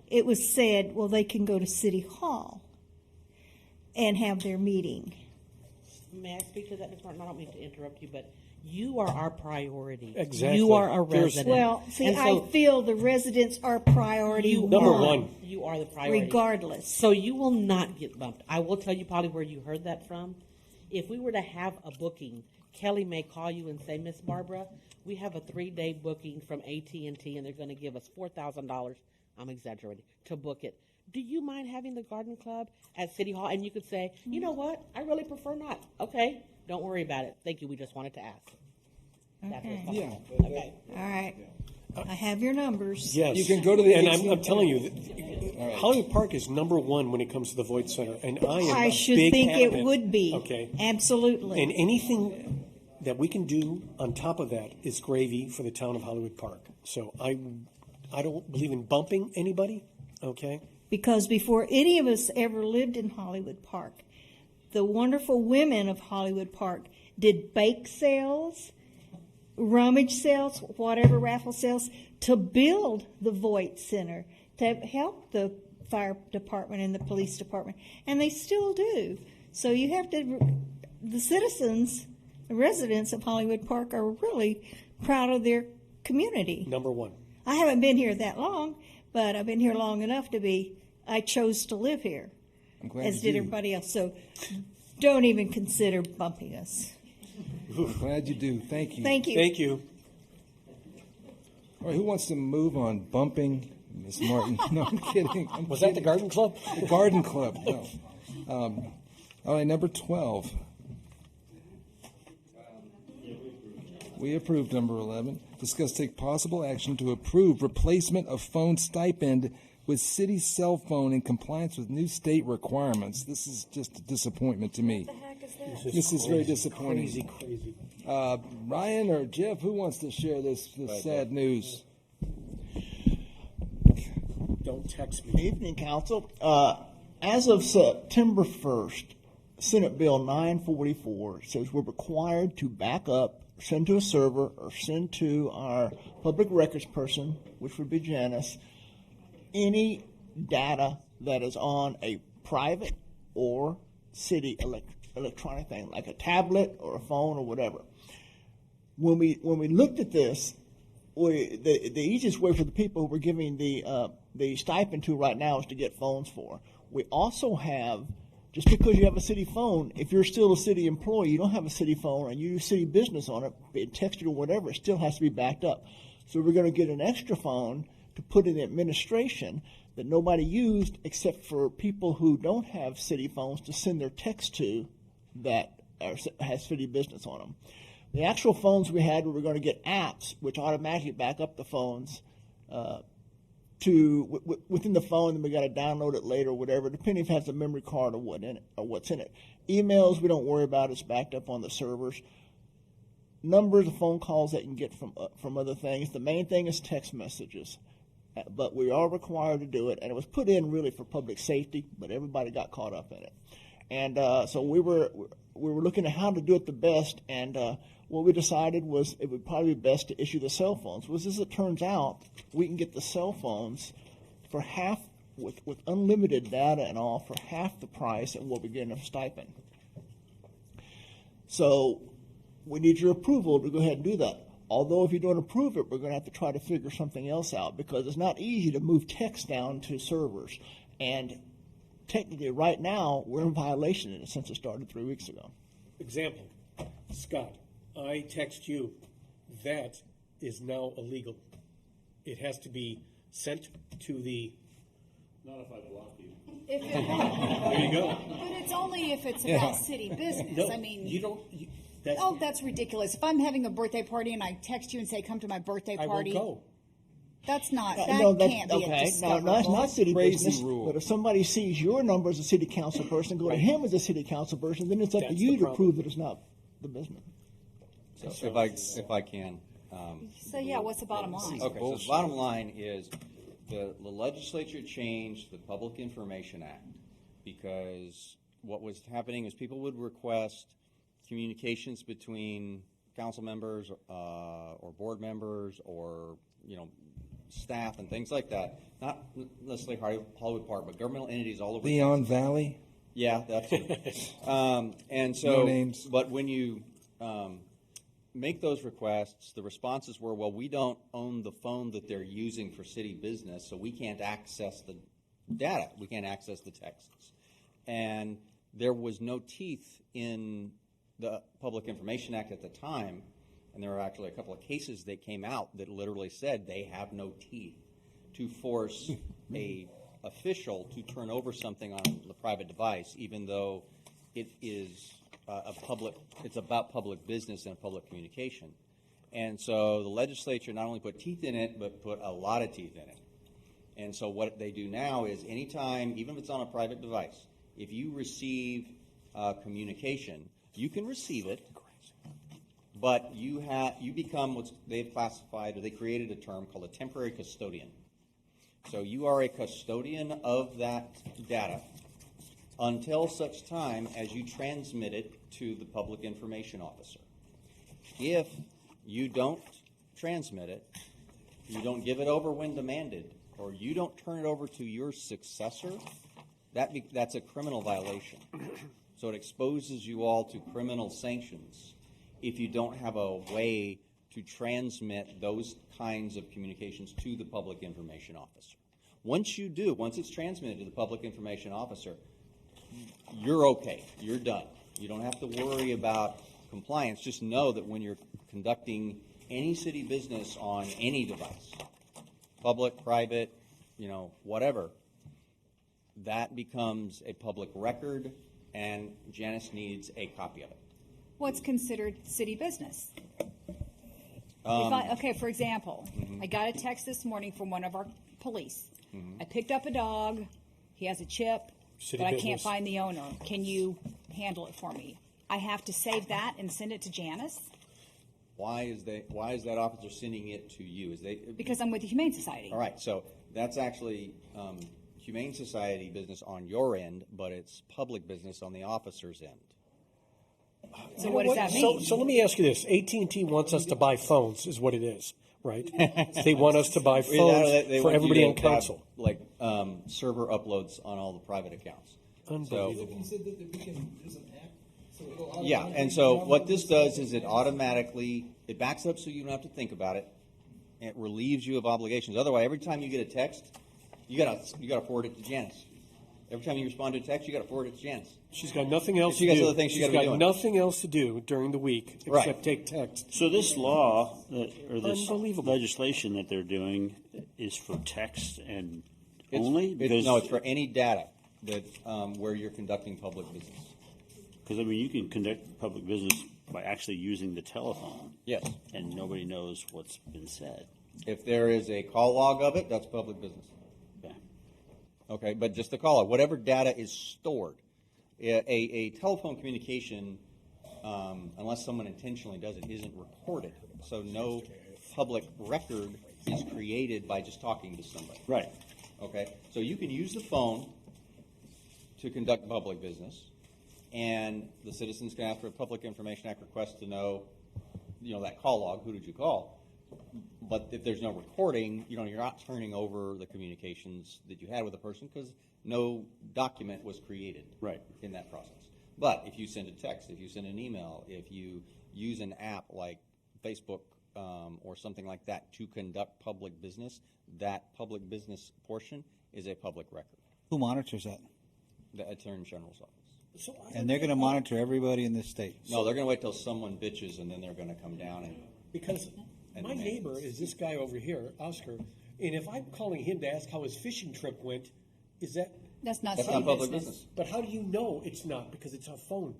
it was said, well, they can go to City Hall and have their meeting. May I speak to that, Ms. Martin? I don't mean to interrupt you, but you are our priority. Exactly. You are a There's- resident. Well, see, And so I feel the residents are priority Number one. You are the priority. regardless. So you will not get bumped. I will tell you probably where you heard that from. If we were to have a booking, Kelly may call you and say, Miss Barbara, we have a 3-day booking from AT&T and they're going to give us $4,000, I'm exaggerating, to book it. Do you mind having the garden club at City Hall? And you could say, you know what, I really prefer not. Okay, don't worry about it. Thank you, we just wanted to ask. That's Okay. what's Yeah. possible. Okay. All right. I have your numbers. Yes. You can go to the And AT&T. I'm telling you, that Hollywood Park is number one when it comes to the Voight Center. And I am I a should big think it advocate. would be. Okay. Absolutely. And anything that we can do on top of that is gravy for the town of Hollywood Park. So I don't believe in bumping anybody, okay? Because before any of us ever lived in Hollywood Park, the wonderful women of Hollywood Park did bake sales, rummage sales, whatever raffle sales, to build the Voight Center, to help the fire department and the police department. And they still do. So you have to, the citizens, the residents of Hollywood Park are really proud of their community. Number one. I haven't been here that long, but I've been here long enough to be, I chose to live here, I'm glad as you did do. everybody else. So don't even consider bumping us. I'm glad you do. Thank you. Thank you. Thank you. All right, who wants to move on bumping Miss Martin? No, I'm kidding. Was that the Garden Club? The Garden Club, no. All right, number 12. We approved number 11. Discuss take possible action to approve replacement of phone stipend with city cell phone in compliance with new state requirements. This is just a disappointment to me. This is very disappointing. Crazy. Ryan or Jeff, who wants to share this sad news? Don't text me. Evening, Council. As of September 1st, Senate Bill 944 says we're required to back up, send to a server, or send to our public records person, which would be Janice, any data that is on a private or city electronic thing, like a tablet or a phone or whatever. When we looked at this, the easiest way for the people who we're giving the stipend to right now is to get phones for. We also have, just because you have a city phone, if you're still a city employee, you don't have a city phone and you do city business on it, be it texted or whatever, it still has to be backed up. So we're going to get an extra phone to put in administration that nobody used except for people who don't have city phones to send their text to that has city business on them. The actual phones we had, we were going to get apps which automatically back up the phones within the phone, and we got to download it later or whatever, depending if it has a memory card or what's in it. Emails we don't worry about; it's backed up on the servers. Numbers of phone calls they can get from other things. The main thing is text messages, but we are required to do it, and it was put in really for public safety, but everybody got caught up in it, and so we were looking at how to do it the best, and what we decided was it would probably be best to issue the cell phones. Was as it turns out, we can get the cell phones for half, with unlimited data and all, for half the price of what we get in a stipend. So we need your approval to go ahead and do that. Although if you don't approve it, we're going to have to try to figure something else out, because it's not easy to move text down to servers. And technically right now, we're in violation of it since it started 3 weeks ago. Example, Scott, I text you. That is now illegal. It has to be sent to the... Not if I block you. If it, There you go. But it's only if it's about city business. No, I mean, you don't... that's ridiculous. If I'm having a birthday party and I text you and say, come to my birthday party. I won't go. That's not, that can't be okay. discoverable. No, that's not city Crazy business. rule. But if somebody sees your number as a city council person, go to him as a city council person, then it's up to That's you the to problem. prove that it's not the business. So if I can. So yeah, what's the bottom line? Okay, so the bottom line is the legislature changed the Public Information Act because what was happening is people would request communications between council members or board members or, staff and things like that. Not necessarily Hollywood Park, but governmental entities all over. Leon Valley. Yeah, that's it. And so, No names. But when you make those requests, the responses were, well, we don't own the phone that they're using for city business, so we can't access the data. We can't access the texts. And there was no teeth in the Public Information Act at the time, and there were actually a couple of cases that came out that literally said they have no teeth to force a official to turn over something on the private device, even though it is it's about public business and public communication. And so the legislature not only put teeth in it, but put a lot of teeth in it. And so what they do now is anytime, even if it's on a private device, if you receive communication, you can receive it, but you become what they've classified, or they created a term called a temporary custodian. So you are a custodian of that data until such time as you transmit it to the public information officer. If you don't transmit it, you don't give it over when demanded, or you don't turn it over to your successor, that's a criminal violation. So it exposes you all to criminal sanctions if you don't have a way to transmit those kinds of communications to the public information officer. Once you do, once it's transmitted to the public information officer, you're okay. You're done. You don't have to worry about compliance. Just know that when you're conducting any city business on any device, public, private, whatever, that becomes a public record, and Janice needs a copy of it. What's considered city business? Um, For example, I got a text this morning from one of our police. I picked up a dog. He has a chip, City but I can't business. find the owner. Can you handle it for me? I have to save that and send it to Janice Why is that officer sending it to you? because I'm with the Humane Society. All right, so that's actually Humane Society business on your end, but it's public business on the officer's end. So what does that mean? So let me ask you this. AT&T wants us to buy phones, is what it is, right? They want us to buy phones They for want you everybody to on council. have, like server uploads on all the private accounts. Unbelievable. You said that we can use an app, so it'll Yeah, automatically and so download what this this does stuff? is it backs up so you don't have to think about it. It relieves you of obligations. Otherwise, every time you get a text, you gotta forward it to Janice. Every time you respond to a text, you gotta forward it to Janice. She's got nothing else She to got do. other things she She's gotta be got doing. nothing else to do during the week except Right. take text. So this law or this Unbelievable. legislation that they're doing is for text and Only? Because- No, it's for any data that, where you're conducting public business. Because, I mean, you can conduct public business by actually using the telephone. Yes. And nobody knows what's been said. If there is a call log of it, that's public business. Okay. Okay, but just the call log, whatever data is stored. A telephone communication, unless someone intentionally does it, isn't recorded. So no public record is created by just talking to somebody. Right. Okay, so you can use the phone to conduct public business, and the citizens can ask for a Public Information Act request to know, that call log, who did you call? But if there's no recording, you're not turning over the communications that you had with the person because no document was created in that process. But if you send a text, if you send an email, if you use an app like Facebook or something like that to conduct public business, that public business portion is a public record. Who monitors that? The Attorney General's office. And they're going to monitor everybody in this state. No, they're going to wait till someone bitches and then they're going to come down and. Because my neighbor is this guy over here, Oscar, and if I'm calling him to ask how his fishing trip went, is that? That's not That's not public business. But how do you know it's not? Because it's a phone.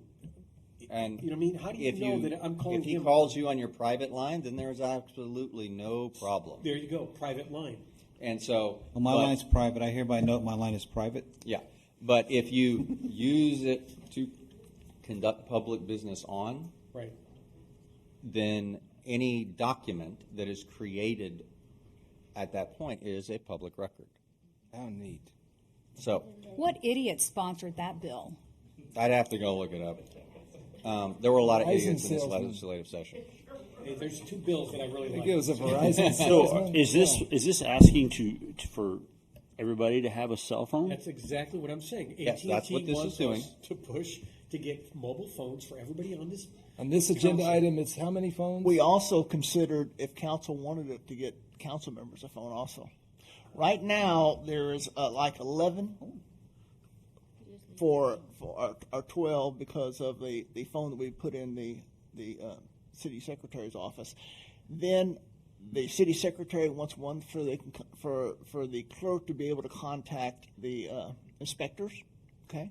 And you know what I mean? How do you know that I'm calling If he him? calls you on your private line, then there's absolutely no problem. There you go, private line. And so. Well, my line's private. I hereby note my line is private. Yeah, but if you use it to conduct public business on. Right. Then any document that is created at that point is a public record. How neat. So What idiot sponsored that bill? I'd have to go look it up. There were a lot of Verizon idiots in this salesman. legislative session. Hey, there's two bills that I really like. It was a Verizon So salesman. is this asking for everybody to have a cell phone? That's exactly what I'm saying. Yes, that's what AT&T this wants is doing. us to push to get mobile phones for everybody on this. On this agenda item, it's how many phones? We also considered if council wanted it to get council members a phone also. Right now, there is like 11 for our 12 because of the phone that we put in the city secretary's office. Then the city secretary wants one for the clerk to be able to contact the inspectors, okay?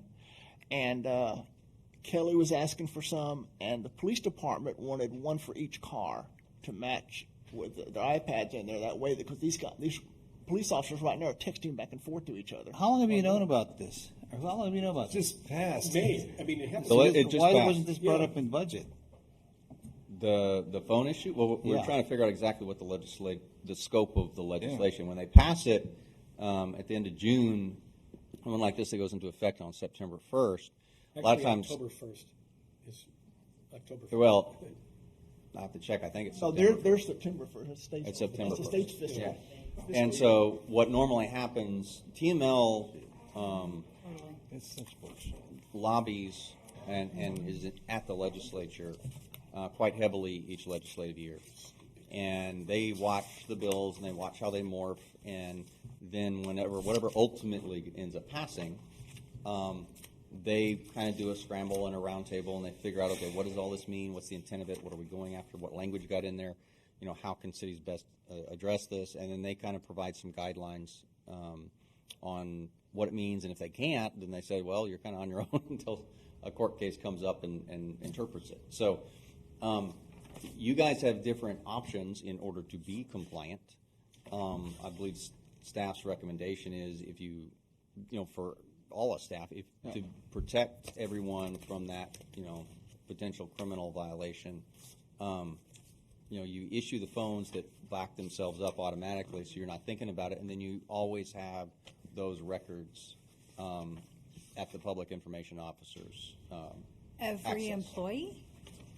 And Kelly was asking for some, and the police department wanted one for each car to match with the iPads in there. That way, because these police officers right now are texting back and forth to each other. How long have you known about this? Or how long have you known about this? Just passed. May. I mean, it happens. So it just Why passed. wasn't this brought up in budget? The phone issue? Well, we're Yeah. trying to figure out exactly what the scope of the legislation. When they pass it at the end of June, one like this that goes into effect on September 1st, a lot of Actually, times. October 1st is October 1st. Well, I have to check. I think it's So September. they're September 1st. It's September That's the 1st. state's fiscal. Yeah. And so what normally happens, TML It's such bullshit. lobbies and is at the legislature quite heavily each legislative year. And they watch the bills and they watch how they morph, and then whatever ultimately ends up passing, they kind of do a scramble and a roundtable, and they figure out, okay, what does all this mean? What's the intent of it? What are we going after? What language got in there? How can cities best address this? And then they kind of provide some guidelines on what it means. And if they can't, then they say, well, you're kind of on your own until a court case comes up and interprets it. So you guys have different options in order to be compliant. I believe staff's recommendation is if for all of staff, to protect everyone from that, potential criminal violation, you issue the phones that back themselves up automatically, so you're not thinking about it, and then you always have those records at the public information officers. Every access. employee?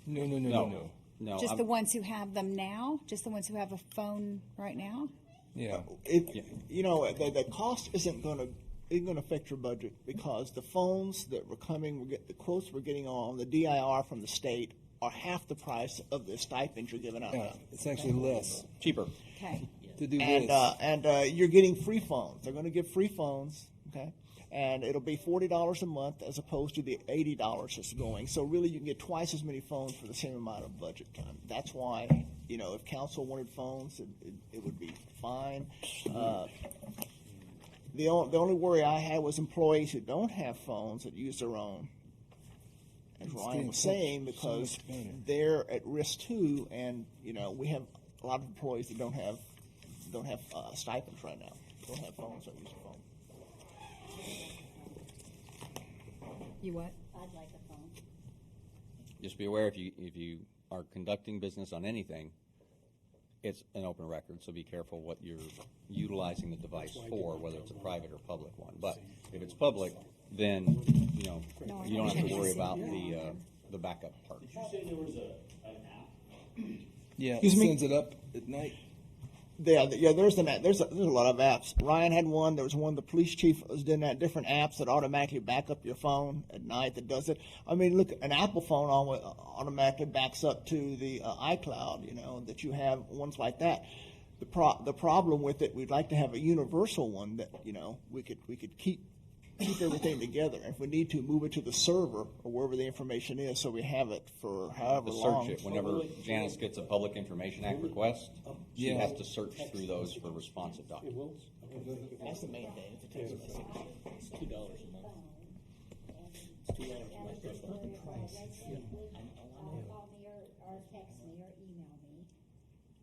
No. Just the ones who have them now? Just the ones who have a phone right now? Yeah. The cost isn't going to affect your budget because the phones that were coming, the quotes we're getting on the DIR from the state are half the price of the stipends you're giving out. Yeah, it's actually less. Cheaper. Okay. To do And this. you're getting free phones. They're going to give free phones, okay? And it'll be $40 a month as opposed to the $80 that's going. So really, you can get twice as many phones for the same amount of budget time. That's why, if council wanted phones, it would be fine. The only worry I had was employees who don't have phones that use their own, as Ryan was saying, because they're at risk too. And we have a lot of employees that don't have stipends right now. Don't have phones that use a phone. You what? I'd like a phone. Just be aware if you are conducting business on anything, it's an open record, so be careful what you're utilizing the device for, whether it's a private or public one. But if it's public, then you don't have to worry about the backup part. Did you say there was an app? Yeah, Excuse it me? sends it up at night. Yeah. There's a lot of apps. Ryan had one. There was one. The police chief was doing that. Different apps that automatically back up your phone at night. That does it. I mean, look, an Apple phone automatically backs up to the iCloud. That you have ones like that. The problem with it, we'd like to have a universal one that we could keep everything together. If we need to, move it to the server or wherever the information is, so we have it for however To long. search it whenever Janice gets a Public Information Act request, she has to search through those for responsive documents. That's the main thing. It's $2 a month. It's $2 a month. Call me or text me or email me,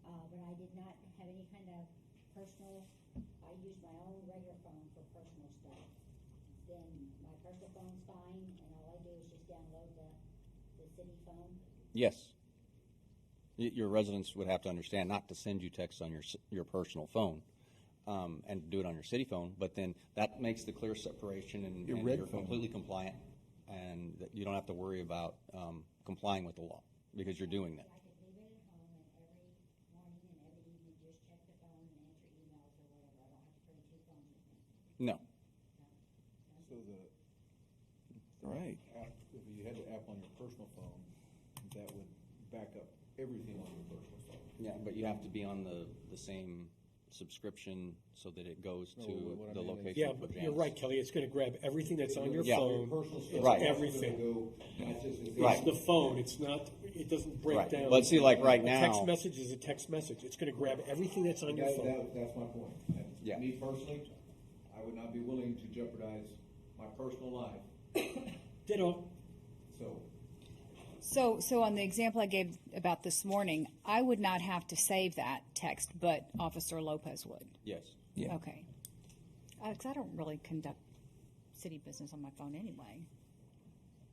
but I did not have any kind of personal, I use my own regular phone for personal stuff. Then my personal phone's fine, and all I do is just download the city phone. Yes. Your residents would have to understand not to send you texts on your personal phone, and do it on your city phone, but then that makes the clear separation, and Your you're red phone. completely compliant, and that you don't have to worry about complying with the law, because you're doing that. I could leave it at home, and every morning and every evening just check the phone and answer emails or whatever. I don't have to bring two phones with me. No. So Right. if you had the app on your personal phone, that would back up everything on your personal phone. Yeah, but you have to be on the same subscription so that it goes No, to what I the mean is- location. Yeah, of but Janice. you're right, Kelly. It's going to grab everything that's on your Yeah. phone. Personal stuff. It's Right. everything. Right. It's the phone. It's not. It doesn't break Right. down. But see, like right A text now- message is a text message. It's going to grab everything that's on your phone. That's my point. Yeah. Me personally, I would not be willing to jeopardize my personal life, Ditto. so. So on the example I gave about this morning, I would not have to save that text, but Officer Lopez would. Yes. Yeah. Okay. Because I don't really conduct city business on my phone anyway.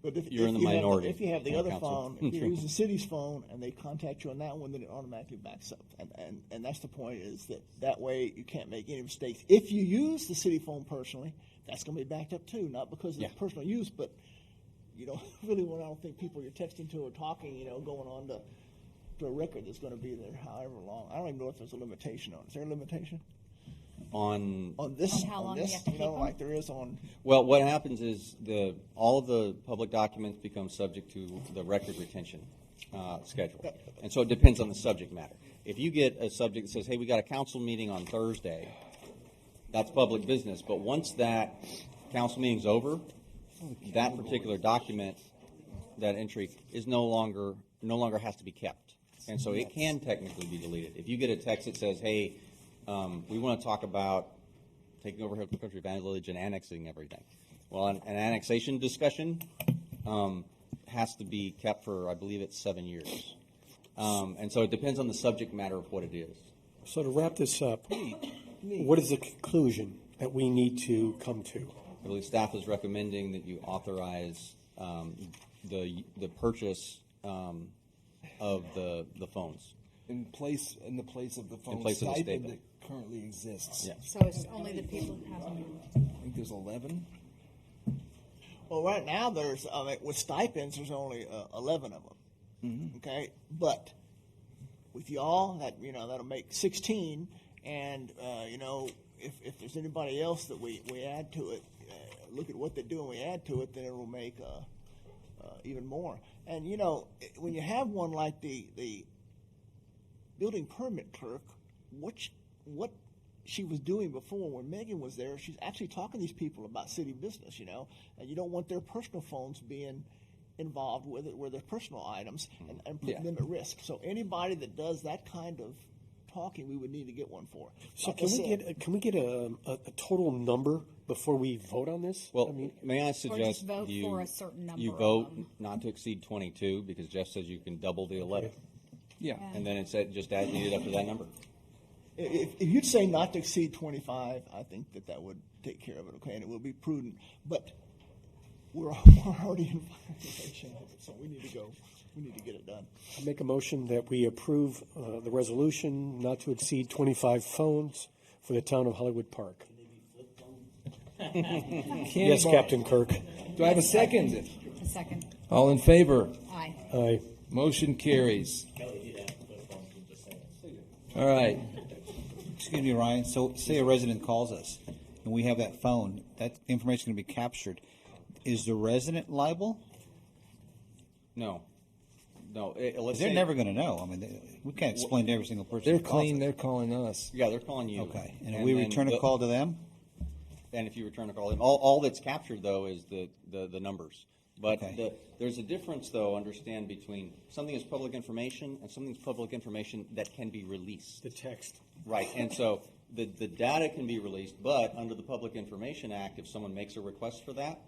But if, You're if in the you have minority, if you have the Town other Council. phone, if you use the city's phone and they contact you on that one, then it automatically backs up. And that's the point, is that way you can't make any mistakes. If you use the city phone personally, that's going to be backed up too, not because of Yeah. personal use, but you don't really want, I don't think people you're texting to or talking, going on to a record that's going to be there however long. I don't even know if there's a limitation on it. Is there a limitation? On This, On how long you have to keep them? like there is on. Well, what happens is all of the public documents become subject to the record retention schedule. And so it depends on the subject matter. If you get a subject that says, hey, we got a council meeting on Thursday, that's public business. But once that council meeting's over, that particular document, that entry, is no longer has to be kept. And so it can technically be deleted. If you get a text that says, hey, we want to talk about taking over Hill Country Village and annexing everything. Well, an annexation discussion has to be kept for, I believe it's 7 years. And so it depends on the subject matter of what it is. So to wrap this up, what is the conclusion that we need to come to? I believe staff is recommending that you authorize the purchase of the phones. In the place of the phone place of the stipend stipend. that currently exists. Yeah. So it's only the people who have them. I think there's 11. Well, right now there's with stipends, there's only 11 of them. Mm-hmm. Okay, but with y'all, that'll make 16. And if there's anybody else that we add to it, look at what they do and we add to it, then it will make even more. And when you have one like the building permit clerk, what she was doing before when Megan was there, she's actually talking to these people about city business, and you don't want their personal phones being involved with it, with their personal items, and putting them at risk. So anybody that does that kind of talking, we would need to get one for. So Like I can we said, get a total number before we vote on this? Well, I mean, may I Or suggest just vote you, for a certain number you of vote them. not to exceed 22, because Jeff says you can double the 11. Yeah. And then it said, just add it up to that number. if you'd say not to exceed 25, I think that would take care of it, okay, and it will be prudent. But we're already in violation of it, so we need to go. We need to get it done. I make a motion that we approve the resolution not to exceed 25 phones for the town of Hollywood Park. Yes, Captain Kirk. Do I have a second? A second. All in favor? Aye. Aye. Motion carries. All right. Excuse me, Ryan. So say a resident calls us and we have that phone, that information is going to be captured. Is the resident liable? No. No. 'Cause they're never going to know. I mean, we can't explain to every single person. They're who calls clean. us. They're calling us. Yeah, they're calling you. Okay. And if we then return a call to them? And if you return a call, all that's captured, though, is the numbers. But Okay. there's a difference, though, understand, between something that's public information and something that's public information that can be released. The text. Right, and so the data can be released, but under the Public Information Act, if someone makes a request for that,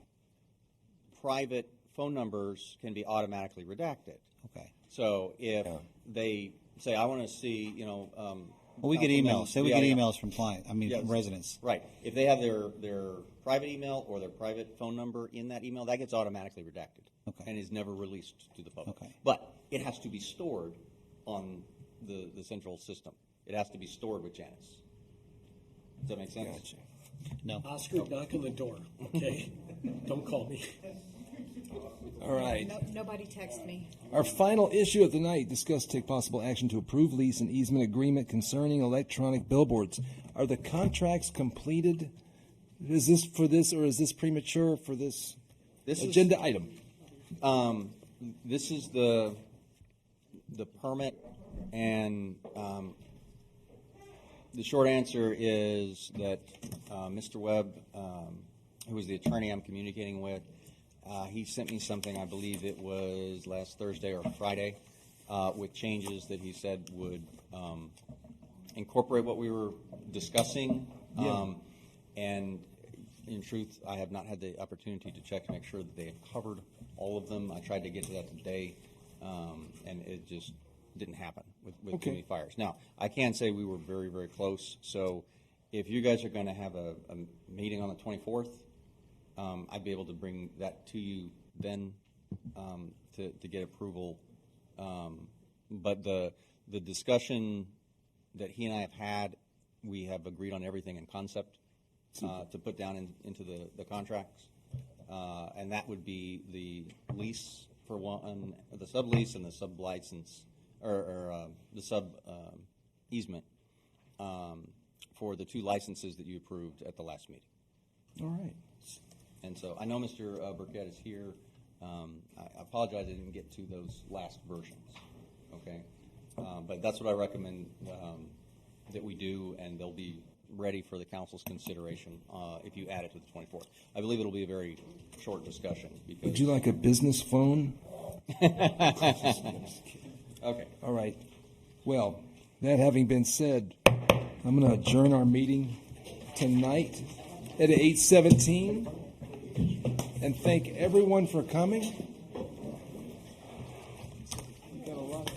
private phone numbers can be automatically redacted. Okay. So if they say, I want to see, Well, we get Councilman- emails. Say we Yeah, get yeah. emails from from Yes. residents. Right. If they have their private email or their private phone number in that email, that gets automatically redacted. Okay. And is never released to the public. Okay. But it has to be stored on the central system. It has to be stored with Janus. Does that make sense? No. Oscar, knock on the door, okay? Don't call me. All right. Nobody text me. Our final issue of the night: discuss, take possible action to approve lease and easement agreement concerning electronic billboards. Are the contracts completed? Is this for this, or is this premature for this agenda item? This is the permit, and the short answer is that Mr. Webb, who was the attorney I'm communicating with, he sent me something, I believe it was last Thursday or Friday, with changes that he said would incorporate what we were discussing. Yeah. And in truth, I have not had the opportunity to check to make sure that they had covered all of them. I tried to get to that today, and it just didn't happen with Okay. too many fires. Now, I can say we were very, very close. So if you guys are going to have a meeting on the 24th, I'd be able to bring that to you then to get approval. But the discussion that he and I have had, we have agreed on everything in concept to put down into the contracts. And that would be the lease for one, the sublease and the sublicense, or the sub easement for the two licenses that you approved at the last meeting. All right. And so I know Mr. Burkett is here. I apologize I didn't get to those last versions, okay? But that's what I recommend that we do, and they'll be ready for the council's consideration if you add it to the 24th. I believe it'll be a very short discussion. Because Would you like a business phone? Okay. All right. Well, that having been said, I'm going to adjourn our meeting tonight at 8:17 and thank everyone for coming.